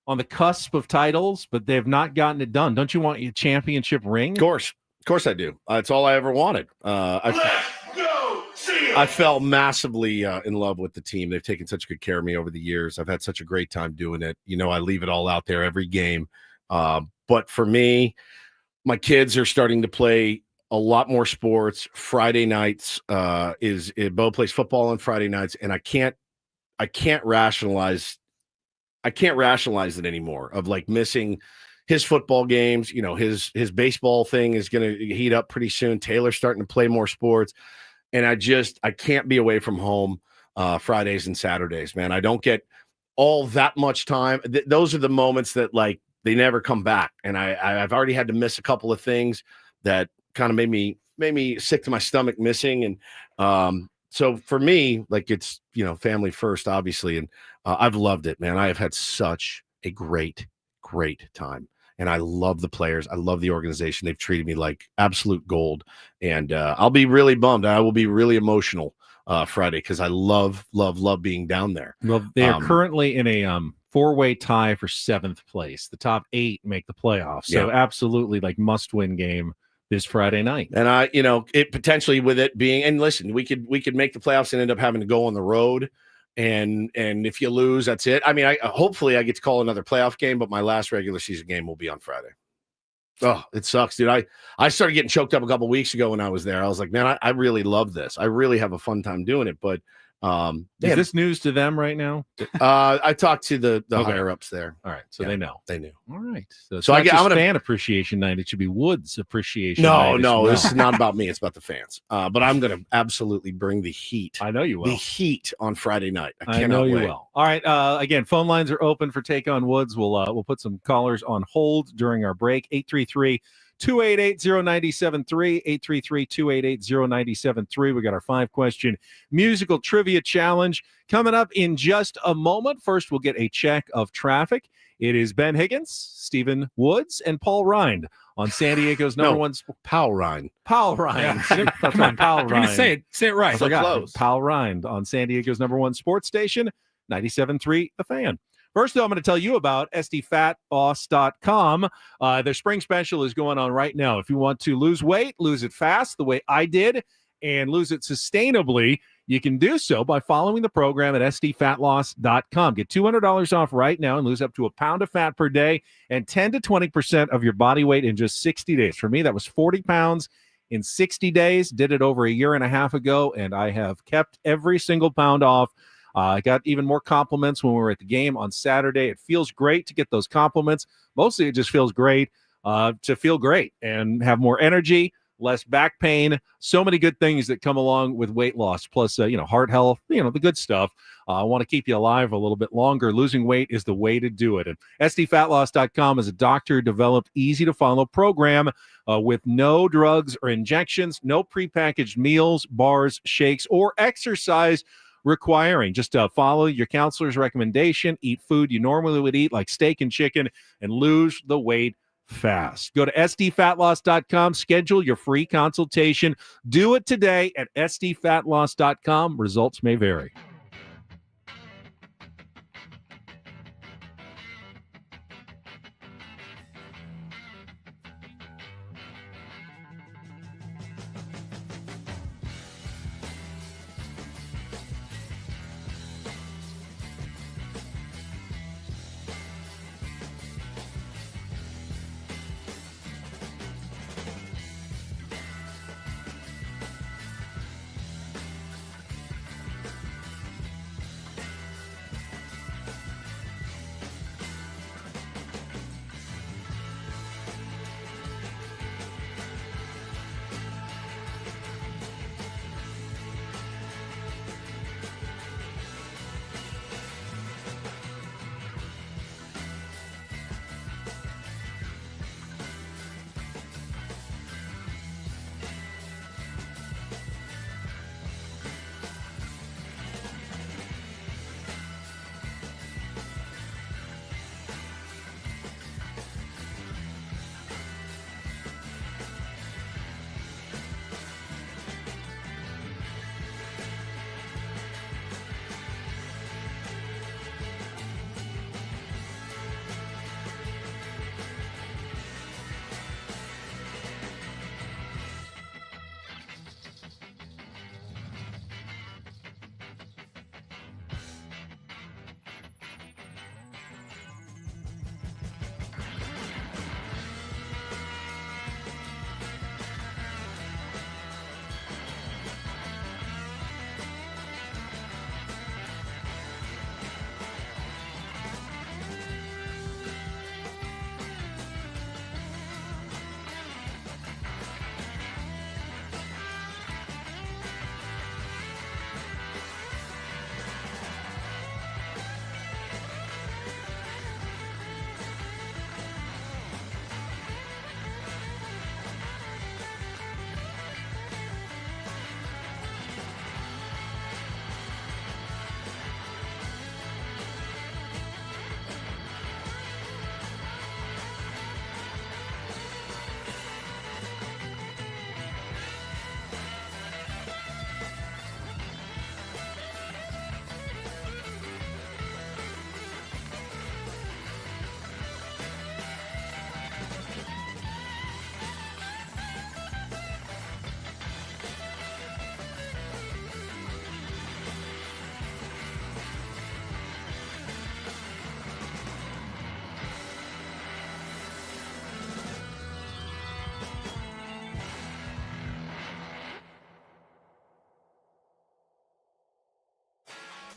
on the cusp of titles, but they have not gotten it done. Don't you want your championship ring? Of course I do. It's all I ever wanted. I fell massively in love with the team. They've taken such good care of me over the years. I've had such a great time doing it. I leave it all out there every game. But for me, my kids are starting to play a lot more sports. Friday nights Bo plays football on Friday nights, and I can't rationalize it anymore of like missing his football games. His baseball thing is going to heat up pretty soon. Taylor's starting to play more sports. And I can't be away from home Fridays and Saturdays, man. I don't get all that much time. Those are the moments that like they never come back. And I've already had to miss a couple of things that kind of made me sick to my stomach missing. And so for me, like it's, family first, obviously. And I've loved it, man. I have had such a great time. And I love the players. I love the organization. They've treated me like absolute gold. And I'll be really bummed. I will be really emotional Friday because I love being down there. Well, they are currently in a 4-way tie for 7th place. The top 8 make the playoffs. So absolutely like must-win game this Friday night. And it potentially with it being, and listen, we could make the playoffs and end up having to go on the road. And if you lose, that's it. I mean, hopefully I get to call another playoff game, but my last regular season game will be on Friday. Oh, it sucks, dude. I started getting choked up a couple weeks ago when I was there. I was like, man, I really love this. I really have a fun time doing it. But is this news to them right now? I talked to the higher ups there. All right, so they know. They knew. All right. So I'm gonna fan appreciation night. It should be Woods appreciation. No, night this is not about me. It's about the fans. But I'm gonna absolutely bring the heat. I know you will. The heat on Friday night. I cannot know you wait. will. All right. Again, phone lines are open for Take on Woods. We'll put some callers on hold during our break. 833-288-0973, 833-288-0973. We got our 5-question musical trivia challenge coming up in just a moment. First, we'll get a check of traffic. It is Ben Higgins, Stephen Woods, and Paul Rind on San Diego's number one. Powell Rind. Powell Rind. Yeah. That's right, Powell Rind. Say it right. So close. Powell Rind on San Diego's number one sports station, 97.3 The Fan. First, though, I'm going to tell you about sdfatloss.com. Their spring special is going on right now. If you want to lose weight, lose it fast, the way I did, and lose it sustainably, you can do so by following the program at sdfatloss.com. Get $200 off right now and lose up to a pound of fat per day and 10 to 20% of your body weight in just 60 days. For me, that was 40 pounds in 60 days. Did it over a year and a half ago, and I have kept every single pound off. I got even more compliments when we were at the game on Saturday. It feels great to get those compliments. Mostly it just feels great to feel great and have more energy, less back pain, so many good things that come along with weight loss, plus, heart health, the good stuff. I want to keep you alive a little bit longer. Losing weight is the way to do it. And sdfatloss.com is a doctor-developed, easy-to-follow program with no drugs or injections, no prepackaged meals, bars, shakes, or exercise requiring. Just follow your counselor's recommendation, eat food you normally would eat, like steak and chicken, and lose the weight fast. Go to sdfatloss.com, schedule your free consultation. Do it today at sdfatloss.com. Results may vary.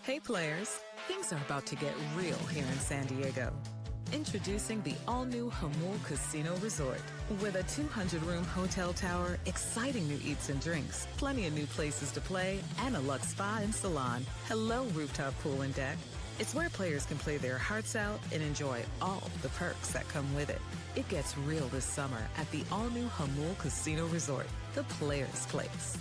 Hey players, things are about to get real here in San Diego. Introducing the all-new Hamul Casino Resort. With a 200-room hotel tower, exciting new eats and drinks, plenty of new places to play, and a luxe spa and salon. Hello, rooftop pool and deck. It's where players can play their hearts out and enjoy all the perks that come with it. It gets real this summer at the all-new Hamul Casino Resort, the players' place.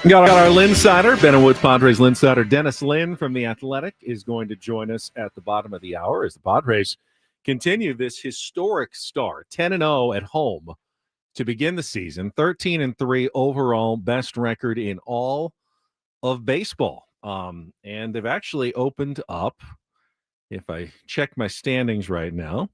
Got our Linsider, Ben and Woods Padres Linsider. Dennis Lin from The Athletic is going to join us at the bottom of the hour as the Padres continue this historic start, 10-0 at home to begin the season, 13-3 overall, best record in all of baseball. And they've actually opened up, if I check my standings right now,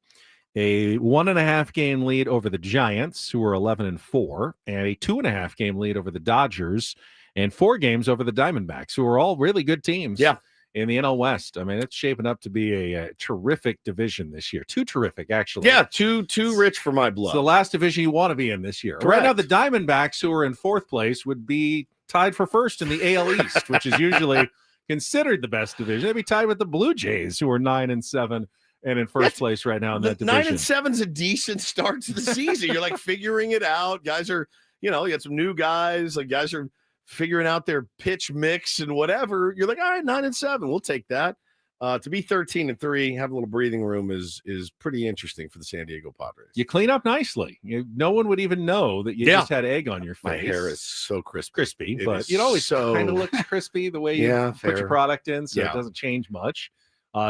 a 1.5 game lead over the Giants, who are 11-4, and a 2.5 game lead over the Dodgers, and 4 games over the Diamondbacks, who are all really good teams in the NL West. I mean, it's shaping up to be a terrific division this year. Too terrific, actually. Yeah, too rich for my blood. It's the last division you want to be in this year. Correct. Right now, the Diamondbacks, who are in 4th place, would be tied for first in the AL East, which is usually considered the best division. They'd be tied with the Blue Jays, who are 9-7 and in first place right now in that division. 9-7 is a decent start to the season. You're like figuring it out. Guys are, you got some new guys. Like guys are figuring out their pitch mix and whatever. You're like, all right, 9-7, we'll take that. To be 13-3, have a little breathing room is pretty interesting for the San Diego Padres. You clean up nicely. No one would even know that you just had egg on your face. My hair is so crispy. But it always kind of looks crispy the way you put your product in, so it doesn't change much.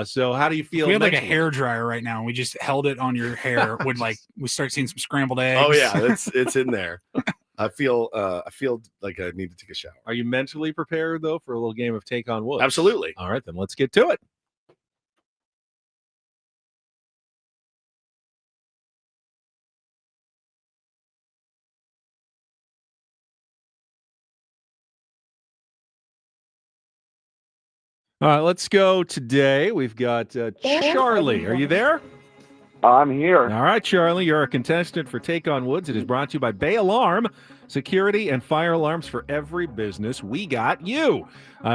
So how do you feel? If we had like a hair dryer right now and we just held it on your hair, would we start seeing some scrambled eggs? Oh yeah, it's in there. I feel like I need to take a shower. Are you mentally prepared though for a little game of Take on Woods? Absolutely. All right, then let's get to it. All right, let's go today. We've got Charlie. Are you there? I'm here. All right, Charlie, you're a contestant for Take on Woods. It is brought to you by Bay Alarm, security and fire alarms for every business. We got you.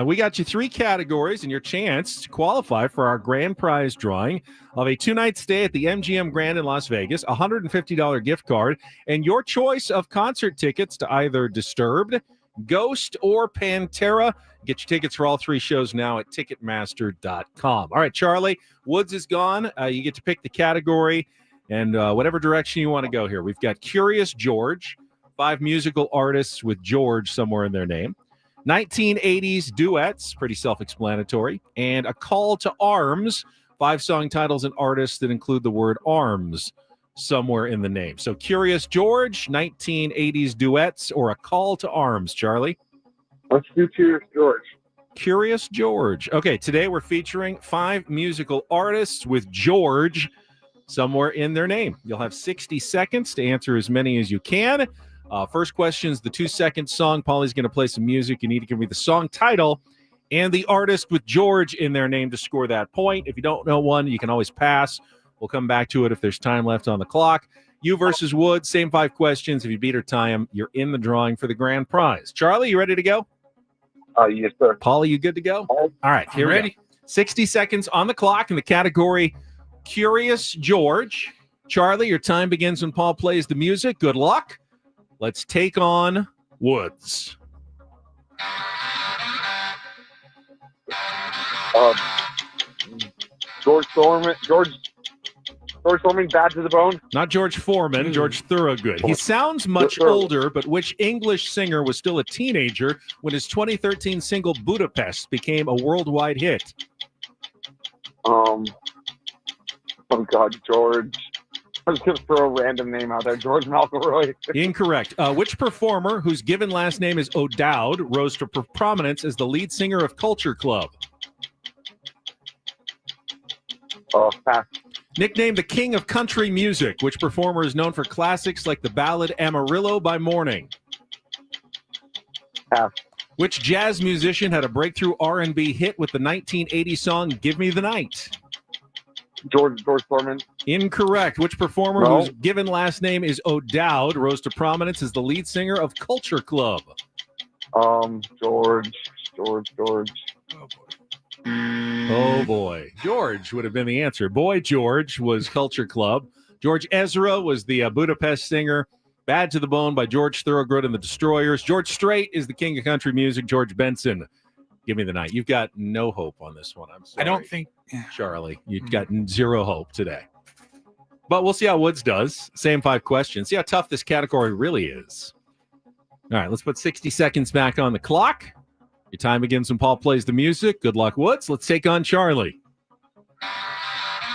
We got you 3 categories and your chance to qualify for our grand prize drawing of a 2-night stay at the MGM Grand in Las Vegas, $150 gift card, and your choice of concert tickets to either Disturbed, Ghost, or Pantera. Get your tickets for all three shows now at Ticketmaster.com. All right, Charlie, Woods is gone. You get to pick the category and whatever direction you want to go here. We've got Curious George, 5 musical artists with George somewhere in their name. 1980s duets, pretty self-explanatory. And A Call to Arms, 5 song titles and artists that include the word arms somewhere in the name. So Curious George, 1980s duets, or A Call to Arms, Charlie? Let's do Curious George. Curious George. Okay, today we're featuring 5 musical artists with George somewhere in their name. You'll have 60 seconds to answer as many as you can. First question is the 2-second song. Paulie's going to play some music. You need to give me the song title and the artist with George in their name to score that point. If you don't know one, you can always pass. We'll come back to it if there's time left on the clock. You versus Woods, same 5 questions. If you beat or tie them, you're in the drawing for the grand prize. Charlie, you ready to go? Yes, sir. Paulie, you good to go? All right, here we go. 60 seconds on the clock in the category Curious George. Charlie, your time begins when Paul plays the music. Good luck. Let's take on Woods. George Foreman, Bad to the Bone. Not George Foreman, George Thorogood. He sounds much older, but which English singer was still a teenager when his 2013 single Budapest became a worldwide hit? Oh God, George. I was going to throw a random name out there. George McElroy. Incorrect. Which performer, whose given last name is O'Dowd, rose to prominence as the lead singer of Culture Club? Pass. Nicknamed the King of Country Music, which performer is known for classics like the ballad Amarillo by Morning? Pass. Which jazz musician had a breakthrough R&B hit with the 1980 song Give Me the Night? George Foreman. Incorrect. Which performer whose given last name is O'Dowd rose to prominence as the lead singer of Culture Club? George. Oh boy. George would have been the answer. Boy George was Culture Club. George Ezra was the Budapest singer. Bad to the Bone by George Thorogood and the Destroyers. George Strait is the King of Country Music. George Benson, Give Me the Night. You've got no hope on this one. I'm sorry. I don't think, Charlie, you've got zero hope today. But we'll see how Woods does. Same 5 questions. See how tough this category really is. All right, let's put 60 seconds back on the clock. Your time begins when Paul plays the music. Good luck, Woods. Let's take on Charlie.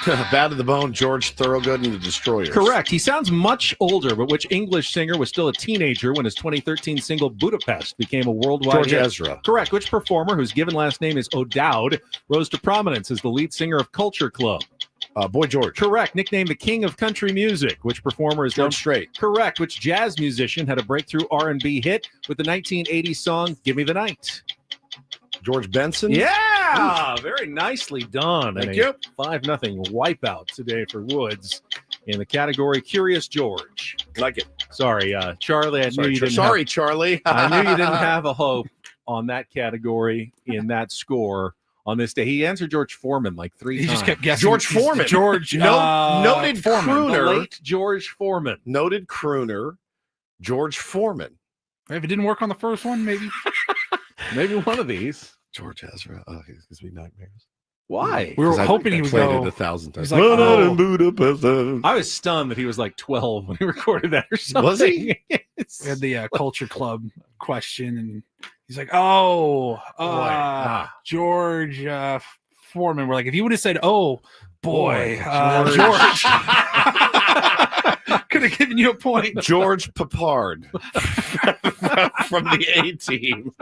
Bad to the Bone, George Thorogood and the Destroyers. Correct. He sounds much older, but which English singer was still a teenager when his 2013 single Budapest became a worldwide George hit? Ezra. Correct. Which performer, whose given last name is O'Dowd, rose to prominence as the lead singer of Culture Club? Boy George. Correct. Nicknamed the King of Country Music. Which performer is George Strait. Correct. Which jazz musician had a breakthrough R&B hit with the 1980 song Give Me the Night? George Benson. Yeah, very nicely done. Thank you. 5-0 wipeout today for Woods in the category Curious George. Like it. Sorry, Charlie. I knew you didn't. Sorry, Charlie. I knew you didn't have a hope on that category in that score on this day. He answered George Foreman like 3 times. He just kept guessing. George Foreman. George. Noted Foreman. crooner. The late George Foreman. Noted crooner. George Foreman. If it didn't work on the first one, maybe. Maybe one of these. George Ezra. Oh, it gives me nightmares. Why? We were hoping he would played go it 1,000 times. Like, I was stunned that he was like 12 when he recorded that or something. Was he? Yes. We had the Culture Club question, and he's like, George Foreman. We're like, if you would have said, George. Could have given you a point. George Papard from the A-Team.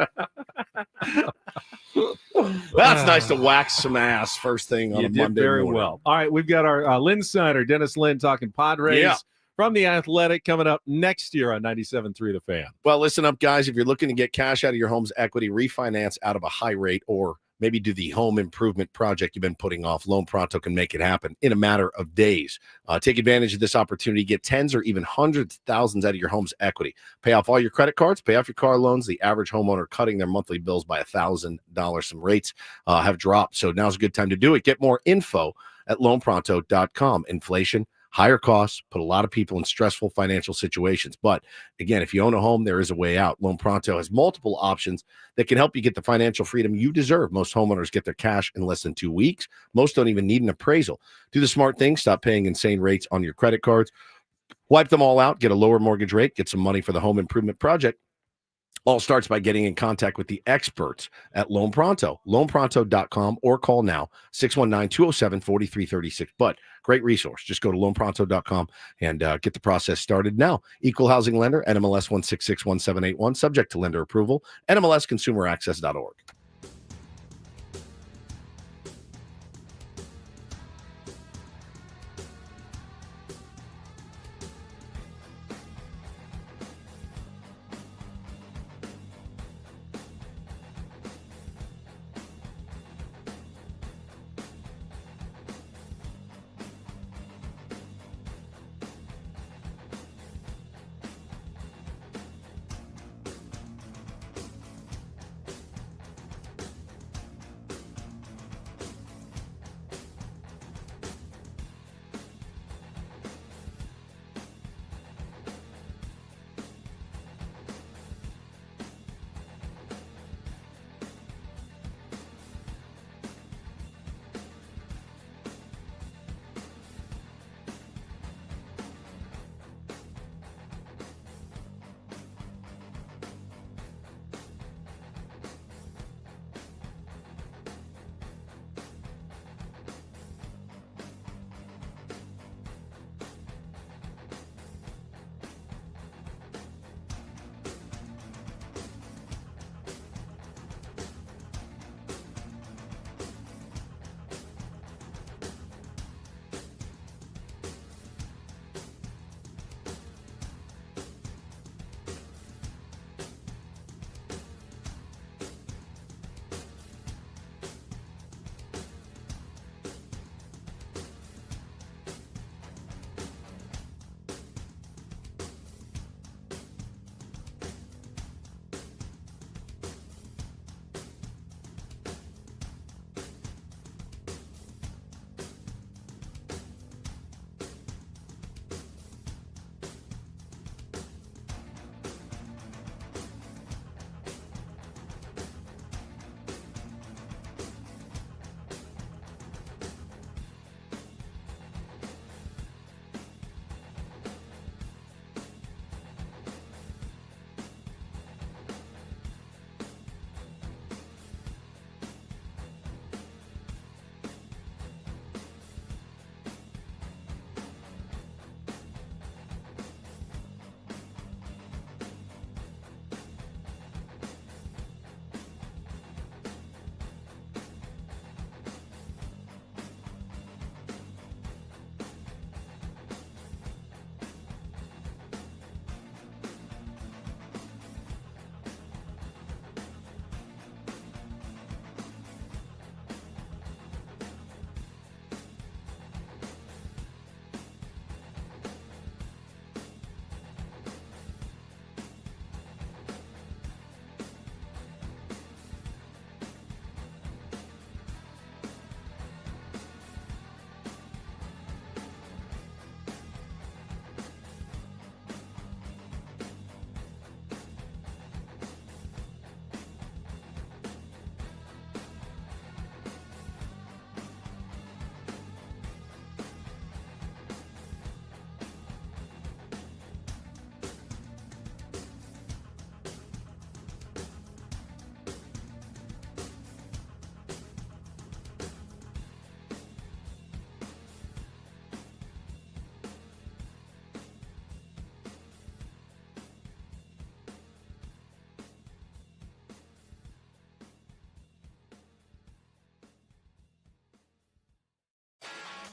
That's nice to wax some ass first thing on You a did Monday very morning. well. All right, we've got our Lynn Snyder, Dennis Lynn, talking Padres from the Athletic coming up next year on 97.3 The Fan. Well, listen up, guys. If you're looking to get cash out of your home's equity, refinance out of a high rate, or maybe do the home improvement project you've been putting off, Loan Pronto can make it happen in a matter of days. Take advantage of this opportunity. Get tens or even hundreds of thousands out of your home's equity. Pay off all your credit cards. Pay off your car loans. The average homeowner cutting their monthly bills by $1,000. Some rates have dropped, so now's a good time to do it. Get more info at loanpronto.com. Inflation, higher costs, put a lot of people in stressful financial situations. But again, if you own a home, there is a way out. Loan Pronto has multiple options that can help you get the financial freedom you deserve. Most homeowners get their cash in less than 2 weeks. Most don't even need an appraisal. Do the smart thing. Stop paying insane rates on your credit cards. Wipe them all out. Get a lower mortgage rate. Get some money for the home improvement project. All starts by getting in contact with the experts at Loan Pronto, loanpronto.com, or call now, 619-207-4336. But great resource. Just go to loanpronto.com and get the process started now. Equal housing lender, NMLS 1661781, subject to lender approval, NMLSconsumeraccess.org.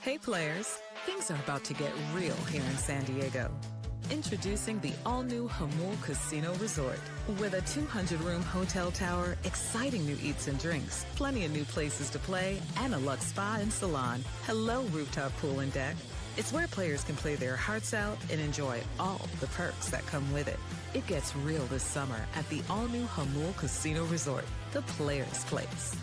Hey players, things are about to get real here in San Diego. Introducing the all-new Hamul Casino Resort. With a 200-room hotel tower, exciting new eats and drinks, plenty of new places to play, and a luxe spa and salon. Hello, rooftop pool and deck. It's where players can play their hearts out and enjoy all the perks that come with it. It gets real this summer at the all-new Hamul Casino Resort, the players' place.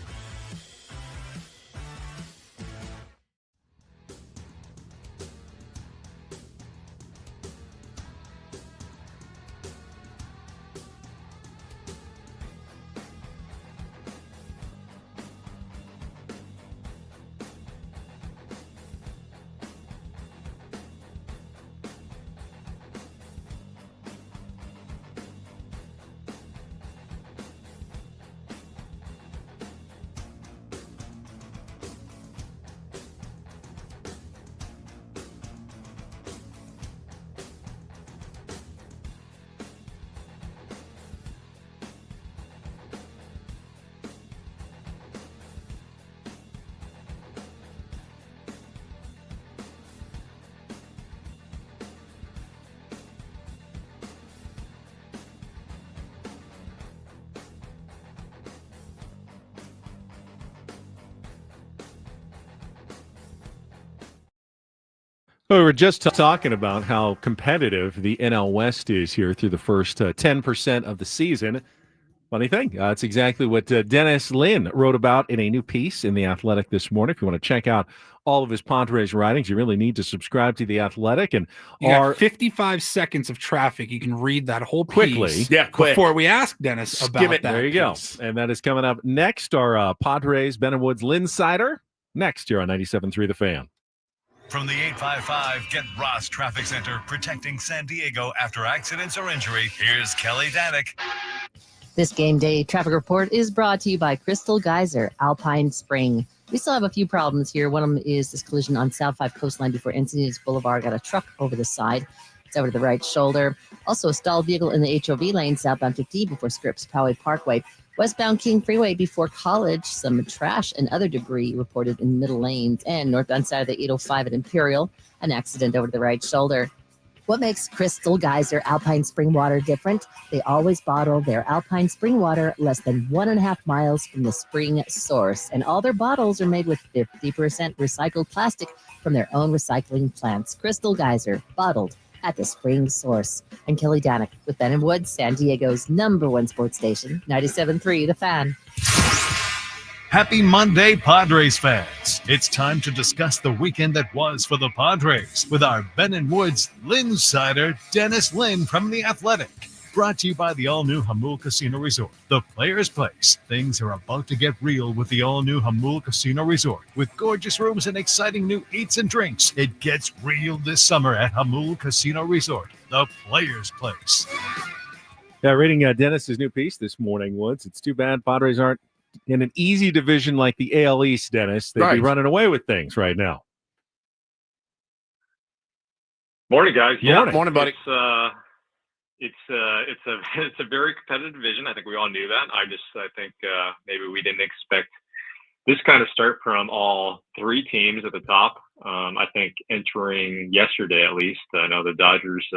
Well, we were just talking about how competitive the NL West is here through the first 10% of the season. Funny thing, that's exactly what Dennis Lin wrote about in a new piece in The Athletic this morning. If you want to check out all of his Padres writings, you really need to subscribe to The Athletic. And you got 55 seconds of traffic. You can read that whole piece before we ask Dennis about that. There you go. And that is coming up next. Our Padres, Ben and Woods Linsider, next here on 97.3 The Fan. From the 855 Get Ross Traffic Center, protecting San Diego after accidents or injury, here's Kelly Danick. This game day traffic report is brought to you by Crystal Geyser, Alpine Spring. We still have a few problems here. One of them is this collision on South 5 Coastline before Encinitas Boulevard. Got a truck over the side. It's over to the right shoulder. Also, a stalled vehicle in the HOV lane, southbound 50 before Scripps Poway Parkway. Westbound King Freeway before College, some trash and other debris reported in middle lanes. And northbound side of the 805 at Imperial, an accident over to the right shoulder. What makes Crystal Geyser Alpine Spring Water different? They always bottle their Alpine Spring Water less than 1.5 miles from the spring source. And all their bottles are made with 50% recycled plastic from their own recycling plants. Crystal Geyser, bottled at the spring source. I'm Kelly Danick with Ben and Woods, San Diego's #1 sports station, 97.3 The Fan. Happy Monday, Padres fans. It's time to discuss the weekend that was for the Padres with our Ben and Woods Linsider, Dennis Lin from The Athletic. Brought to you by the all-new Jamul Casino Resort, the player's place. Things are about to get real with the all-new Jamul Casino Resort. With gorgeous rooms and exciting new eats and drinks, it gets real this summer at Jamul Casino Resort, the player's place. Yeah, reading Dennis's new piece this morning, Woods. It's too bad Padres aren't in an easy division like the AL East, Dennis. They'd be running away with things right now. Morning, guys. Yeah, morning, buddy. It's a very competitive division. I think we all knew that. I think maybe we didn't expect this kind of start from all three teams at the top. I think entering yesterday, at least, I know the Dodgers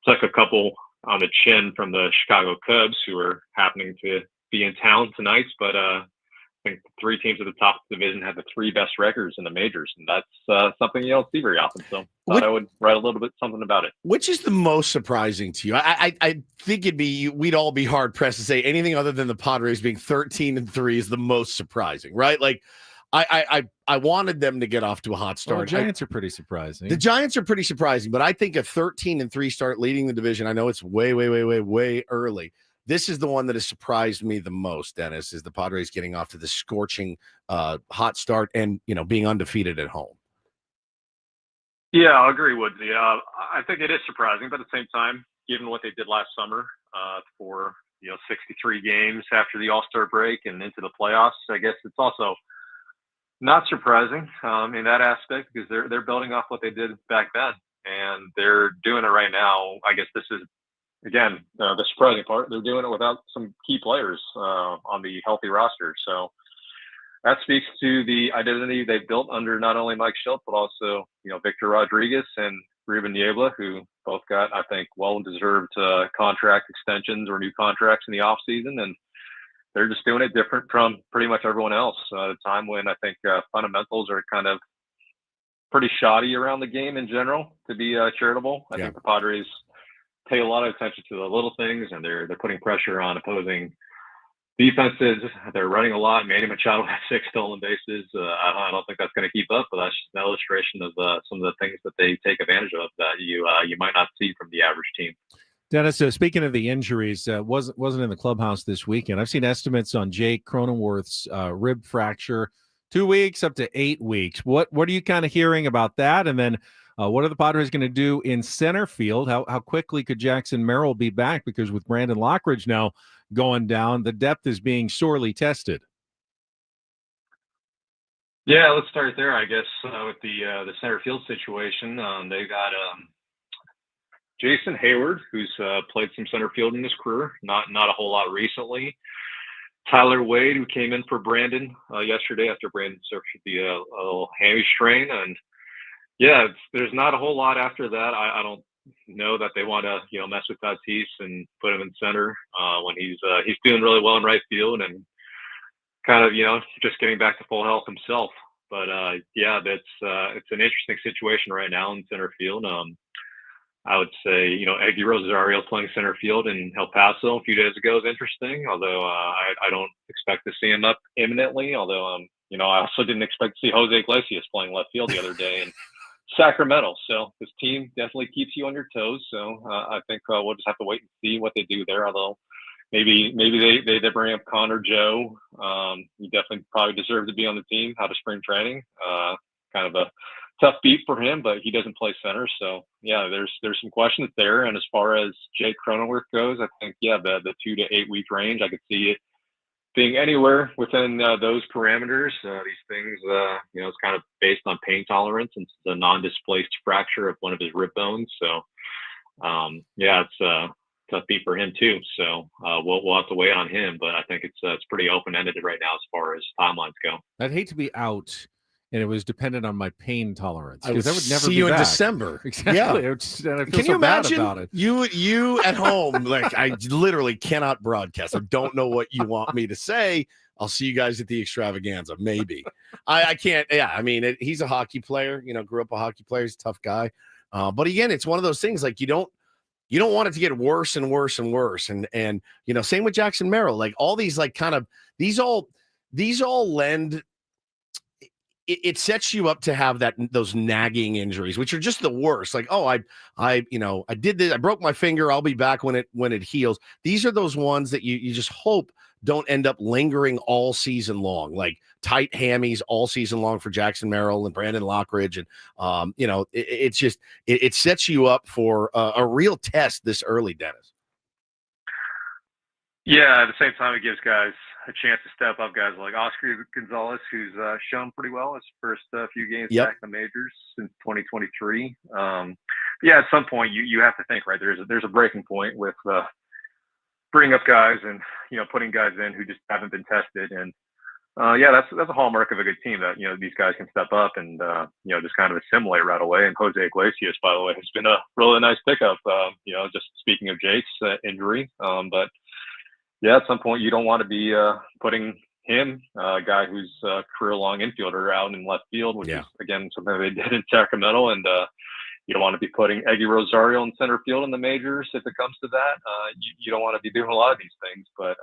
took a couple on the chin from the Chicago Cubs, who are happening to be in town tonight. But I think the three teams at the top of the division have the three best records in the majors, and that's something you don't see very often. So I would write a little bit something about it. Which is the most surprising to you? I think we'd all be hard pressed to say anything other than the Padres being 13-3 is the most surprising, right? Like I wanted them to get off to a hot start. Well, the Giants are pretty surprising. The Giants are pretty surprising, but I think a 13-3 start leading the division. I know it's way early. This is the one that has surprised me the most, Dennis, is the Padres getting off to the scorching hot start and, being undefeated at home. Yeah, I agree, Woodsy. I think it is surprising, but at the same time, given what they did last summer for 63 games after the All-Star break and into the playoffs, I guess it's also not surprising in that aspect because they're building off what they did back then, and they're doing it right now. I guess this is, again, the surprising part. They're doing it without some key players on the healthy roster. So that speaks to the identity they've built under not only Mike Shildt, but also, Victor Rodriguez and Ruben Niebla, who both got, I think, well-deserved contract extensions or new contracts in the offseason. And they're just doing it different from pretty much everyone else at a time when I think fundamentals are kind of pretty shoddy around the game in general, to be charitable. I think the Padres pay a lot of attention to the little things, and they're putting pressure on opposing defenses. They're running a lot. Manny Machado has 6 stolen bases. I don't think that's going to keep up, but that's just an illustration of some of the things that they take advantage of that you might not see from the average team. Dennis, speaking of the injuries, wasn't in the clubhouse this weekend. I've seen estimates on Jake Cronenworth's rib fracture, 2 weeks up to 8 weeks. What are you kind of hearing about that? And then what are the Padres going to do in center field? How quickly could Jackson Merrill be back? Because with Brandon Lockridge now going down, the depth is being sorely tested. Yeah, let's start there, I guess, with the center field situation. They got Jason Hayward, who's played some center field in his career, not a whole lot recently. Tyler Wade, who came in for Brandon yesterday after Brandon suffered the little hammy strain. And yeah, there's not a whole lot after that. I don't know that they want to mess with Tatis and put him in center when he's doing really well in right field and kind of just getting back to full health himself. But yeah, that's it's an interesting situation right now in center field. I would say, you know, Eggy Rosario playing center field in El Paso a few days ago is interesting, although I don't expect to see him up imminently. Although, you know, I also didn't expect to see Jose Iglesias playing left field the other day in Sacramento. So this team definitely keeps you on your toes. So I think we'll just have to wait and see what they do there. Although maybe they bring up Connor Joe. He definitely probably deserved to be on the team out of spring training. Kind of a tough beat for him, but he doesn't play center. So yeah, there's some questions there. And as far as Jake Cronenworth goes, I think, yeah, the 2 to 8 week range, I could see it being anywhere within those parameters. These things, you know, it's kind of based on pain tolerance, and it's a non-displaced fracture of one of his rib bones. So yeah, it's a tough beat for him too. So we'll have to wait on him, but I think it's pretty open-ended right now as far as timelines go. I'd hate to be out and it was dependent on my pain tolerance, I would because I would never see be you in back. December. Exactly. Yeah. I feel Can so you bad imagine about it. you at home? Like, I literally cannot broadcast. I don't know what you want me to say. I'll see you guys at the extravaganza. Maybe I can't. Yeah, I mean, he's a hockey player. You know, grew up a hockey player. He's a tough guy. But again, it's one of those things. Like, you don't want it to get worse and worse and worse. And you know, same with Jackson Merrill. Like, all these, like, kind of these all lend. It sets you up to have those nagging injuries, which are just the worst. Like, oh, I did this. I broke my finger. I'll be back when it heals. These are those ones that you just hope don't end up lingering all season long, like tight hammies all season long for Jackson Merrill and Brandon Lockridge. And, you know, it's just, it sets you up for a real test this early, Dennis. Yeah, at the same time, it gives guys a chance to step up. Guys like Oscar Gonzalez, who's shown pretty well his first few games back in the majors since 2023. Yeah, at some point you have to think, right? There's a breaking point with bringing up guys and, you know, putting guys in who just haven't been tested. And yeah, that's a hallmark of a good team, that, you know, these guys can step up and you know, just kind of assimilate right away. And Jose Iglesias, by the way, has been a really nice pickup. You know, just speaking of Jake's injury, but yeah, at some point you don't want to be putting him, a guy who's a career-long infielder, out in left field, which is, again, something they did in Sacramento. And you don't want to be putting Eggy Rosario in center field in the majors if it comes to that. You don't want to be doing a lot of these things. But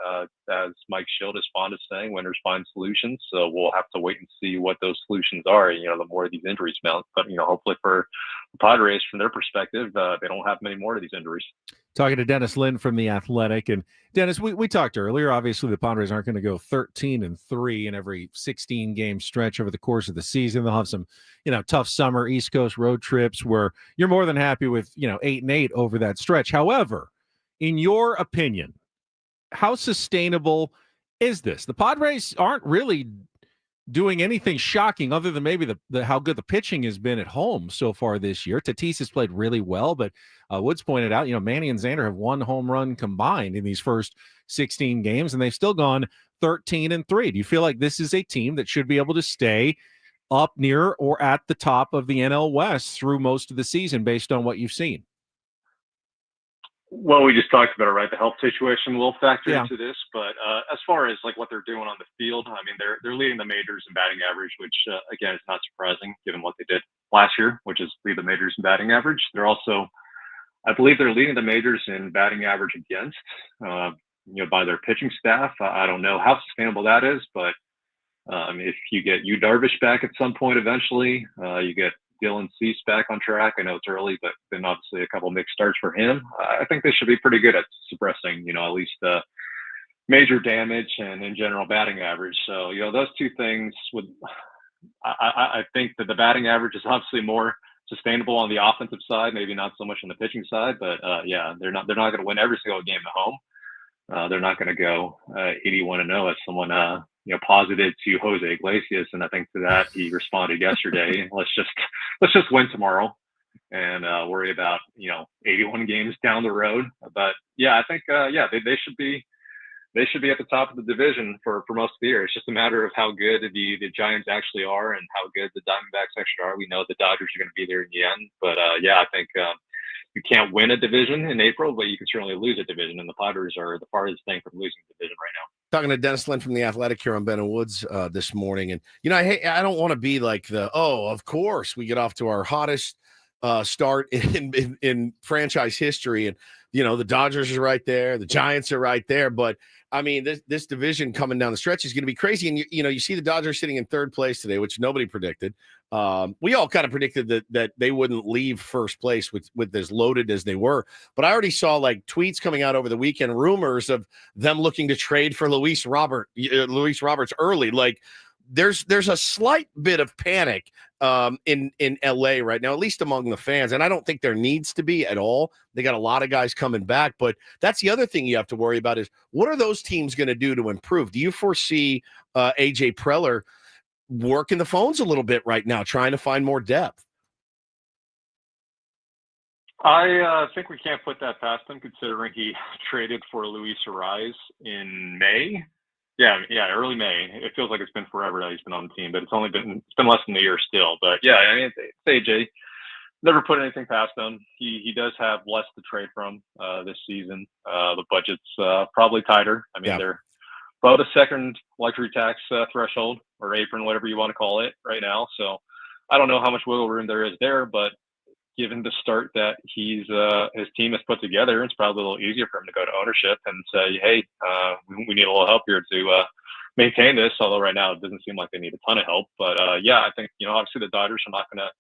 as Mike Schild is fond of saying, winners find solutions. So we'll have to wait and see what those solutions are, you know, the more of these injuries mount. But, you know, hopefully for the Padres, from their perspective, they don't have many more of these injuries. Talking to Dennis Lin from The Athletic. And Dennis, we talked earlier, obviously the Padres aren't going to go 13-3 in every 16 game stretch over the course of the season. They'll have some, you know, tough summer East Coast road trips where you're more than happy with, you know, 8-8 over that stretch. However, in your opinion, how sustainable is this? The Padres aren't really doing anything shocking other than maybe the how good the pitching has been at home so far this year. Tatis has played really well, but Woods pointed out, you know, Manny and Xander have 1 home run combined in these first 16 games, and they've still gone 13-3. Do you feel like this is a team that should be able to stay up near or at the top of the NL West through most of the season based on what you've seen? Well, we just talked about it, right? The health situation will factor into this, but as far as like what they're doing on the field, I mean, they're leading the majors in batting average, which again is not surprising given what they did last year, which is lead the majors in batting average. They're also, I believe, they're leading the majors in batting average against, you know, by their pitching staff. I don't know how sustainable that is, but if you get Yu Darvish back at some point eventually, you get Dylan Cease back on track. I know it's early, but then obviously a couple mixed starts for him. I think they should be pretty good at suppressing, you know, at least major damage and in general batting average. So, you know, those two things would, I think that the batting average is obviously more sustainable on the offensive side, maybe not so much on the pitching side, but yeah, they're not going to win every single game at home. They're not going to go 81-0 as someone, you know, posited to Jose Iglesias, and I think to that he responded yesterday. Let's just win tomorrow and worry about, you know, 81 games down the road. But yeah, I think they should be at the top of the division for most of the year. It's just a matter of how good the Giants actually are and how good the Diamondbacks actually are. We know the Dodgers are going to be there in the end, but yeah, I think you can't win a division in April, but you can certainly lose a division, and the Padres are the farthest thing from losing a division right now. Talking to Dennis Lynn from The Athletic here on Ben and Woods this morning. And, I don't want to be like of course we get off to our hottest start in franchise history. And, the Dodgers are right there. The Giants are right there. But, I mean, this division coming down the stretch is going to be crazy. And, you see the Dodgers sitting in third place today, which nobody predicted. We all kind of predicted that they wouldn't leave first place with as loaded as they were. But I already saw tweets coming out over the weekend, rumors of them looking to trade for Luis Roberts early. There's a slight bit of panic in LA right now, at least among the fans. And I don't think there needs to be at all. They got a lot of guys coming back. But that's the other thing you have to worry about is what are those teams going to do to improve? Do you foresee AJ Preller working the phones a little bit right now, trying to find more depth? I think we can't put that past him, considering he traded for Luis Ariz in May. Yeah, early May. It feels like it's been forever that he's been on the team, but it's been less than a year still. But yeah, I mean, it's AJ. Never put anything past him. He does have less to trade from this season. The budget's probably tighter. I mean, they're about a second luxury tax threshold or apron, whatever you want to call it, right now. So I don't know how much wiggle room there is there, but given the start that his team has put together, it's probably a little easier for him to go to ownership and say, hey, we need a little help here to maintain this. Although right now it doesn't seem like they need a ton of help. But I think, obviously the Dodgers are not going to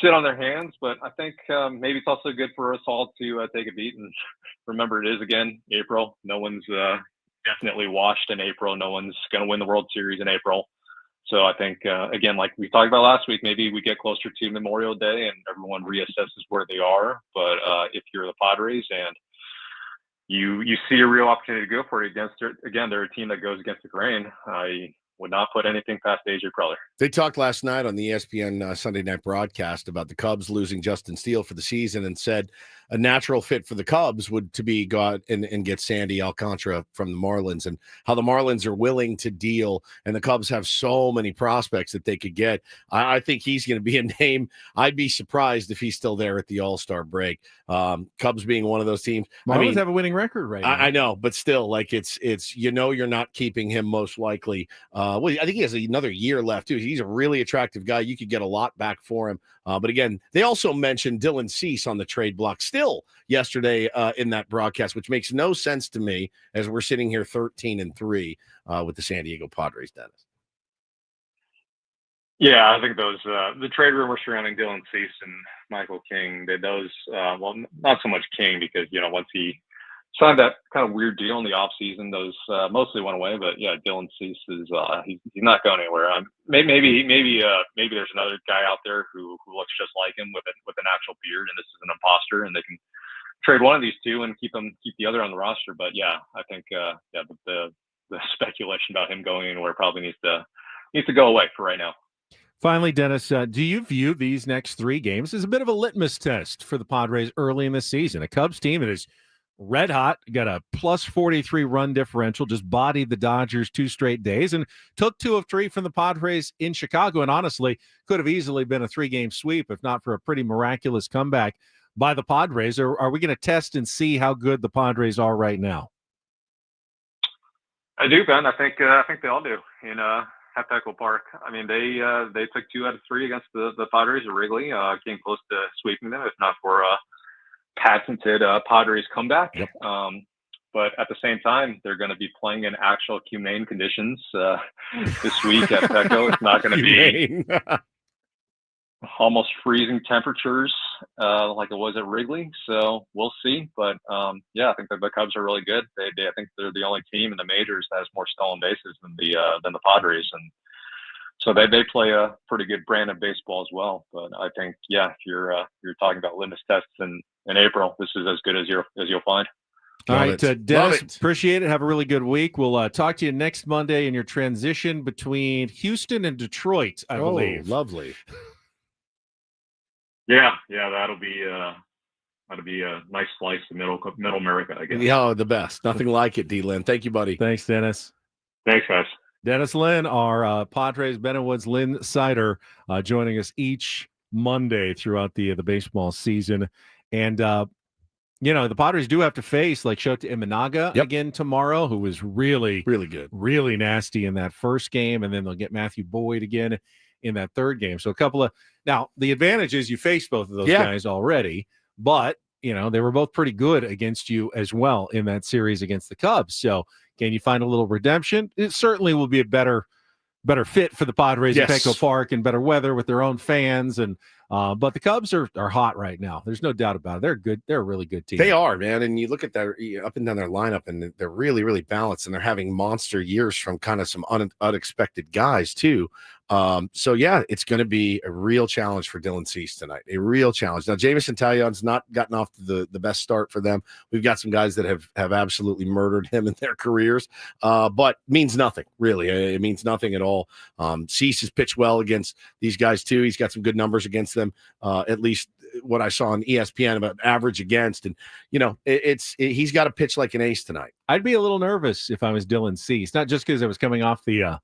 sit on their hands, but I think maybe it's also good for us all to take a beat and remember it is, again, April. No one's definitely washed in April. No one's going to win the World Series in April. So I think, again, like we talked about last week, maybe we get closer to Memorial Day and everyone reassesses where they are. But if you're the Padres and you see a real opportunity to go for it again, they're a team that goes against the grain. I would not put anything past AJ Preller. They talked last night on the ESPN Sunday night broadcast about the Cubs losing Justin Steele for the season and said a natural fit for the Cubs would to be go out and get Sandy Alcantara from the Marlins, and how the Marlins are willing to deal, and the Cubs have so many prospects that they could get. I think he's going to be a name. I'd be surprised if he's still there at the All-Star break. Cubs being one of those teams. Marlins have a winning record right now. I know, but still, it's you're not keeping him most likely. I think he has another year left too. He's a really attractive guy. You could get a lot back for him. But again, they also mentioned Dylan Cease on the trade block still yesterday in that broadcast, which makes no sense to me as we're sitting here 13-3 with the San Diego Padres, Dennis. Yeah, I think those the trade rumors surrounding Dylan Cease and Michael King, well, not so much King because once he signed that kind of weird deal in the offseason, those mostly went away. But yeah, Dylan Cease is he's not going anywhere. Maybe there's another guy out there who looks just like him with an actual beard, and this is an imposter, and they can trade one of these two and keep the other on the roster. But yeah, I think the speculation about him going anywhere probably needs to go away for right now. Finally, Dennis, do you view these next 3 games as a bit of a litmus test for the Padres early in the season? A Cubs team that is red hot, got a plus 43 run differential, just bodied the Dodgers 2 straight days and took 2 of 3 from the Padres in Chicago. And honestly, could have easily been a 3-game sweep if not for a pretty miraculous comeback by the Padres. Or are we going to test and see how good the Padres are right now? I do, Ben. I think they all do in at Petco Park. I mean, they took 2 out of 3 against the Padres at Wrigley, came close to sweeping them, if not for patented Padres comeback. Yep. But at the same time, they're going to be playing in actual humane conditions this week at Petco. It's not going to be almost freezing temperatures like it was at Wrigley. So we'll see. But I think the Cubs are really good. I think they're the only team in the majors that has more stolen bases than the Padres, and so they play a pretty good brand of baseball as well. But I think if you're talking about litmus tests in April, this is as good as you'll find. All right, Dennis, appreciate it. Have a really good week. We'll talk to you next Monday in your transition between Houston and Detroit, I believe. Lovely. Yeah, that'll be a nice slice of middle America, I guess. Yeah, the best. Nothing like it, D-Lynn. Thank you, buddy. Thanks, Dennis. Thanks, guys. Dennis Lynn, our Padres Ben and Woods Lynn Sider, joining us each Monday throughout the baseball season. And the Padres do have to face like Shota Imanaga again tomorrow, who was really good, really nasty in that first game, and then they'll get Matthew Boyd again in that third game. So a couple of now the advantage is you faced both of those guys already, but they were both pretty good against you as well in that series against the Cubs. So can you find a little redemption? It certainly will be a better fit for the Padres at Petco Park and better weather with their own fans. And but the Cubs are hot right now. There's no doubt about it. They're good. They're a really good team. They are, man. And you look at that up and down their lineup, and they're really, really balanced. And they're having monster years from kind of some unexpected guys too. So yeah, it's going to be a real challenge for Dylan Cease tonight. A real challenge. Now, Jamison Taillon's not gotten off to the best start for them. We've got some guys that have absolutely murdered him in their careers, but means nothing really. It means nothing at all. Cease has pitched well against these guys too. He's got some good numbers against them. At least what I saw on ESPN about average against, and he's got to pitch like an ace tonight. I'd be a little nervous if I was Dylan Cease, not just because I was coming off the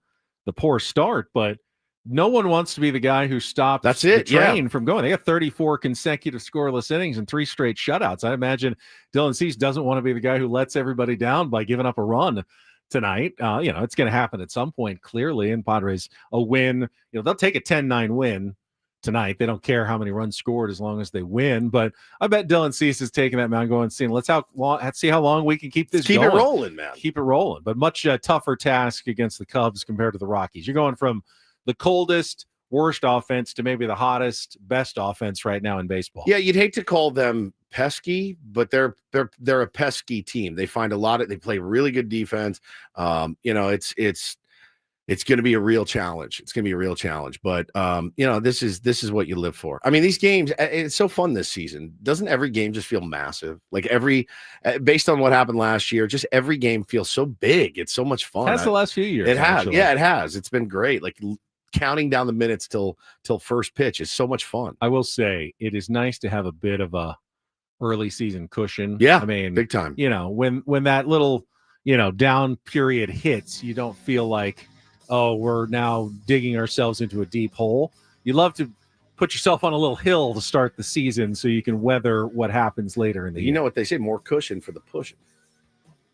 poor start, but no one wants to be the guy who stops the train from going. They got 34 consecutive scoreless innings and 3 straight shutouts. I imagine Dylan Cease doesn't want to be the guy who lets everybody down by giving up a run tonight. It's going to happen at some point, clearly, and Padres a win. They'll take a 10-9 win tonight. They don't care how many runs scored as long as they win. But I bet Dylan Cease is taking that mound going and seeing, let's see how long we can keep this going. Keep it rolling, man. Keep it rolling. But much tougher task against the Cubs compared to the Rockies. You're going from the coldest, worst offense to maybe the hottest, best offense right now in baseball. Yeah, you'd hate to call them pesky, but they're a pesky team. They find they play really good defense. It's going to be a real challenge. It's going to be a real challenge. But this is what you live for. I mean, these games, it's so fun this season. Doesn't every game just feel massive? Like based on what happened last year, just every game feels so big. It's so much fun. That's the last few years. It has. Yeah, it has. It's been great. Like counting down the minutes till first pitch is so much fun. I will say it is nice to have a bit of a early season cushion. Yeah, I mean, big time. When that little down period hits, you don't feel like, oh, we're now digging ourselves into a deep hole. You love to put yourself on a little hill to start the season so you can weather what happens later in the year. You know what they say, more cushion for the pushing.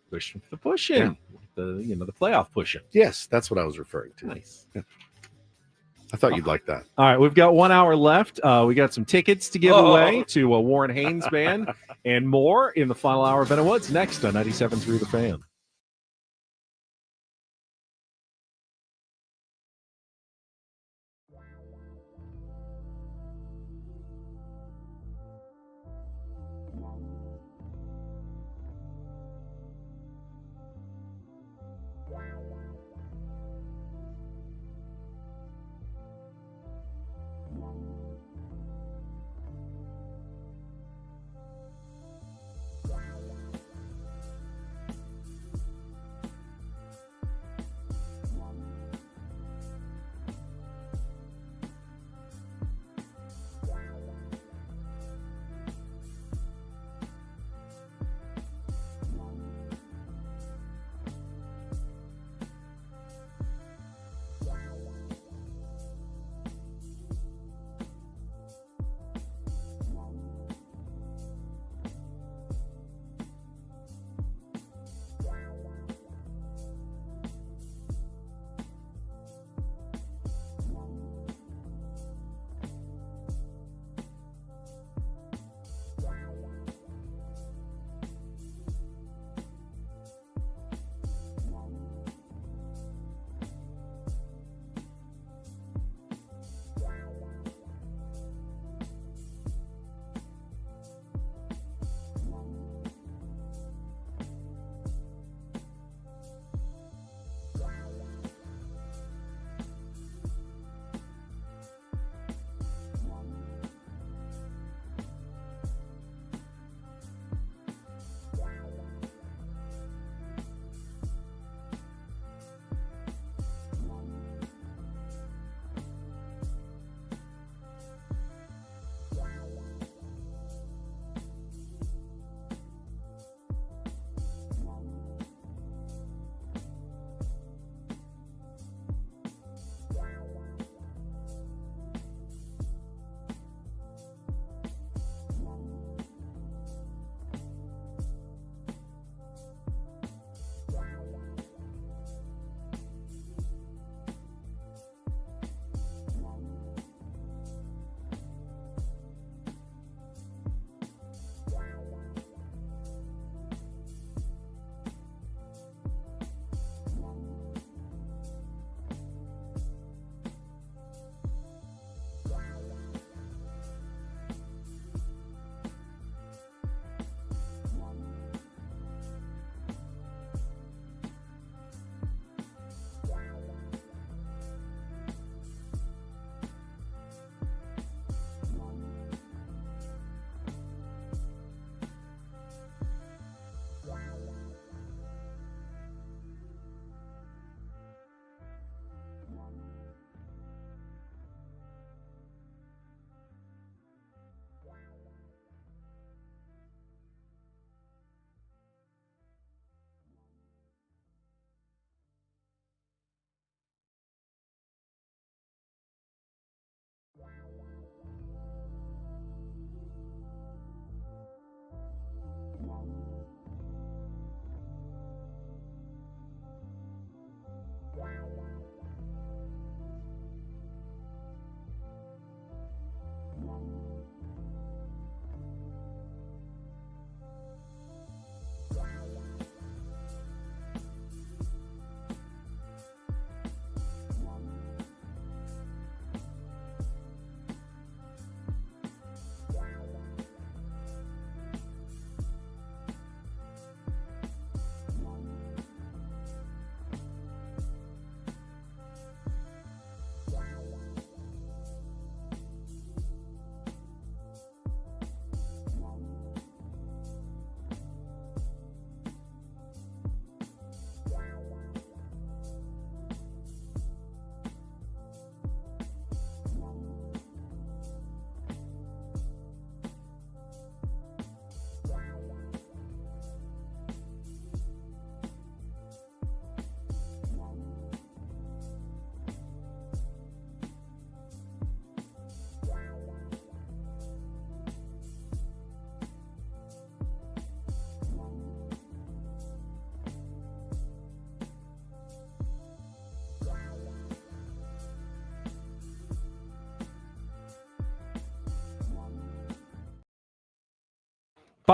Cushion for the pushing. Yeah. The playoff pushing. Yes, that's what I was referring to. Nice. Yeah. I thought you'd like that. All right, we've got 1 hour left. We got some tickets to give away to a Warren Haynes band and more in the final hour of Woods next on 97.3 The Fan.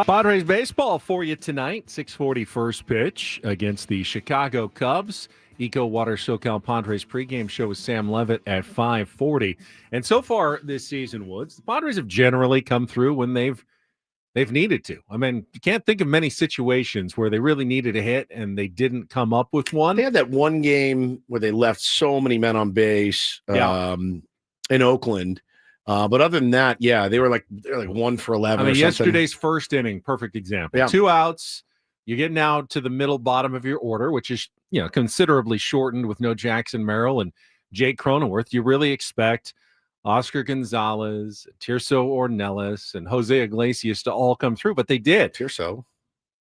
Padres baseball for you tonight. 6:40 first pitch against the Chicago Cubs. Eco Water SoCal Padres pregame show with Sam Levitt at 5:40. And so far this season, Woods, the Padres have generally come through when they've needed to. I mean, you can't think of many situations where they really needed a hit and they didn't come up with one. They had that one game where they left so many men on base in Oakland. But other than that, yeah, they're like 1 for 11. I mean, or yesterday's first inning, perfect example. Yeah. 2 outs. You're getting out to the middle bottom of your order, which is, considerably shortened with no Jackson Merrill and Jake Cronenworth. You really expect Oscar Gonzalez, Tirso Ornelas, and Jose Iglesias to all come through, but they did. Tirso.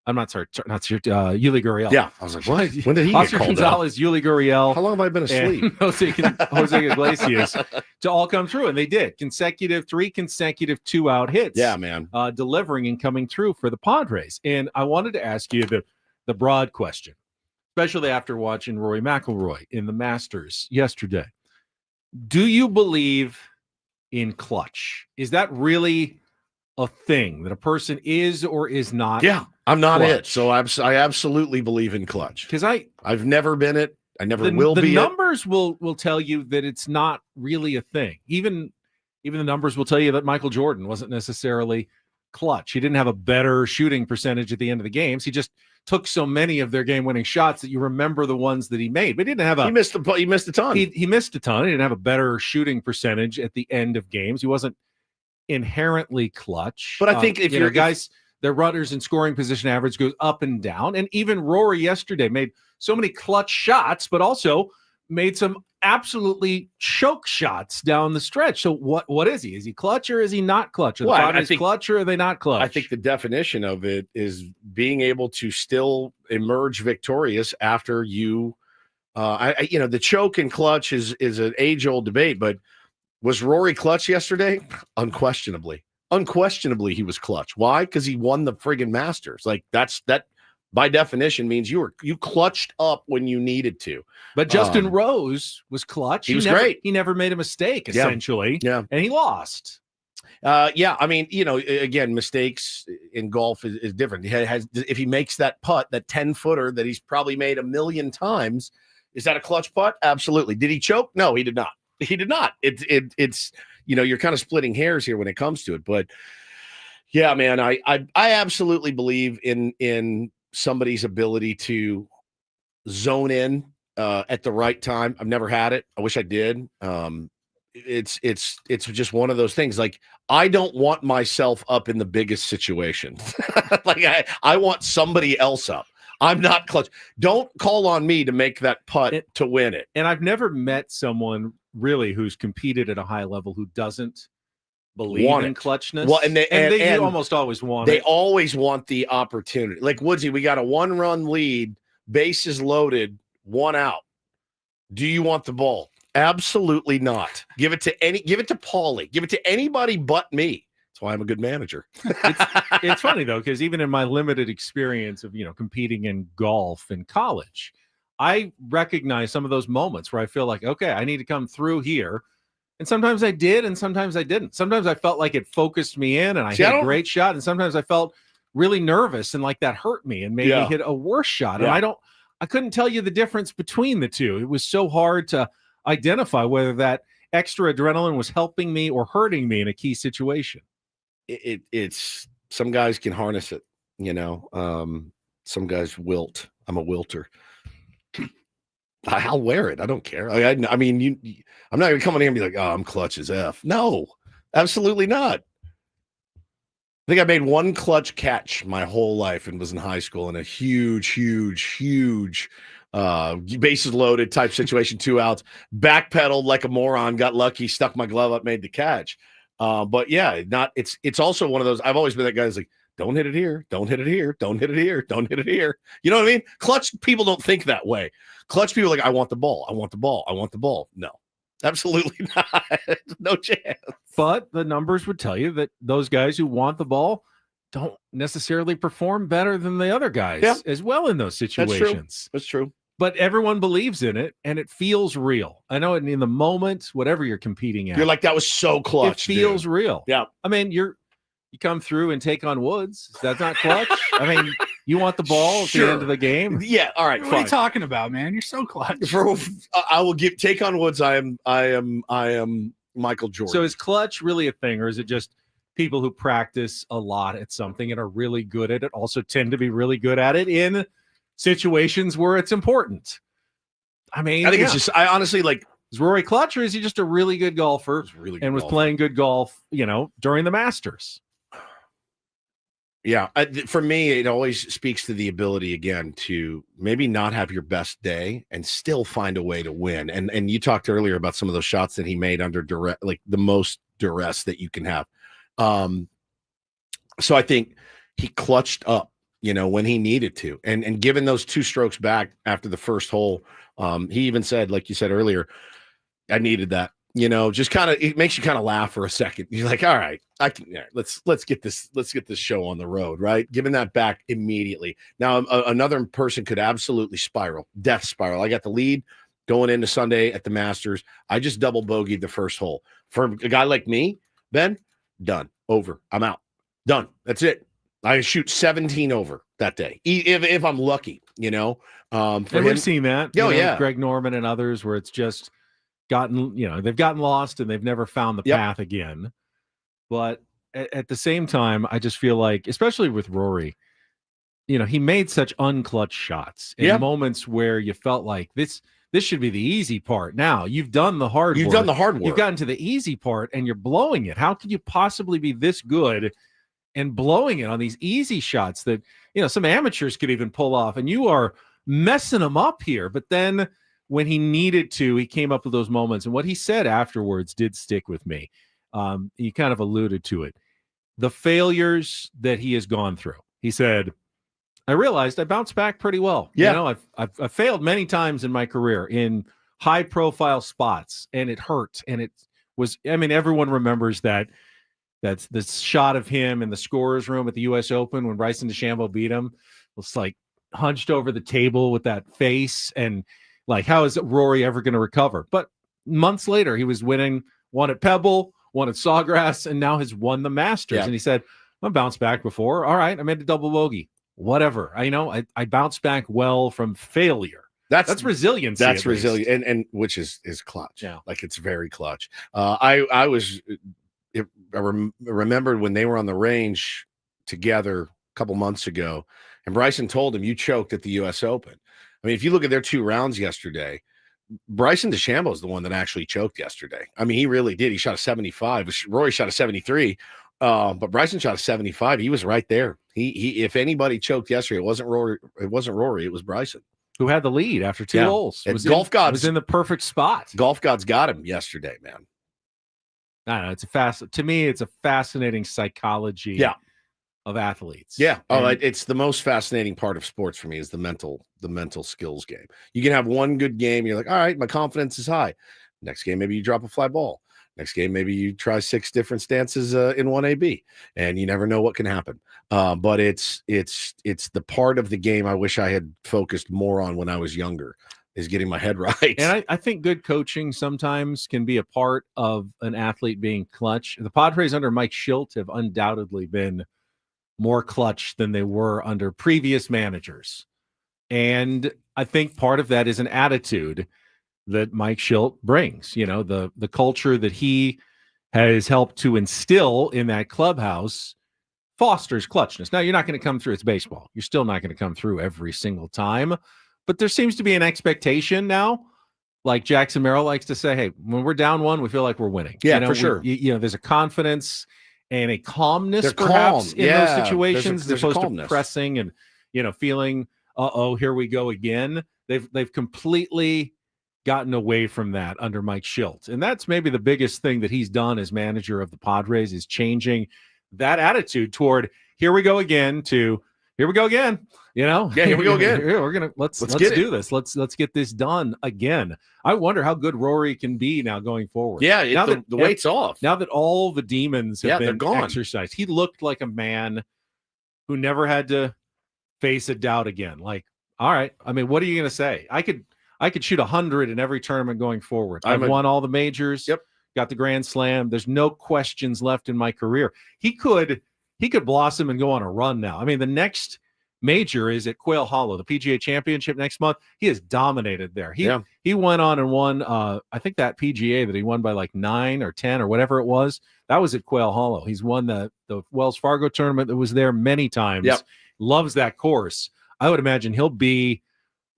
I'm not sorry, not Yuli Gurriel. Yeah, I was like, what? When did he Oscar get called Gonzalez, Yuli Gurriel. How long have I been asleep? Jose Iglesias to all come through, and they did. 3 consecutive 2-out hits. Yeah, man. Delivering and coming through for the Padres. And I wanted to ask you the broad question, especially after watching Rory McIlroy in the Masters yesterday. Do you believe in clutch? Is that really a thing that a person is or is not? Yeah, I'm not clutch? it. So I absolutely believe in clutch. Because I've never been it. I never will be. The numbers will tell you that it's not really a thing. Even the numbers will tell you that Michael Jordan wasn't necessarily clutch. He didn't have a better shooting percentage at the end of the games. He just took so many of their game-winning shots that you remember the ones that he made. But he didn't have a. He missed a ton. He missed a ton. He didn't have a better shooting percentage at the end of games. He wasn't inherently clutch. But I think if you're guys, their runners in scoring position average goes up and down. And even Rory yesterday made so many clutch shots, but also made some absolutely choke shots down the stretch. So what is he? Is he clutch or is he not clutch? Are the Padres clutch or are they not clutch? I think the definition of it is being able to still emerge victorious after you. The choke and clutch is an age-old debate, but was Rory clutch yesterday? Unquestionably, he was clutch. Why? Because he won the friggin' Masters. Like that by definition means you clutched up when you needed to. But Justin Rose was clutch. He was great. He never made a mistake, essentially. Yeah. And he lost. I mean, again, mistakes in golf is different. If he makes that putt, that 10-footer that he's probably made a million times, is that a clutch putt? Absolutely. Did he choke? No, he did not. He did not. It's you're kind of splitting hairs here when it comes to it. But yeah, man, I absolutely believe in somebody's ability to zone in at the right time. I've never had it. I wish I did. It's just one of those things. Like, I don't want myself up in the biggest situation. Like I want somebody else up. I'm not clutch. Don't call on me to make that putt to win it. And I've never met someone really who's competed at a high level who doesn't believe in clutchness. Well, and they almost always want They always want the opportunity. Like, Woodsy, we got a 1-run lead, bases loaded, 1 out. Do you want the ball? Absolutely not. Give it to Paulie. Give it to anybody but me. That's why I'm a good manager. It's funny though, because even in my limited experience of competing in golf in college, I recognize some of those moments where I feel like, okay, I need to come through here. And sometimes I did, and sometimes I didn't. Sometimes I felt like it focused me in and I hit a great shot. And sometimes I felt really nervous and like that hurt me and made me hit a worse shot. Yeah. And I couldn't tell you the difference between the two. It was so hard to identify whether that extra adrenaline was helping me or hurting me in a key situation. It's some guys can harness it, some guys wilt. I'm a wilter. I'll wear it. I don't care. I mean, I'm not going to come in here and be like, oh, I'm clutch as F. No, absolutely not. I think I made one clutch catch my whole life and was in high school in a huge bases loaded type situation, 2 outs, backpedaled like a moron, got lucky, stuck my glove up, made the catch. But yeah, it's also one of those. I've always been that guy who's like, don't hit it here, don't hit it here, don't hit it here, don't hit it here. You know what I mean? Clutch people don't think that way. Clutch people are like, I want the ball, I want the ball, I want the ball. No, absolutely not. No chance. But the numbers would tell you that those guys who want the ball don't necessarily perform better than the other guys as well in those situations. That's true. But everyone believes in it, and it feels real. I know in the moment, whatever you're competing at, you're like, that was so clutch. It feels real. Yeah. I mean, you're You come through and take on Woods. That's not clutch. I mean, you want the ball at the end of the game. Yeah. All right. What fine. are you talking about, man? You're so clutch. I will take on Woods. I am Michael Jordan. So is clutch really a thing, or is it just people who practice a lot at something and are really good at it also tend to be really good at it in situations where it's important? I mean, I think it's just, I honestly like, is Rory clutch, or is he just a really good golfer was playing good golf, during the Masters? Yeah. For me, it always speaks to the ability, again, to maybe not have your best day and still find a way to win. And you talked earlier about some of those shots that he made under duress, like the most duress that you can have. So I think he clutched up, when he needed to. And given those 2 strokes back after the first hole, he even said, like you said earlier, I needed that. Just kind of, it makes you kind of laugh for a second. You're like, all right, let's get this show on the road, right? Giving that back immediately. Now, another person could absolutely death spiral. I got the lead going into Sunday at the Masters. I just double bogeyed the first hole. For a guy like me, Ben, done, over. I'm out, done. That's it. I shoot 17 over that day, if I'm lucky, and we've seen that. Yeah, Greg Norman and others, where it's just gotten, they've gotten lost and they've never found the path again. But at the same time, I just feel like, especially with Rory, he made such unclutch shots in moments where you felt like this should be the easy part. Now you've done the hard work. You've done the hard work. You've gotten to the easy part and you're blowing it. How could you possibly be this good and blowing it on these easy shots that, some amateurs could even pull off, and you are messing them up here? But then when he needed to, he came up with those moments. And what he said afterwards did stick with me. He kind of alluded to it. The failures that he has gone through. He said, I realized I bounced back pretty well. Yeah. I've failed many times in my career in high profile spots, and it hurt. And it was, everyone remembers that's the shot of him in the scorer's room at the U.S. Open when Bryson DeChambeau beat him. It was like hunched over the table with that face, and like, how is Rory ever going to recover? But months later, he was winning, won at Pebble, won at Sawgrass, and now has won the Masters. Yeah. And he said, I bounced back before. All right, I made a double bogey. Whatever. I bounced back well from failure. That's resiliency. That's resilient, and which is clutch. Yeah. Like, it's very clutch. I remembered when they were on the range together a couple months ago, and Bryson told him, you choked at the U.S. Open. I mean, if you look at their 2 rounds yesterday, Bryson DeChambeau is the one that actually choked yesterday. I mean, he really did. He shot a 75. Rory shot a 73, but Bryson shot a 75. He was right there. He if anybody choked yesterday, it wasn't Rory. It was Bryson, who had the lead after 2 holes. Was in the perfect spot. Golf gods got him yesterday, man. I don't know. To me, it's a fascinating psychology. Yeah. Of athletes. Yeah. It's the most fascinating part of sports for me, is the mental skills game. You can have one good game. You're like, all right, my confidence is high. Next game, maybe you drop a fly ball. Next game, maybe you try 6 different stances in 1AB, and you never know what can happen. But it's the part of the game I wish I had focused more on when I was younger, is getting my head right. And I think good coaching sometimes can be a part of an athlete being clutch. The Padres under Mike Schilt have undoubtedly been more clutch than they were under previous managers. And I think part of that is an attitude that Mike Schilt brings, the culture that he has helped to instill in that clubhouse fosters clutchness. Now, you're not going to come through. It's baseball. You're still not going to come through every single time, but there seems to be an expectation now. Like Jackson Merrill likes to say, hey, when we're down 1, we feel like we're winning. Yeah, for sure. There's a confidence and a calmness, perhaps, in those situations, as opposed to pressing and feeling, here we go again. They've completely gotten away from that under Mike Schilt, and that's maybe the biggest thing that he's done as manager of the Padres, is changing that attitude toward here we go again to here we go again. Yeah, here we go again. We're gonna let's do this. Let's get this done again. I wonder how good Rory can be now going forward. Yeah, now the weight's off. Now that all the demons have been gone. exercised, he looked like a man who never had to face a doubt again. Like, all right, I mean, what are you gonna say? I could shoot 100 in every tournament going forward. I've won all the majors. Yep. Got the Grand Slam. There's no questions left in my career. He could he could blossom and go on a run now. I mean, the next major is at Quail Hollow, the PGA Championship next month. He has dominated there. He went on and won, I think that PGA that he won by like 9 or 10 or whatever it was, that was at Quail Hollow. He's won the Wells Fargo tournament that was there many times. Yep. Loves that course. I would imagine he'll be,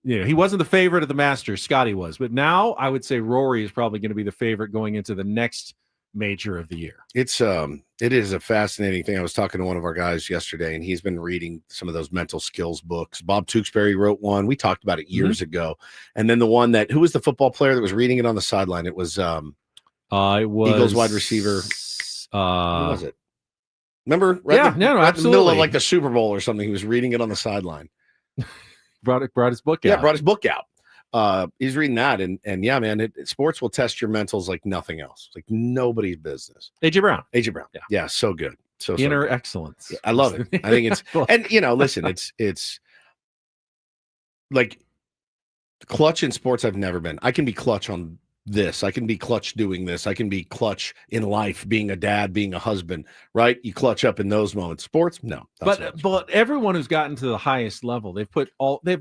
he wasn't the favorite of the Masters, Scotty was, but now I would say Rory is probably going to be the favorite going into the next major of the year. It is a fascinating thing. I was talking to one of our guys yesterday, and he's been reading some of those mental skills books. Bob Tewksbury wrote one. We talked about it years ago. And then the one who was the football player that was reading it on the sideline? It was Eagles wide receiver. Who was it? Remember? Right in the absolutely. middle of like the Super Bowl or something. He was reading it on the sideline. Brought his book out. Yeah, brought his book out. He's reading that, and yeah, man, sports will test your mentals like nothing else. Like nobody's business. AJ Brown. Yeah, so good. So inner good. excellence. Yeah, I love it. I think it's and listen, it's like clutch in sports. I've never been. I can be clutch on this. I can be clutch doing this. I can be clutch in life, being a dad, being a husband, right? You clutch up in those moments. Sports, no. But everyone who's gotten to the highest level, they've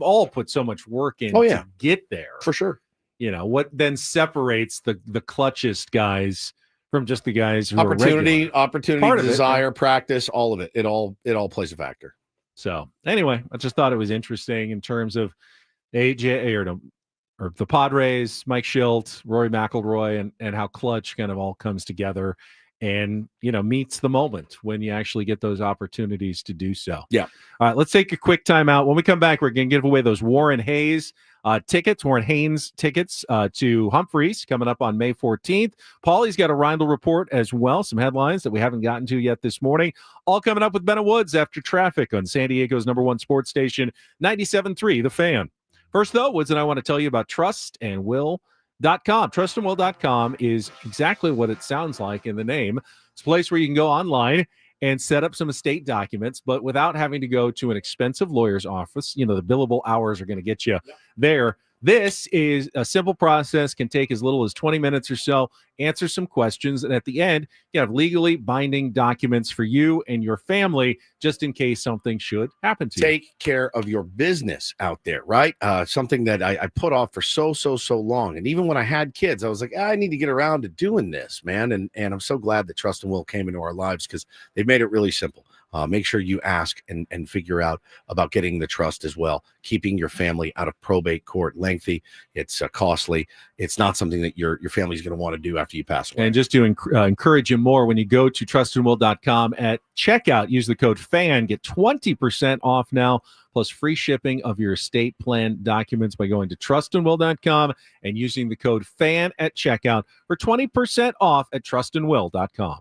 all put so much work in to get there. For sure. What then separates the clutchest guys from just the guys who opportunity, Part of desire, practice, all of it. It all plays a factor. So anyway, I just thought it was interesting in terms of AJ or the Padres, Mike Schilt, Rory McIlroy, and how clutch kind of all comes together and, meets the moment when you actually get those opportunities to do so. Yeah. All right, let's take a quick timeout. When we come back, we're going to give away those Warren Haynes tickets to Humphreys coming up on May 14th. Paulie's got a Reindl Report as well, some headlines that we haven't gotten to yet this morning. All coming up with Bennett Woods after traffic on San Diego's #1 sports station, 97.3 The Fan. First, though, Woods and I want to tell you about trustandwill.com. Trustandwill.com is exactly what it sounds like in the name. It's a place where you can go online and set up some estate documents, but without having to go to an expensive lawyer's office. The billable hours are going to get you there. This is a simple process, can take as little as 20 minutes or so, answer some questions, and at the end, you have legally binding documents for you and your family, just in case something should happen to you. Take care of your business out there, right? Something that I put off for so long. And even when I had kids, I was like, I need to get around to doing this, man. And I'm so glad that Trust and Will came into our lives because they've made it really simple. Make sure you ask and figure out about getting the trust as well. Keeping your family out of probate court, lengthy. It's costly. It's not something that your family's going to want to do after you pass away. And just to encourage you more, when you go to trustandwill.com at checkout, use the code FAN, get 20% off now, plus free shipping of your estate plan documents by going to trustandwill.com and using the code FAN at checkout for 20% off at trustandwill.com.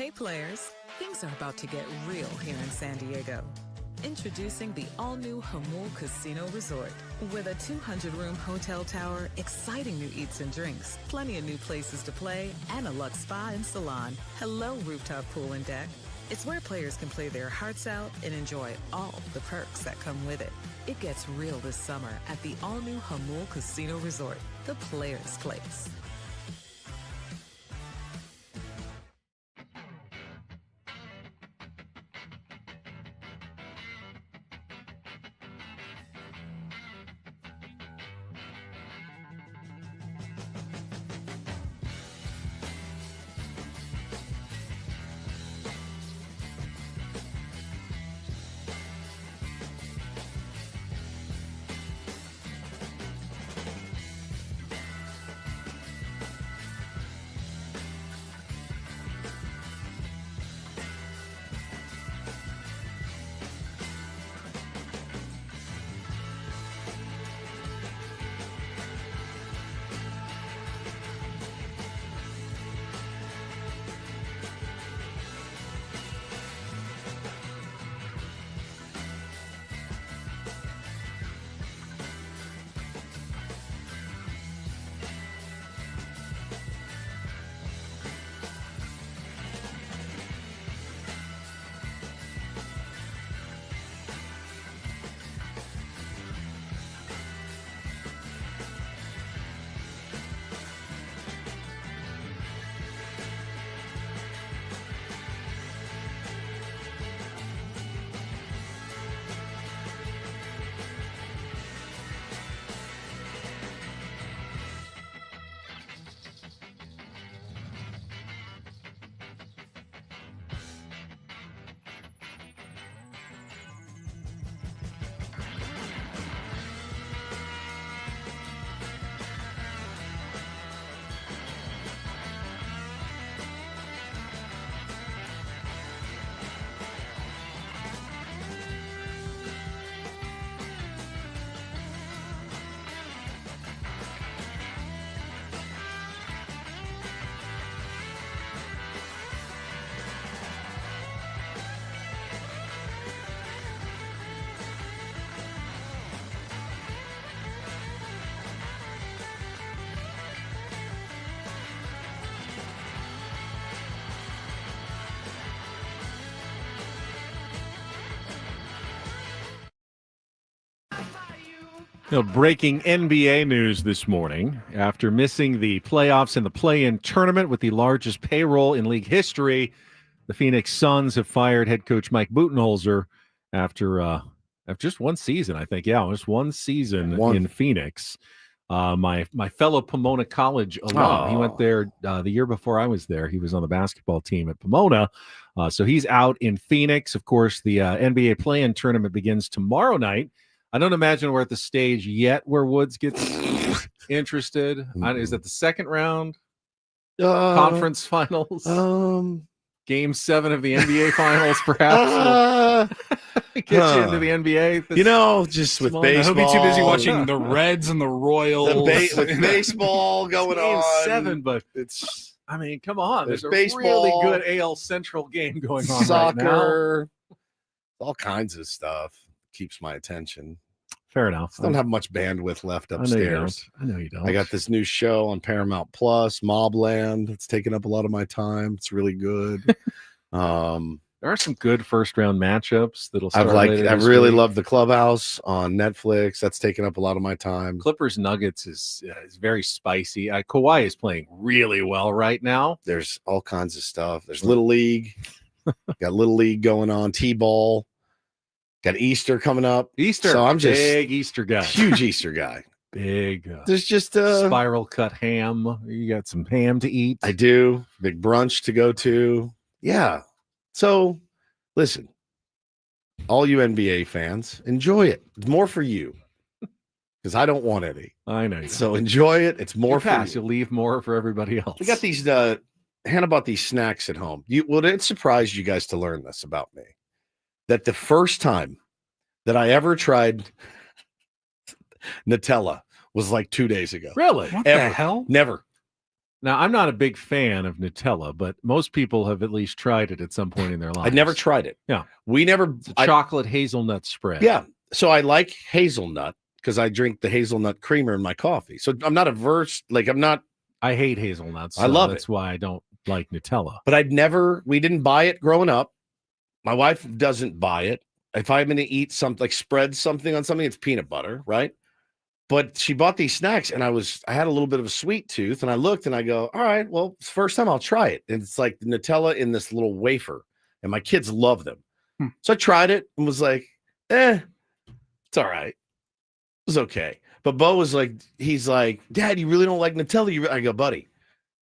Hey players, things are about to get real here in San Diego. Introducing the all-new Hamul Casino Resort. With a 200-room hotel tower, exciting new eats and drinks, plenty of new places to play, and a luxe spa and salon. Hello, rooftop pool and deck. It's where players can play their hearts out and enjoy all the perks that come with it. It gets real this summer at the all-new Hamul Casino Resort, the players' place. Breaking NBA news this morning. After missing the playoffs and the play-in tournament with the largest payroll in league history, the Phoenix Suns have fired head coach Mike Budenholzer after just one season, I think. Yeah, just one season in Phoenix. My fellow Pomona College alum, he went there the year before I was there. He was on the basketball team at Pomona. So he's out in Phoenix. Of course, the NBA play-in tournament begins tomorrow night. I don't imagine we're at the stage yet where Woods gets interested. Is that the second round? Conference finals? Game 7 of the NBA finals, perhaps? Get you into the NBA? Just with baseball. He'll be too busy watching the Reds and the Royals. With baseball going Game on. 7, but it's... I mean, come on. There's a baseball, really good AL Central game going on soccer, right now. All kinds of stuff keeps my attention. Fair enough. I don't have much bandwidth left upstairs. I know you don't. I got this new show on Paramount Plus, Mobland. It's taking up a lot of my time. It's really good. There are some good first round matchups that'll start I really love The Clubhouse on Netflix. That's taking up a lot of my time. Clippers Nuggets is very spicy. Kawhi is playing really well right now. There's all kinds of stuff. There's Little League. Got Little League going on. T-ball. Got Easter coming up. So I'm just big Easter guy. Huge Easter guy. Big. There's just spiral cut ham. You got some ham to eat. I do. Big brunch to go to. Yeah. So listen, all you NBA fans, enjoy it. It's more for you. Because I don't want any. I know. So enjoy it. It's more for you. You'll leave more for everybody else. We got these Hannah bought these snacks at home. It surprised you guys to learn this about me. That the first time that I ever tried Nutella was like 2 days ago. Really? What the hell? Never. Now, I'm not a big fan of Nutella, but most people have at least tried it at some point in their lives. I never tried it. Yeah. We never. It's a chocolate hazelnut spread. Yeah. So I like hazelnut because I drink the hazelnut creamer in my coffee. So I'm not averse. Like, I'm not. I hate hazelnuts. I love That's why I don't like Nutella. But we didn't buy it growing up. My wife doesn't buy it. If I'm going to eat something, like spread something on something, it's peanut butter, right? But she bought these snacks, and I had a little bit of a sweet tooth, and I looked, and I go, all right, well, it's the first time I'll try it. And it's like Nutella in this little wafer, and my kids love them. So I tried it and was like, it's all right. It was okay. But Bo was like, he's like, Dad, you really don't like Nutella? I go, buddy,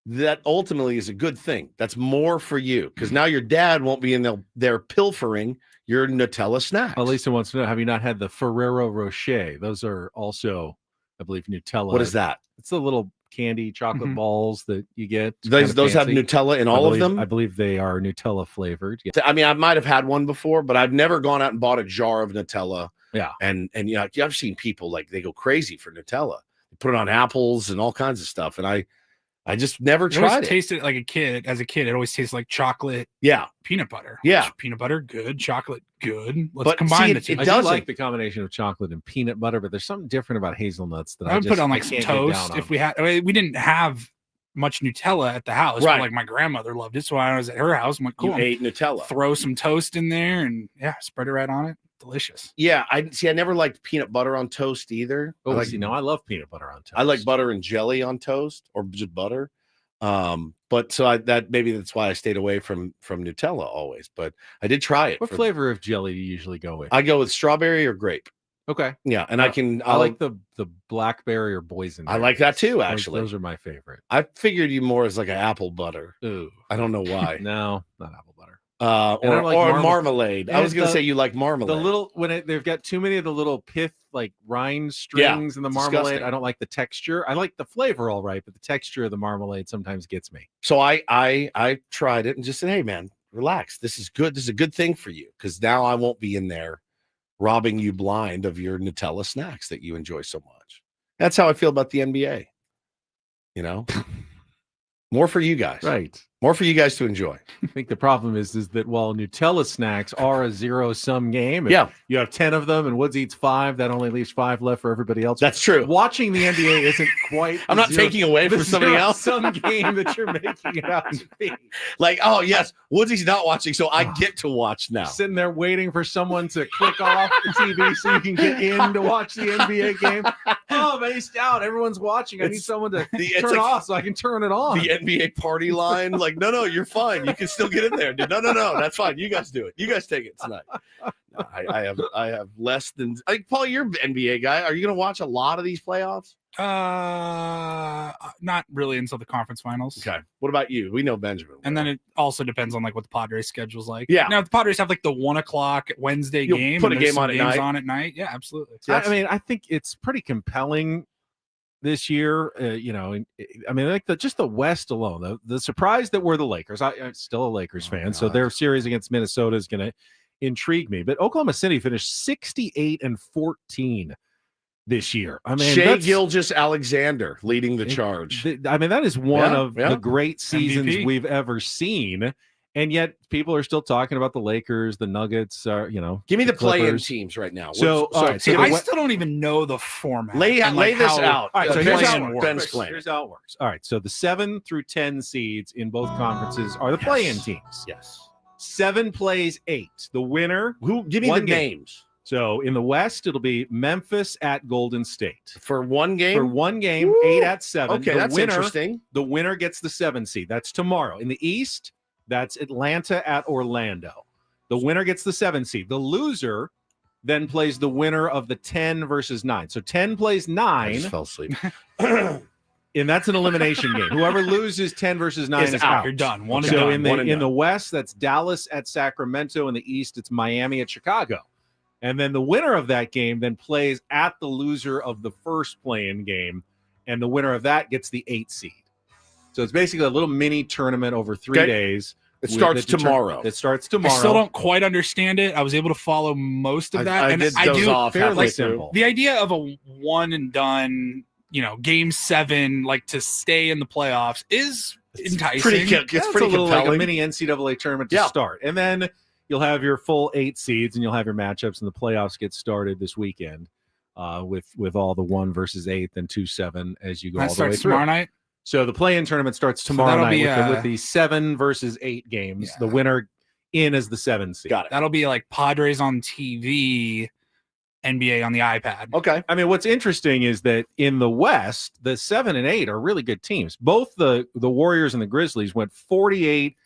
that ultimately is a good thing. That's more for you, because now your dad won't be in there pilfering your Nutella snacks. Well, Lisa wants to know, have you not had the Ferrero Rocher? Those are also, I believe, Nutella. What is that? It's the little candy chocolate balls that you get. Those have Nutella in all of them? I believe they are Nutella flavored. Yeah. I mean, I might have had one before, but I've never gone out and bought a jar of Nutella. Yeah. And you know, I've seen people like they go crazy for Nutella. They put it on apples and all kinds of stuff. And I just never tried it. Tasted like a kid. As a kid, it always tastes like chocolate. Yeah. Peanut butter. Yeah. Peanut butter, good. Chocolate, good. Let's combine the two. I do like the combination of chocolate and peanut butter, but there's something different about hazelnuts that I would put on like some toast if we had. I mean, we didn't have much Nutella at the house. Right. But like my grandmother loved it, so when I was at her house, I'm like, cool. You ate Nutella. Throw some toast in there and spread it right on it. Delicious. Yeah, I never liked peanut butter on toast either. Oh, I love peanut butter on toast. I like butter and jelly on toast, or just butter. But so maybe that's why I stayed away from Nutella always. But I did try it. What flavor of jelly do you usually go with? I go with strawberry or grape. Okay. Yeah, and I like the blackberry or boysenberry. I like that too, actually. Those are my favorite. I figured you more as like an apple butter. Ooh. I don't know why. No, not apple butter. Or marmalade. I was going to say you like marmalade. The little they've got too many of the little pith like rind strings in the marmalade. Disgusting. I don't like the texture. I like the flavor all right, but the texture of the marmalade sometimes gets me. So I tried it and just said, hey man, relax. This is good. This is a good thing for you, because now I won't be in there robbing you blind of your Nutella snacks that you enjoy so much. That's how I feel about the NBA. You know, more for you guys, right? More for you guys to enjoy. I think the problem is that while Nutella snacks are a zero-sum game, you have 10 of them and Woods eats 5, that only leaves 5 left for everybody else. That's true. Watching the NBA isn't quite. I'm not taking away from somebody else. Some game that you're making it out to be. Like, oh yes, Woodsy's not watching, so I get to watch now. Sitting there waiting for someone to click off the TV so you can get in to watch the NBA game. Oh, I'm aced out. Everyone's watching. I need someone to turn off so I can turn it on. The NBA party line. Like, no, you're fine. You can still get in there. No, that's fine. You guys do it. You guys take it tonight. No, I have less than. I think, Paul, you're an NBA guy. Are you going to watch a lot of these playoffs? Not really until the conference finals. Okay. What about you? We know Benjamin. And then it also depends on like what the Padres schedule's like. Yeah. Now the Padres have like the 1:00 Wednesday game. Put a game on at night. Yeah, absolutely. I mean, I think it's pretty compelling this year. I mean, like just the West alone. The surprise that we're the Lakers. I'm still a Lakers fan, so their series against Minnesota is going to intrigue me. But Oklahoma City finished 68-14. This year. I mean, Shai Gilgeous-Alexander leading the charge. I mean, that is one of the great seasons we've ever seen. And yet people are still talking about the Lakers, the Nuggets, give me the play-in teams right now. So I still don't even know the format. Lay this out. All right, so here's how it works. All right, so the 7 through 10 seeds in both conferences are the play-in teams. Yes. 7 plays 8. The winner. Give me the names. So in the West, it'll be Memphis at Golden State. For one game? For one game, 8 at 7. Okay, that's interesting. The winner gets the 7 seed. That's tomorrow. In the East, that's Atlanta at Orlando. The winner gets the 7 seed. The loser then plays the winner of the 10 versus 9. So 10 plays 9. I just fell asleep. And that's an elimination game. Whoever loses 10 versus 9 is out. You're done. In the West, that's Dallas at Sacramento. In the East, it's Miami at Chicago. And then the winner of that game then plays at the loser of the first play-in game, and the winner of that gets the 8 seed. So it's basically a little mini tournament over 3 days. It starts tomorrow. It starts tomorrow. I still don't quite understand it. I was able to follow most of that. I do fairly simple. The idea of a one and done Game 7, like to stay in the playoffs is enticing. It's pretty little, like a mini NCAA tournament to start. And then you'll have your full 8 seeds and you'll have your matchups, and the playoffs get started this weekend with all the 1 versus 8 and 2-7 as you go all the way through. Tomorrow night? So the play-in tournament starts tomorrow night with the 7 versus 8 games. The winner in as the 7 seed. Got it. That'll be like Padres on TV, NBA on the iPad. Okay. I mean, what's interesting is that in the West, the 7 and 8 are really good teams. Both the Warriors and the Grizzlies went 48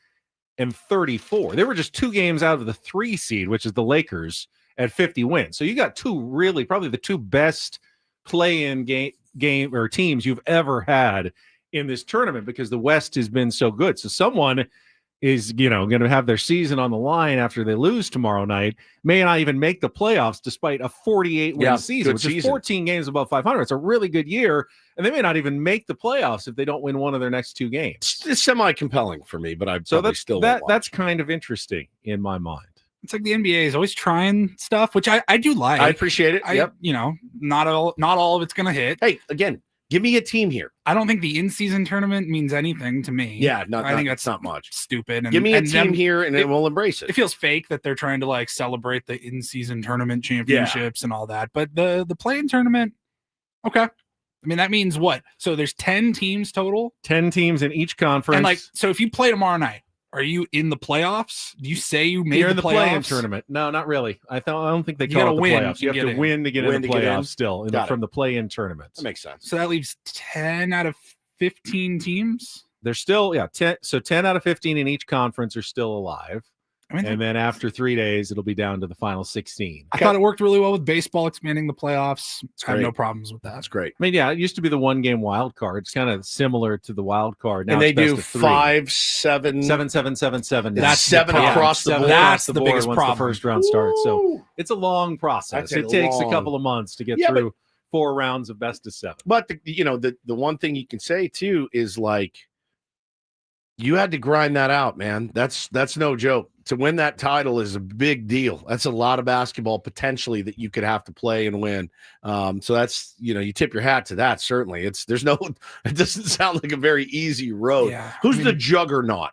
and 34. They were just 2 games out of the 3 seed, which is the Lakers, at 50 wins. So you got probably the 2 best play-in game or teams you've ever had in this tournament, because the West has been so good. So someone is, going to have their season on the line after they lose tomorrow night, may not even make the playoffs despite a 48-win season, which is 14 games above 500. It's a really good year, and they may not even make the playoffs if they don't win one of their next 2 games. It's semi-compelling for me, but that's kind of interesting in my mind. It's like the NBA is always trying stuff, which I do like. I appreciate it. Not all of it's going to hit. Hey, again, give me a team here. I don't think the in-season tournament means anything to me. Yeah, I think that's not much. Stupid. Give me a team here, and then we'll embrace it. It feels fake that they're trying to like celebrate the in-season tournament championships and all that. But the play-in tournament, okay. I mean, that means what? So there's 10 teams total. 10 teams in each conference. And so if you play tomorrow night, are you in the playoffs? Do you say you made You're in the playoffs? play-in tournament? No, not really. I don't think they You call gotta it the win playoffs. You have to win to get in the playoffs still from the play-in tournaments. That makes sense. So that leaves 10 out of 15 teams. They're still 10. So 10 out of 15 in each conference are still alive. And then after 3 days, it'll be down to the final 16. I thought it worked really well with baseball expanding the playoffs. I have no problems with that. That's great. I mean, it used to be the 1-game wild card. It's kind of similar to the wild card. Now and they do 5, 7, 7, 7, 7, 7. That's 7 across the board. That's the biggest once problem. The first round starts. So it's a long process. It takes a couple of months to get through 4 rounds of best of 7. But the one thing you can say too is like, you had to grind that out, man. That's no joke. To win that title is a big deal. That's a lot of basketball potentially that you could have to play and win. So that's, you tip your hat to that. Certainly it doesn't sound like a very easy road. Yeah, Who's the juggernaut?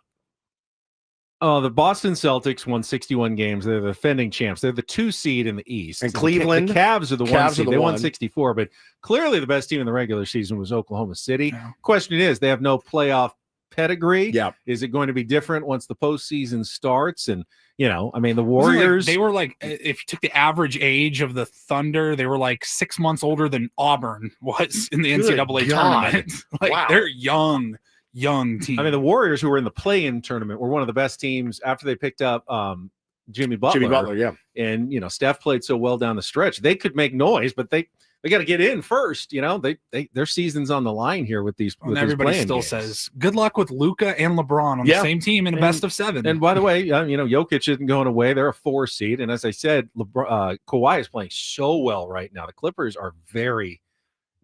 Oh, the Boston Celtics won 61 games. They're the defending champs. They're the 2 seed in the East. And Cleveland, the Cavs are the 1 seed. They won 1. 64, but clearly the best team in the regular season was Oklahoma City. Yeah. Question is, they have no playoff pedigree. Yeah. Is it going to be different once the postseason starts? And I mean, the Warriors, they were like, if you took the average age of the Thunder, they were like 6 months older than Auburn was in the NCAA tournament. Wow. They're young team. I mean, the Warriors, who were in the play-in tournament, were one of the best teams after they picked up Jimmy Butler. Yeah. And Steph played so well down the stretch. They could make noise, but they got to get in first. Their season's on the line here with these. And everybody still says good luck with Luka and LeBron on the same team in a best of 7. And by the way, Jokic isn't going away. They're a 4 seed, and as I said, Kawhi is playing so well right now. The Clippers are very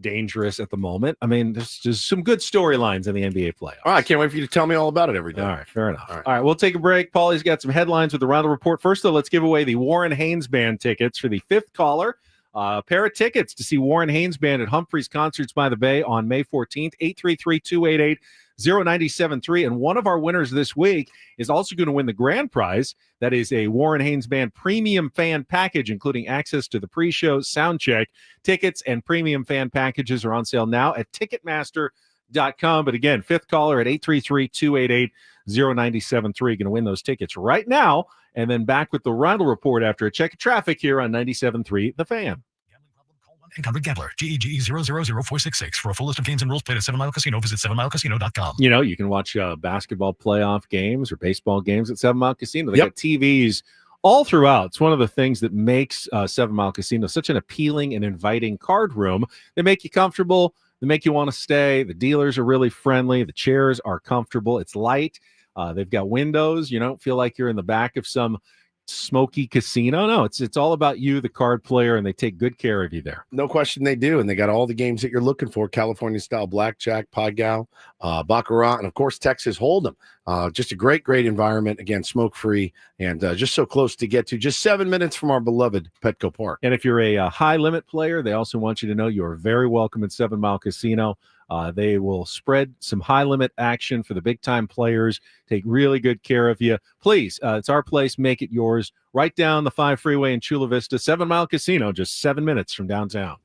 dangerous at the moment. I mean, there's just some good storylines in the NBA playoffs. All right, I can't wait for you to tell me all about it every day. All right, fair enough. All right, we'll take a break. Paulie's got some headlines with the Reindl Report. First, though, let's give away the Warren Haynes Band tickets for the 5th caller. A pair of tickets to see Warren Haynes Band at Humphreys Concerts by the Bay on May 14th, 833-288-0973. And one of our winners this week is also going to win the grand prize. That is a Warren Haynes Band premium fan package, including access to the pre-show sound check. Tickets and premium fan packages are on sale now at Ticketmaster.com. But again, 5th caller at 833-288-0973. Going to win those tickets right now. And then back with the Reindl Report after a check of traffic here on 97.3 The Fan. Encountered Gambler, GEGE 000466. For a full list of games and rules played at 7 Mile Casino, visit 7milecasino.com. You can watch basketball playoff games or baseball games at 7 Mile Casino. They got TVs all throughout. It's one of the things that makes 7 Mile Casino such an appealing and inviting card room. They make you comfortable. They make you want to stay. The dealers are really friendly. The chairs are comfortable. It's light. They've got windows. You don't feel like you're in the back of some smoky casino. No, it's all about you, the card player, and they take good care of you there. No question they do, and they got all the games that you're looking for: California-style blackjack, Pai-Gow, Baccarat, and, of course, Texas Hold'em. Just a great environment. Again, smoke-free and just so close to get to. Just 7 minutes from our beloved Petco Park. And if you're a high-limit player, they also want you to know you are very welcome at 7 Mile Casino. They will spread some high-limit action for the big-time players, take really good care of you. Please, it's our place. Make it yours. Right down the 5 freeway in Chula Vista, 7 Mile Casino, just 7 minutes from downtown.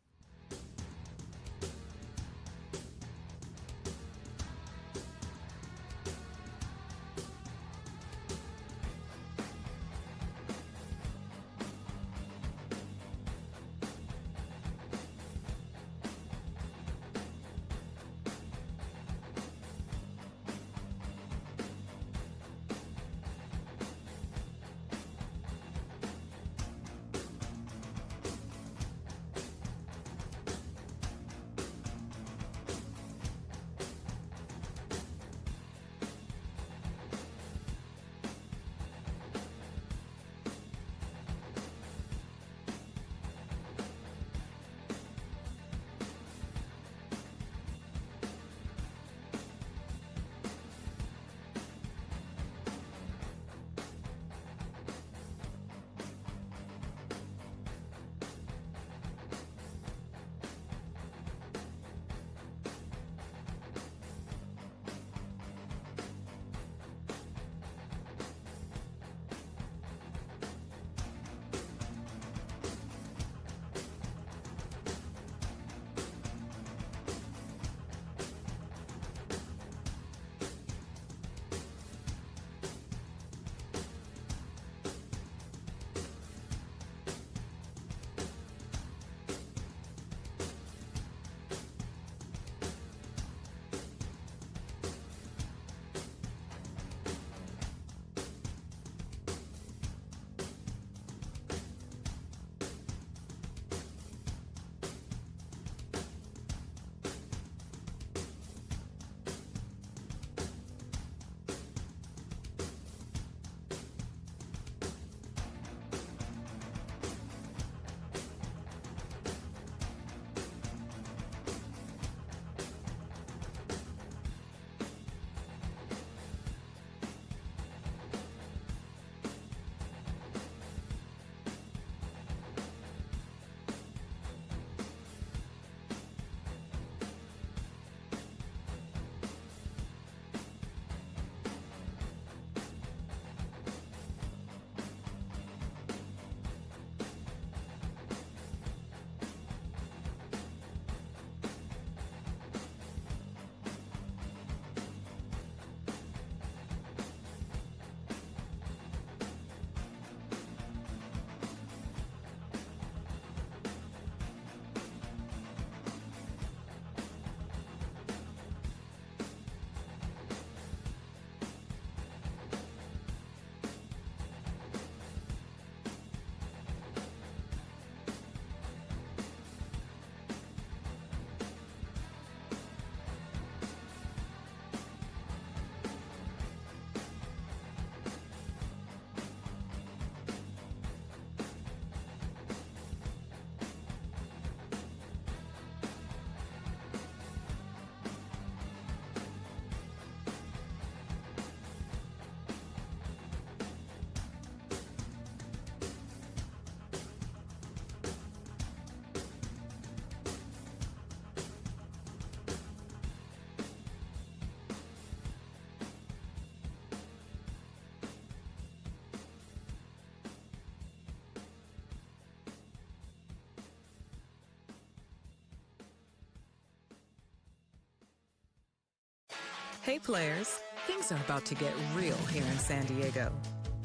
Hey players, things are about to get real here in San Diego.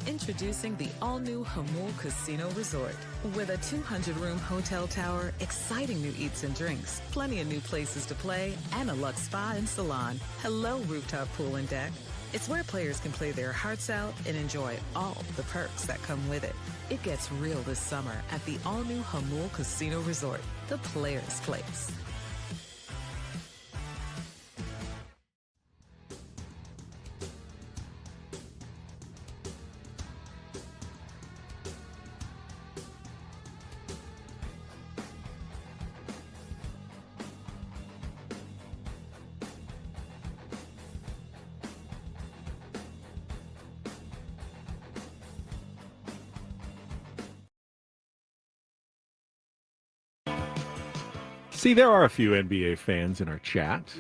Introducing the all-new Jamul Casino Resort. With a 200-room hotel tower, exciting new eats and drinks, plenty of new places to play, and a luxe spa and salon. Hello, rooftop pool and deck. It's where players can play their hearts out and enjoy all the perks that come with it. It gets real this summer at the all-new Jamul Casino Resort, the players' place. See, there are a few NBA fans in our chat.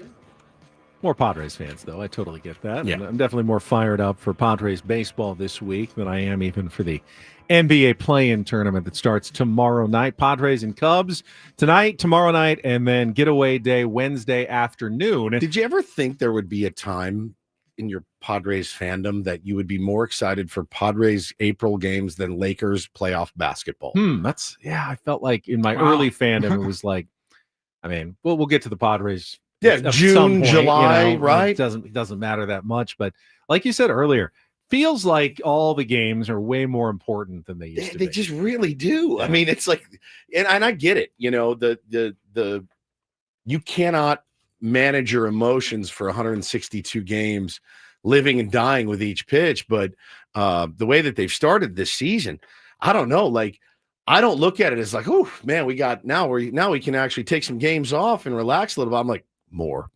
More Padres fans, though. I totally get that. Yeah. And I'm definitely more fired up for Padres baseball this week than I am even for the NBA play-in tournament that starts tomorrow night. Padres and Cubs tonight, tomorrow night, and then getaway day Wednesday afternoon. Did you ever think there would be a time in your Padres fandom that you would be more excited for Padres April games than Lakers playoff basketball? I felt like in my early fandom, it was like, I mean, we'll get to the Padres. Yeah, June, July, right? It doesn't matter that much, but like you said earlier, feels like all the games are way more important than they used to be. They just really do. I mean, it's like, and I get it. You know, you cannot manage your emotions for 162 games, living and dying with each pitch. But the way that they've started this season, I don't know. Like, I don't look at it as like, oh man, we can actually take some games off and relax a little bit. I'm like, more.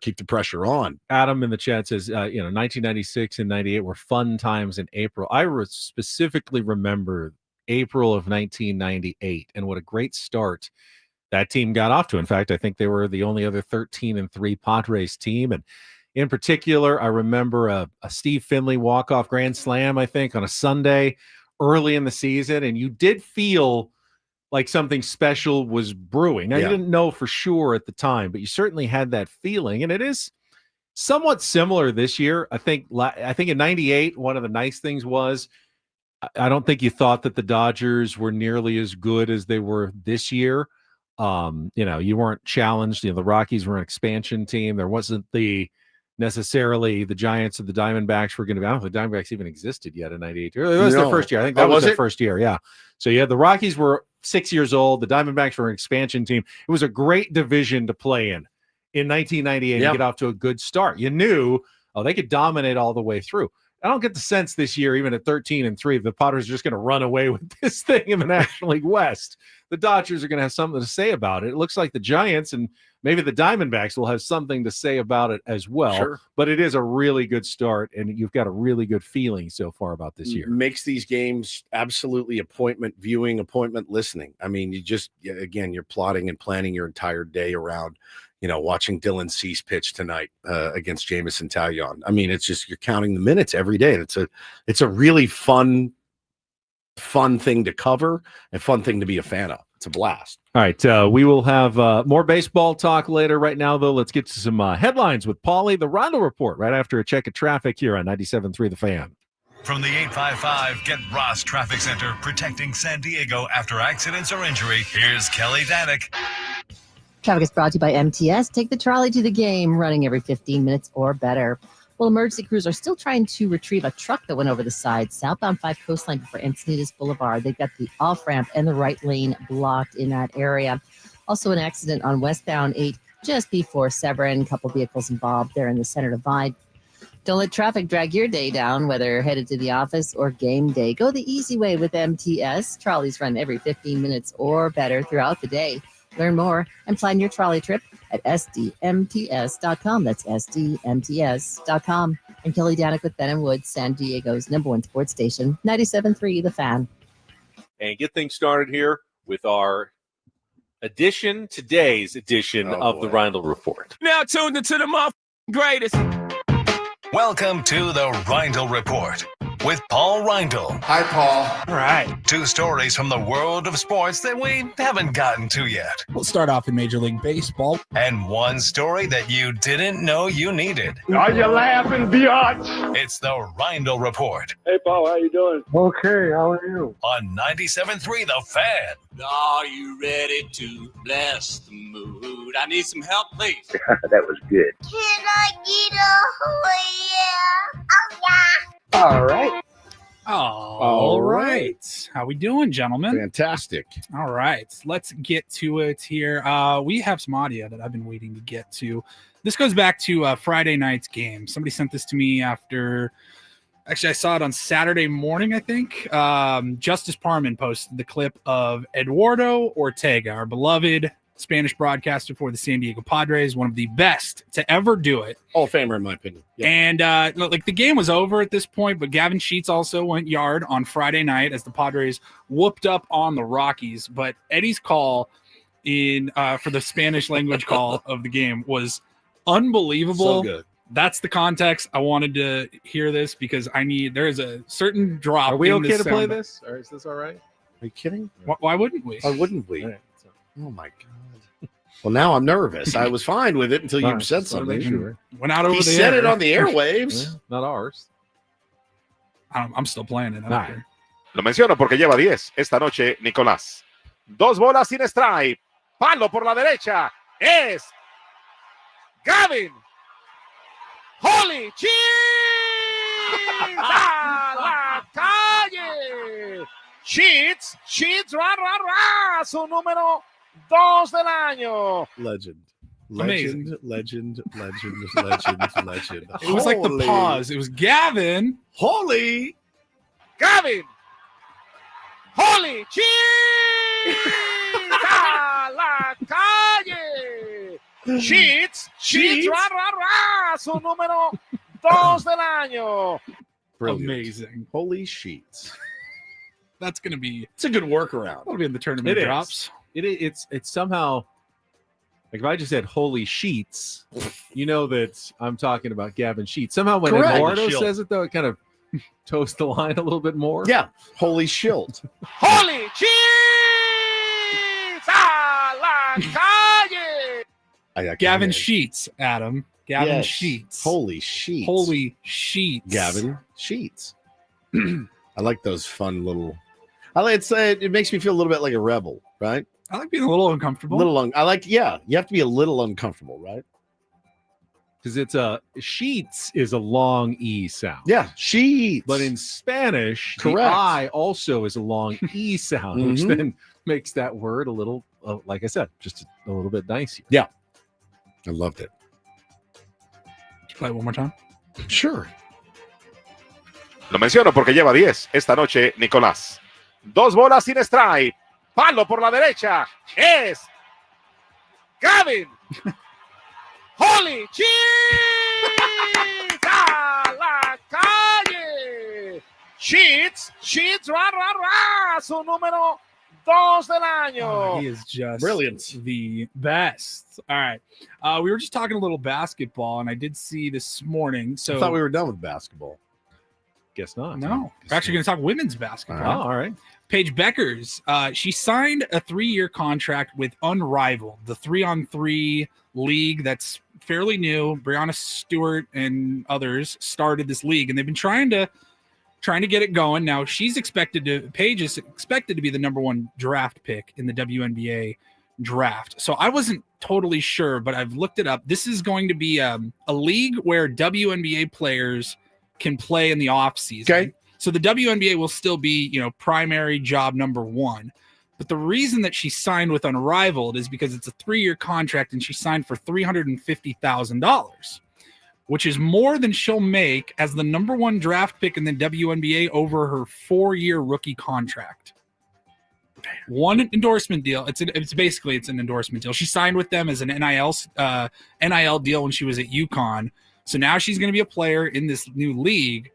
Keep the pressure on. Adam in the chat says, 1996 and 98 were fun times in April. I specifically remember April of 1998 and what a great start that team got off to. In fact, I think they were the only other 13-3 Padres team. And in particular, I remember a Steve Finley walk-off grand slam, I think, on a Sunday early in the season. And you did feel like something special was brewing. Now, you didn't know for sure at the time, but you certainly had that feeling. And it is somewhat similar this year. I think in 98, one of the nice things was I don't think you thought that the Dodgers were nearly as good as they were this year. You weren't challenged. The Rockies were an expansion team. There wasn't necessarily the Giants or the Diamondbacks were going to be. I don't know if the Diamondbacks even existed yet in 98. It was their first year. I think that was their first year. Yeah. So the Rockies were 6 years old. The Diamondbacks were an expansion team. It was a great division to play in 1998 and get off to a good start. You knew, they could dominate all the way through. I don't get the sense this year, even at 13-3, the Padres are just going to run away with this thing in the National League West. The Dodgers are going to have something to say about it. It looks like the Giants and maybe the Diamondbacks will have something to say about it as well. Sure. But it is a really good start, and you've got a really good feeling so far about this year. Makes these games absolutely appointment viewing, appointment listening. I mean, you're plotting and planning your entire day around, watching Dylan Cease pitch tonight against Jamison Taillon. I mean, it's just you're counting the minutes every day. And it's a really fun thing to cover and fun thing to be a fan of. It's a blast. All right, we will have more baseball talk later. Right now, though, let's get to some headlines with Paulie. The Reindl Report right after a check of traffic here on 97.3 The Fan. From the 855 Get Ross Traffic Center, protecting San Diego after accidents or injury, here's Kelly Danek. Traffic is brought to you by MTS. Take the trolley to the game, running every 15 minutes or better. Well, emergency crews are still trying to retrieve a truck that went over the side, southbound 5 Coastline before Encinitas Boulevard. They've got the off-ramp and the right lane blocked in that area. Also an accident on westbound 8 just before Severn. A couple vehicles involved there in the center divide. Don't let traffic drag your day down, whether headed to the office or game day. Go the easy way with MTS. Trolleys run every 15 minutes or better throughout the day. Learn more and plan your trolley trip at sdmts.com. That's sdmts.com. And Kelly Danek with Ben and Woods, San Diego's #1 sports station, 97.3 The Fan. And get things started here with our today's edition of the Reindl Report. Now tuned into the greatest. Welcome to the Reindl Report with Paul Reindl. Hi, Paul. All right. 2 stories from the world of sports that we haven't gotten to yet. We'll start off in Major League Baseball. And 1 story that you didn't know you needed. Are you laughing, biatch? It's the Reindl Report. Hey, Paul, how you doing? Okay, how are you? On 97.3 The Fan. Are you ready to bless the mood? I need some help, please. That was good. Can I get a yeah? Oh, yeah. All right. All right. How we doing, gentlemen? Fantastic. All right. Let's get to it here. We have some audio that I've been waiting to get to. This goes back to Friday night's game. Somebody sent this to me after... Actually, I saw it on Saturday morning, I think. Justice Parman posted the clip of Eduardo Ortega, our beloved Spanish broadcaster for the San Diego Padres, one of the best to ever do it. Hall of Famer, in my opinion. Yeah. And the game was over at this point, but Gavin Sheets also went yard on Friday night as the Padres whooped up on the Rockies. But Eddie's call in for the Spanish language call of the game was unbelievable. So good. That's the context. I wanted to hear this because there is a certain drop. Are we in okay this to play sound. this? Or is this all right? Are you kidding? Why wouldn't we? Why wouldn't we? All right, so- Oh my god. Well, now I'm nervous. I was fine with it until you Fine. said Just wanna something. make sure. Went out over He the said air. it on the airwaves. Yeah, not ours. I'm still playing it. I don't Nah. care. Lo menciono porque lleva 10 esta noche Nicolás. 2 bolas sin strike. Palo por la derecha. Es Gavin. Holy cheese. ¡A la calle! Sheets, ra, ra, ra. Su número 2 del año. Legend. Amazing. Legend. It was like the Holy- pause. It was Gavin. Holy. Gavin. Holy cheese. ¡A la calle! Sheets, ra, ra, ra. Su número 2 del año. Brilliant. Amazing. Holy sheets. That's gonna be. It's a good workaround. That'll be in the tournament It is. drops. It's somehow like if I just said holy sheets, you know that I'm talking about Gavin Sheets. Somehow when Correct. Eduardo Shield. says it though, it kind of toasts the line a little bit more. Yeah. Holy shield. Holy cheese. ¡A la calle! Gavin Sheets, Adam. Gavin Yes. Sheets. Holy sheets. Holy Sheets. Gavin Sheets. I like those fun little. It makes me feel a little bit like a rebel, right? I like being a little uncomfortable. You have to be a little uncomfortable, right? Because it's sheets is a long E sound. Yeah, sheets. But in Spanish, Correct. the I also is a long E sound, which Mhm. then makes that word a little, like I said, just a little bit nicer. Yeah. I loved it. Play it one more time. Sure. Lo menciono porque lleva 10 esta noche Nicolás. 2 bolas sin strike. Palo por la derecha. Es Gavin. Holy cheese. ¡A la calle! Sheets, ra, ra, ra. Su número 2 del año. Oh, he is just Brilliant. the best. All right. We were just talking a little basketball, and I did see this morning. So I thought we were done with basketball. Guess not. no, we're actually going to talk women's basketball. Oh, all right. Paige Beckers, she signed a 3-year contract with Unrivaled, the 3-on-3 league that's fairly new. Brianna Stewart and others started this league, and they've been trying to get it going. Now Paige is expected to be the number 1 draft pick in the WNBA draft. So I wasn't totally sure, but I've looked it up. This is going to be a league where WNBA players can play in the off season. Okay. So the WNBA will still be, primary job number 1. But the reason that she signed with Unrivaled is because it's a 3-year contract and she signed for $350,000, which is more than she'll make as the number 1 draft pick in the WNBA over her 4-year rookie contract. One endorsement deal. It's basically an endorsement deal. She signed with them as an NIL deal when she was at UConn. So now she's going to be a player in this new league,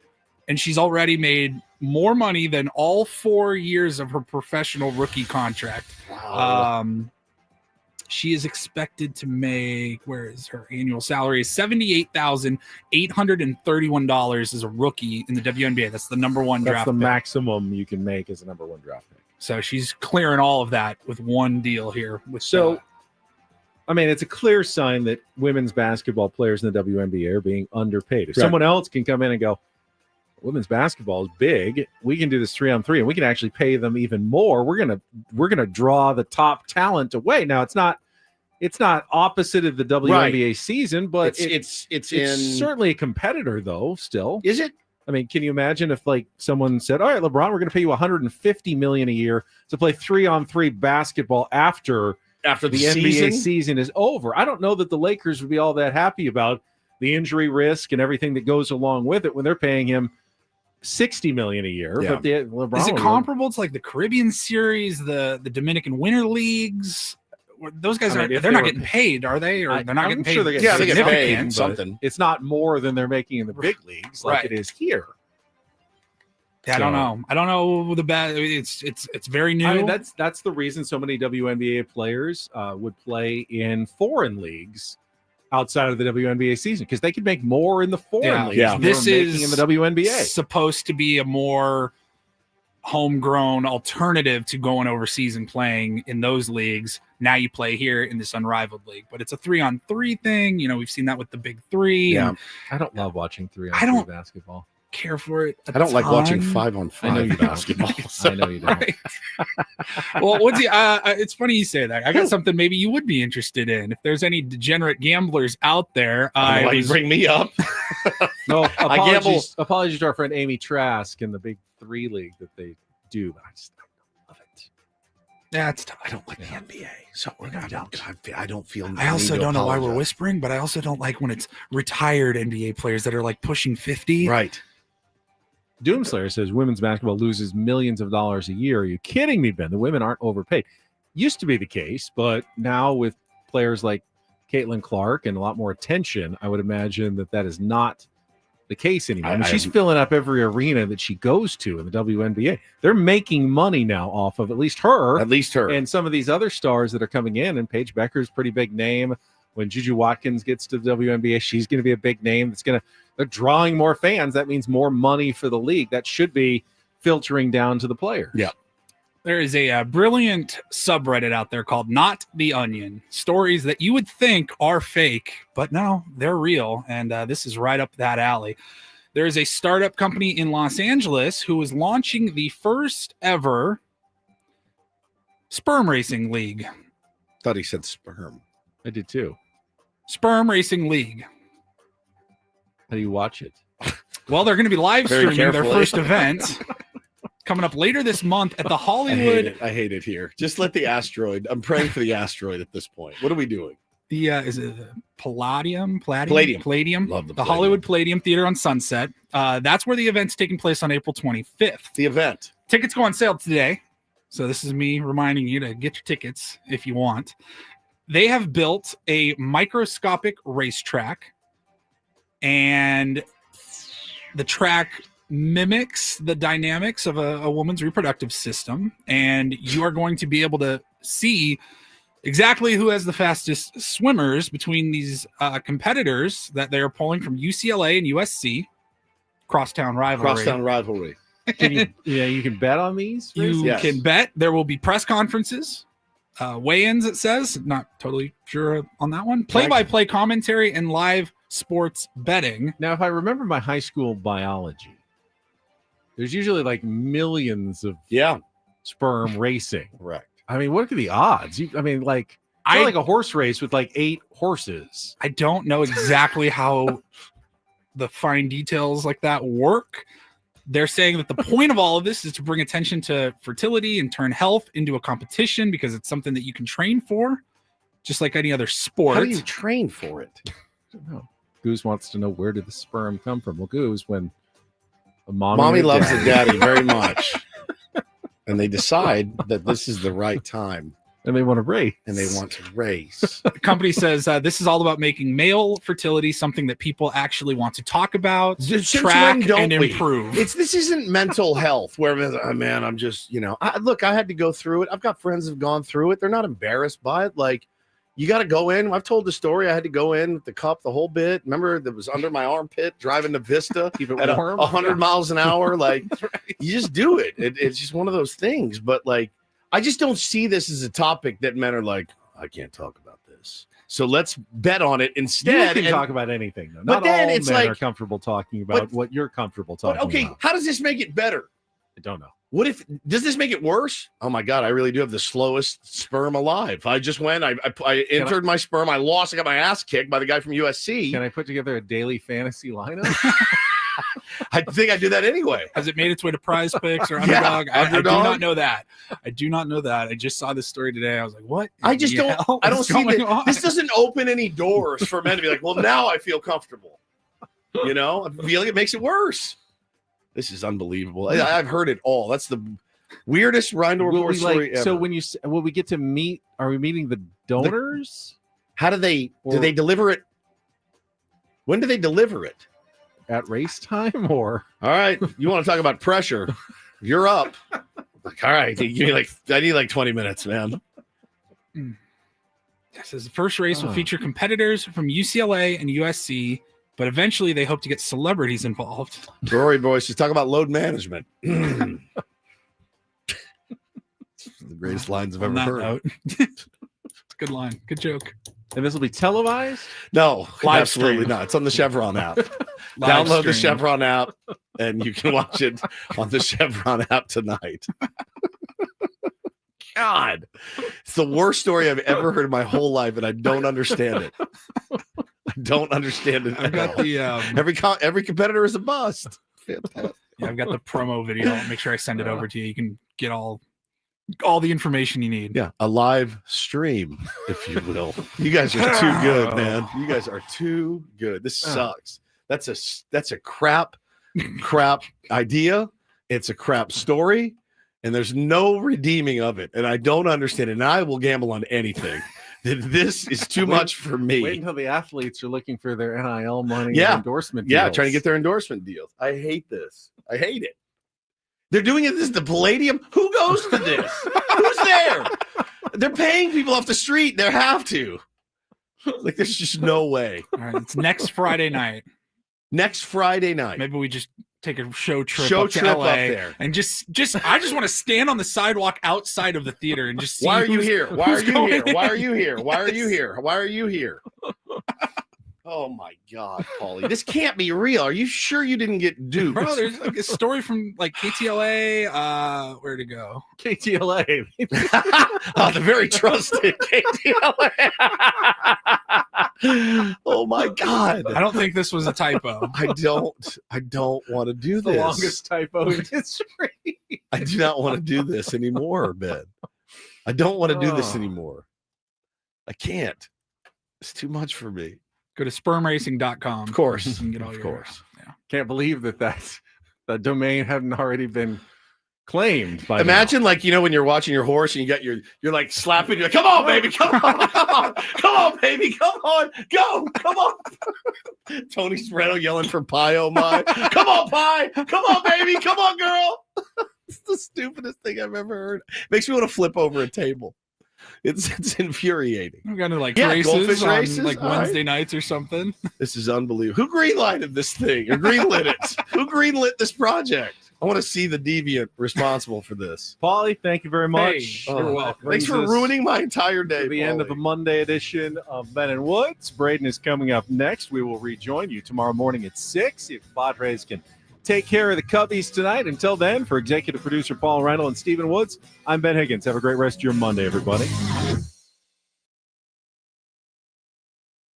and she's already made more money than all 4 years of her professional rookie contract. Wow. She is expected to make, where is her annual salary? Is $78,831 as a rookie in the WNBA. That's the number 1 That's draft the pick. maximum you can make as a number 1 draft pick. So she's clearing all of that with one deal here. I mean, it's a clear sign that women's basketball players in the WNBA are being underpaid. If Right. someone else can come in and go, women's basketball is big, we can do this 3-on-3 and we can actually pay them even more. We're gonna draw the top talent away. Now it's not opposite of the WNBA season, but it's it's certainly a competitor though. Still, is it? I mean, can you imagine if like someone said, "All right, LeBron, we're going to pay you $150 million a year to play 3-on-3 basketball after the NBA season is over"? I don't know that the Lakers would be all that happy about the injury risk and everything that goes along with it when they're paying him $60 million a year. Yeah. But LeBron Is it would- comparable to like the Caribbean series, the Dominican Winter Leagues? Those guys I mean, if they're they not were- getting paid, are they? Or they're not I'm getting paid? sure they're Yeah, they get significant, paid but- something. It's not more than they're making in the big leagues like Right. it is here. Yeah, I don't know. I don't know the bad. It's very new. I mean, that's the reason so many WNBA players would play in foreign leagues outside of the WNBA season because they could make more in the foreign leagues. Yeah, this is in the WNBA. Supposed to be a more homegrown alternative to going overseas and playing in those leagues. Now you play here in this unrivaled league, but it's a 3-on-3 thing. You know, we've seen that with the Big Three. Yeah, and I don't love watching 3-on-3 basketball. Care for it. I don't like watching I know 5-on-5 you basketball. I know you don't. Right. Well, Woodsy, it's funny you say that. I got something maybe you would be interested in. If there's any degenerate gamblers out there, Why you bring me up? No, I gamble. Apologies to our friend Amy Trask in the Big 3 league that they do. But I just don't love it. Yeah, it's tough. I don't like the NBA, so I don't feel. I also don't know why we're whispering, but I also don't like when it's retired NBA players that are like pushing 50. Right. Doomslayer says women's basketball loses millions of dollars a year. Are you kidding me, Ben? The women aren't overpaid. Used to be the case, but now with players like Caitlin Clark and a lot more attention, I would imagine that is not the case anymore. I mean, she's filling up every arena that she goes to in the WNBA. They're making money now off of at least her. And some of these other stars that are coming in, and Paige Becker's a pretty big name. When Juju Watkins gets to the WNBA, she's going to be a big name. They're drawing more fans. That means more money for the league. That should be filtering down to the players. Yeah. There is a brilliant subreddit out there called Not the Onion. Stories that you would think are fake, but no, they're real. And this is right up that alley. There is a startup company in Los Angeles who is launching the first ever sperm racing league. Thought he said sperm. I did too. Sperm racing league. How do you watch it? Well, they're going to be live streaming their first event coming up later this month at the Hollywood. I hate it here. Just let the asteroid. I'm praying for the asteroid at this point. What are we doing? The is it Palladium? Palladium. Love the Hollywood Palladium Theater on Sunset. That's where the event's taking place on April 25th. The event. Tickets go on sale today. So this is me reminding you to get your tickets if you want. They have built a microscopic racetrack, and the track mimics the dynamics of a woman's reproductive system, and you are going to be able to see exactly who has the fastest swimmers between these competitors that they are pulling from UCLA and USC. Crosstown rivalry. You can bet on these? You can bet. There will be press conferences, weigh-ins, it says. Not totally sure on that one. Play-by-play commentary and live sports betting. Now, if I remember my high school biology, there's usually like millions of sperm racing. Correct. I mean, what are the odds? It's like a horse race with like 8 horses. I don't know exactly how the fine details like that work. They're saying that the point of all of this is to bring attention to fertility and turn health into a competition because it's something that you can train for, just like any other sport. How do you train for it? I don't know. Goose wants to know, where did the sperm come from? Well, Goose, when a mommy loves the daddy very much, and they decide that this is the right time. And they want to race. The company says this is all about making male fertility something that people actually want to talk about, track, and improve. This isn't mental health where, man, I'm just, I had to go through it. I've got friends who've gone through it. They're not embarrassed by it. Like, you got to go in. I've told the story. I had to go in with the cup the whole bit. Remember, that was under my armpit driving to Vista at 100 miles an hour. Like, you just do it. It's just one of those things. But, like, I just don't see this as a topic that men are like, I can't talk about this. So let's bet on it instead. You can talk about anything, though. But Not all it's men like, are comfortable talking about what you're comfortable talking about. Okay, how does this make it better? I don't know. Does this make it worse? Oh my God, I really do have the slowest sperm alive. I just went, I entered my sperm, I lost, I got my ass kicked by the guy from USC. Can I put together a daily fantasy lineup? I think I do that anyway. Has it made its way to Prize Picks or Underdog? I do not know that. I do not know that. I just saw this story today. I was like, what? I don't see that. This doesn't open any doors for men to be like, well, now I feel comfortable. I feel like it makes it worse. This is unbelievable. I've heard it all. That's the weirdest Reindl Report story ever. So will we get to meet? Are we meeting the donors? How do they deliver it? When do they deliver it? at race time, or all right, you want to talk about pressure? You're up. Like, all right, give me I need 20 minutes, man. It says the first race will feature competitors from UCLA and USC, but eventually they hope to get celebrities involved. Rory boys, just talk about load management. The greatest lines I've ever heard. It's a good line. Good joke. And this will be televised? No, Live absolutely stream. not. It's on the Chevron app. Download the Chevron app, and you can watch it on the Chevron app tonight. God, it's the worst story I've ever heard in my whole life, and I don't understand it. I don't understand it. I've got the every competitor is a bust. Fantastic. Yeah, I've got the promo video. I'll make sure I send it over to you. You can get all the information you need. Yeah, a live stream, if you will. You guys are too good, man. You guys are too good. This sucks. That's a crap idea. It's a crap story. And there's no redeeming of it. And I don't understand it. And I will gamble on anything. This is too much for me. Wait until the athletes are looking for their NIL money and Yeah. endorsement deals. Yeah, trying to get their endorsement deals. I hate this. I hate it. They're doing it. This is the Palladium. Who goes to this? Who's there? They're paying people off the street. They have to. Like, there's just no way. All right, it's next Friday night. Next Friday night. Maybe we just take a show trip up to LA up there. and just I just want to stand on the sidewalk outside of the theater and just see Why are you here? Why are who's you going here? in. Why are you here? Why are you here? Why are you here? Oh my God, Paulie. This can't be real. Are you sure you didn't get duped? Bro, there's like a story from like KTLA. Where'd it go? KTLA. The very trusted KTLA. Oh my God. I don't think this was a typo. I don't want to do The this. longest typo in history. I do not want to do this anymore, Ben. I don't want to do this anymore. I can't. It's too much for me. Go to spermracing.com. Of course. You can get all Of your course. Can't believe that domain hadn't already been claimed by Imagine when you're watching your horse and you're like slapping, you're like, come on, baby, come on, baby, come on, go, come on. Tony Soprano yelling for pie, oh my. Come on, pie, come on, baby, come on, girl. It's the stupidest thing I've ever heard. Makes me want to flip over a table. It's infuriating. We're going to goldfish races on races, all Wednesday right. nights or something. This is unbelievable. Who greenlighted this thing or greenlit it? Who greenlit this project? I want to see the deviant responsible for this. Paulie, thank you very much. Hey, you're welcome. Thanks for ruining my entire day. To the end of the Monday edition of Ben and Woods. Braden is coming up next. We will rejoin you tomorrow morning at 6 if Padres can take care of the Cubbies tonight. Until then, for executive producer Paul Reindl and Stephen Woods, I'm Ben Higgins. Have a great rest of your Monday, everybody.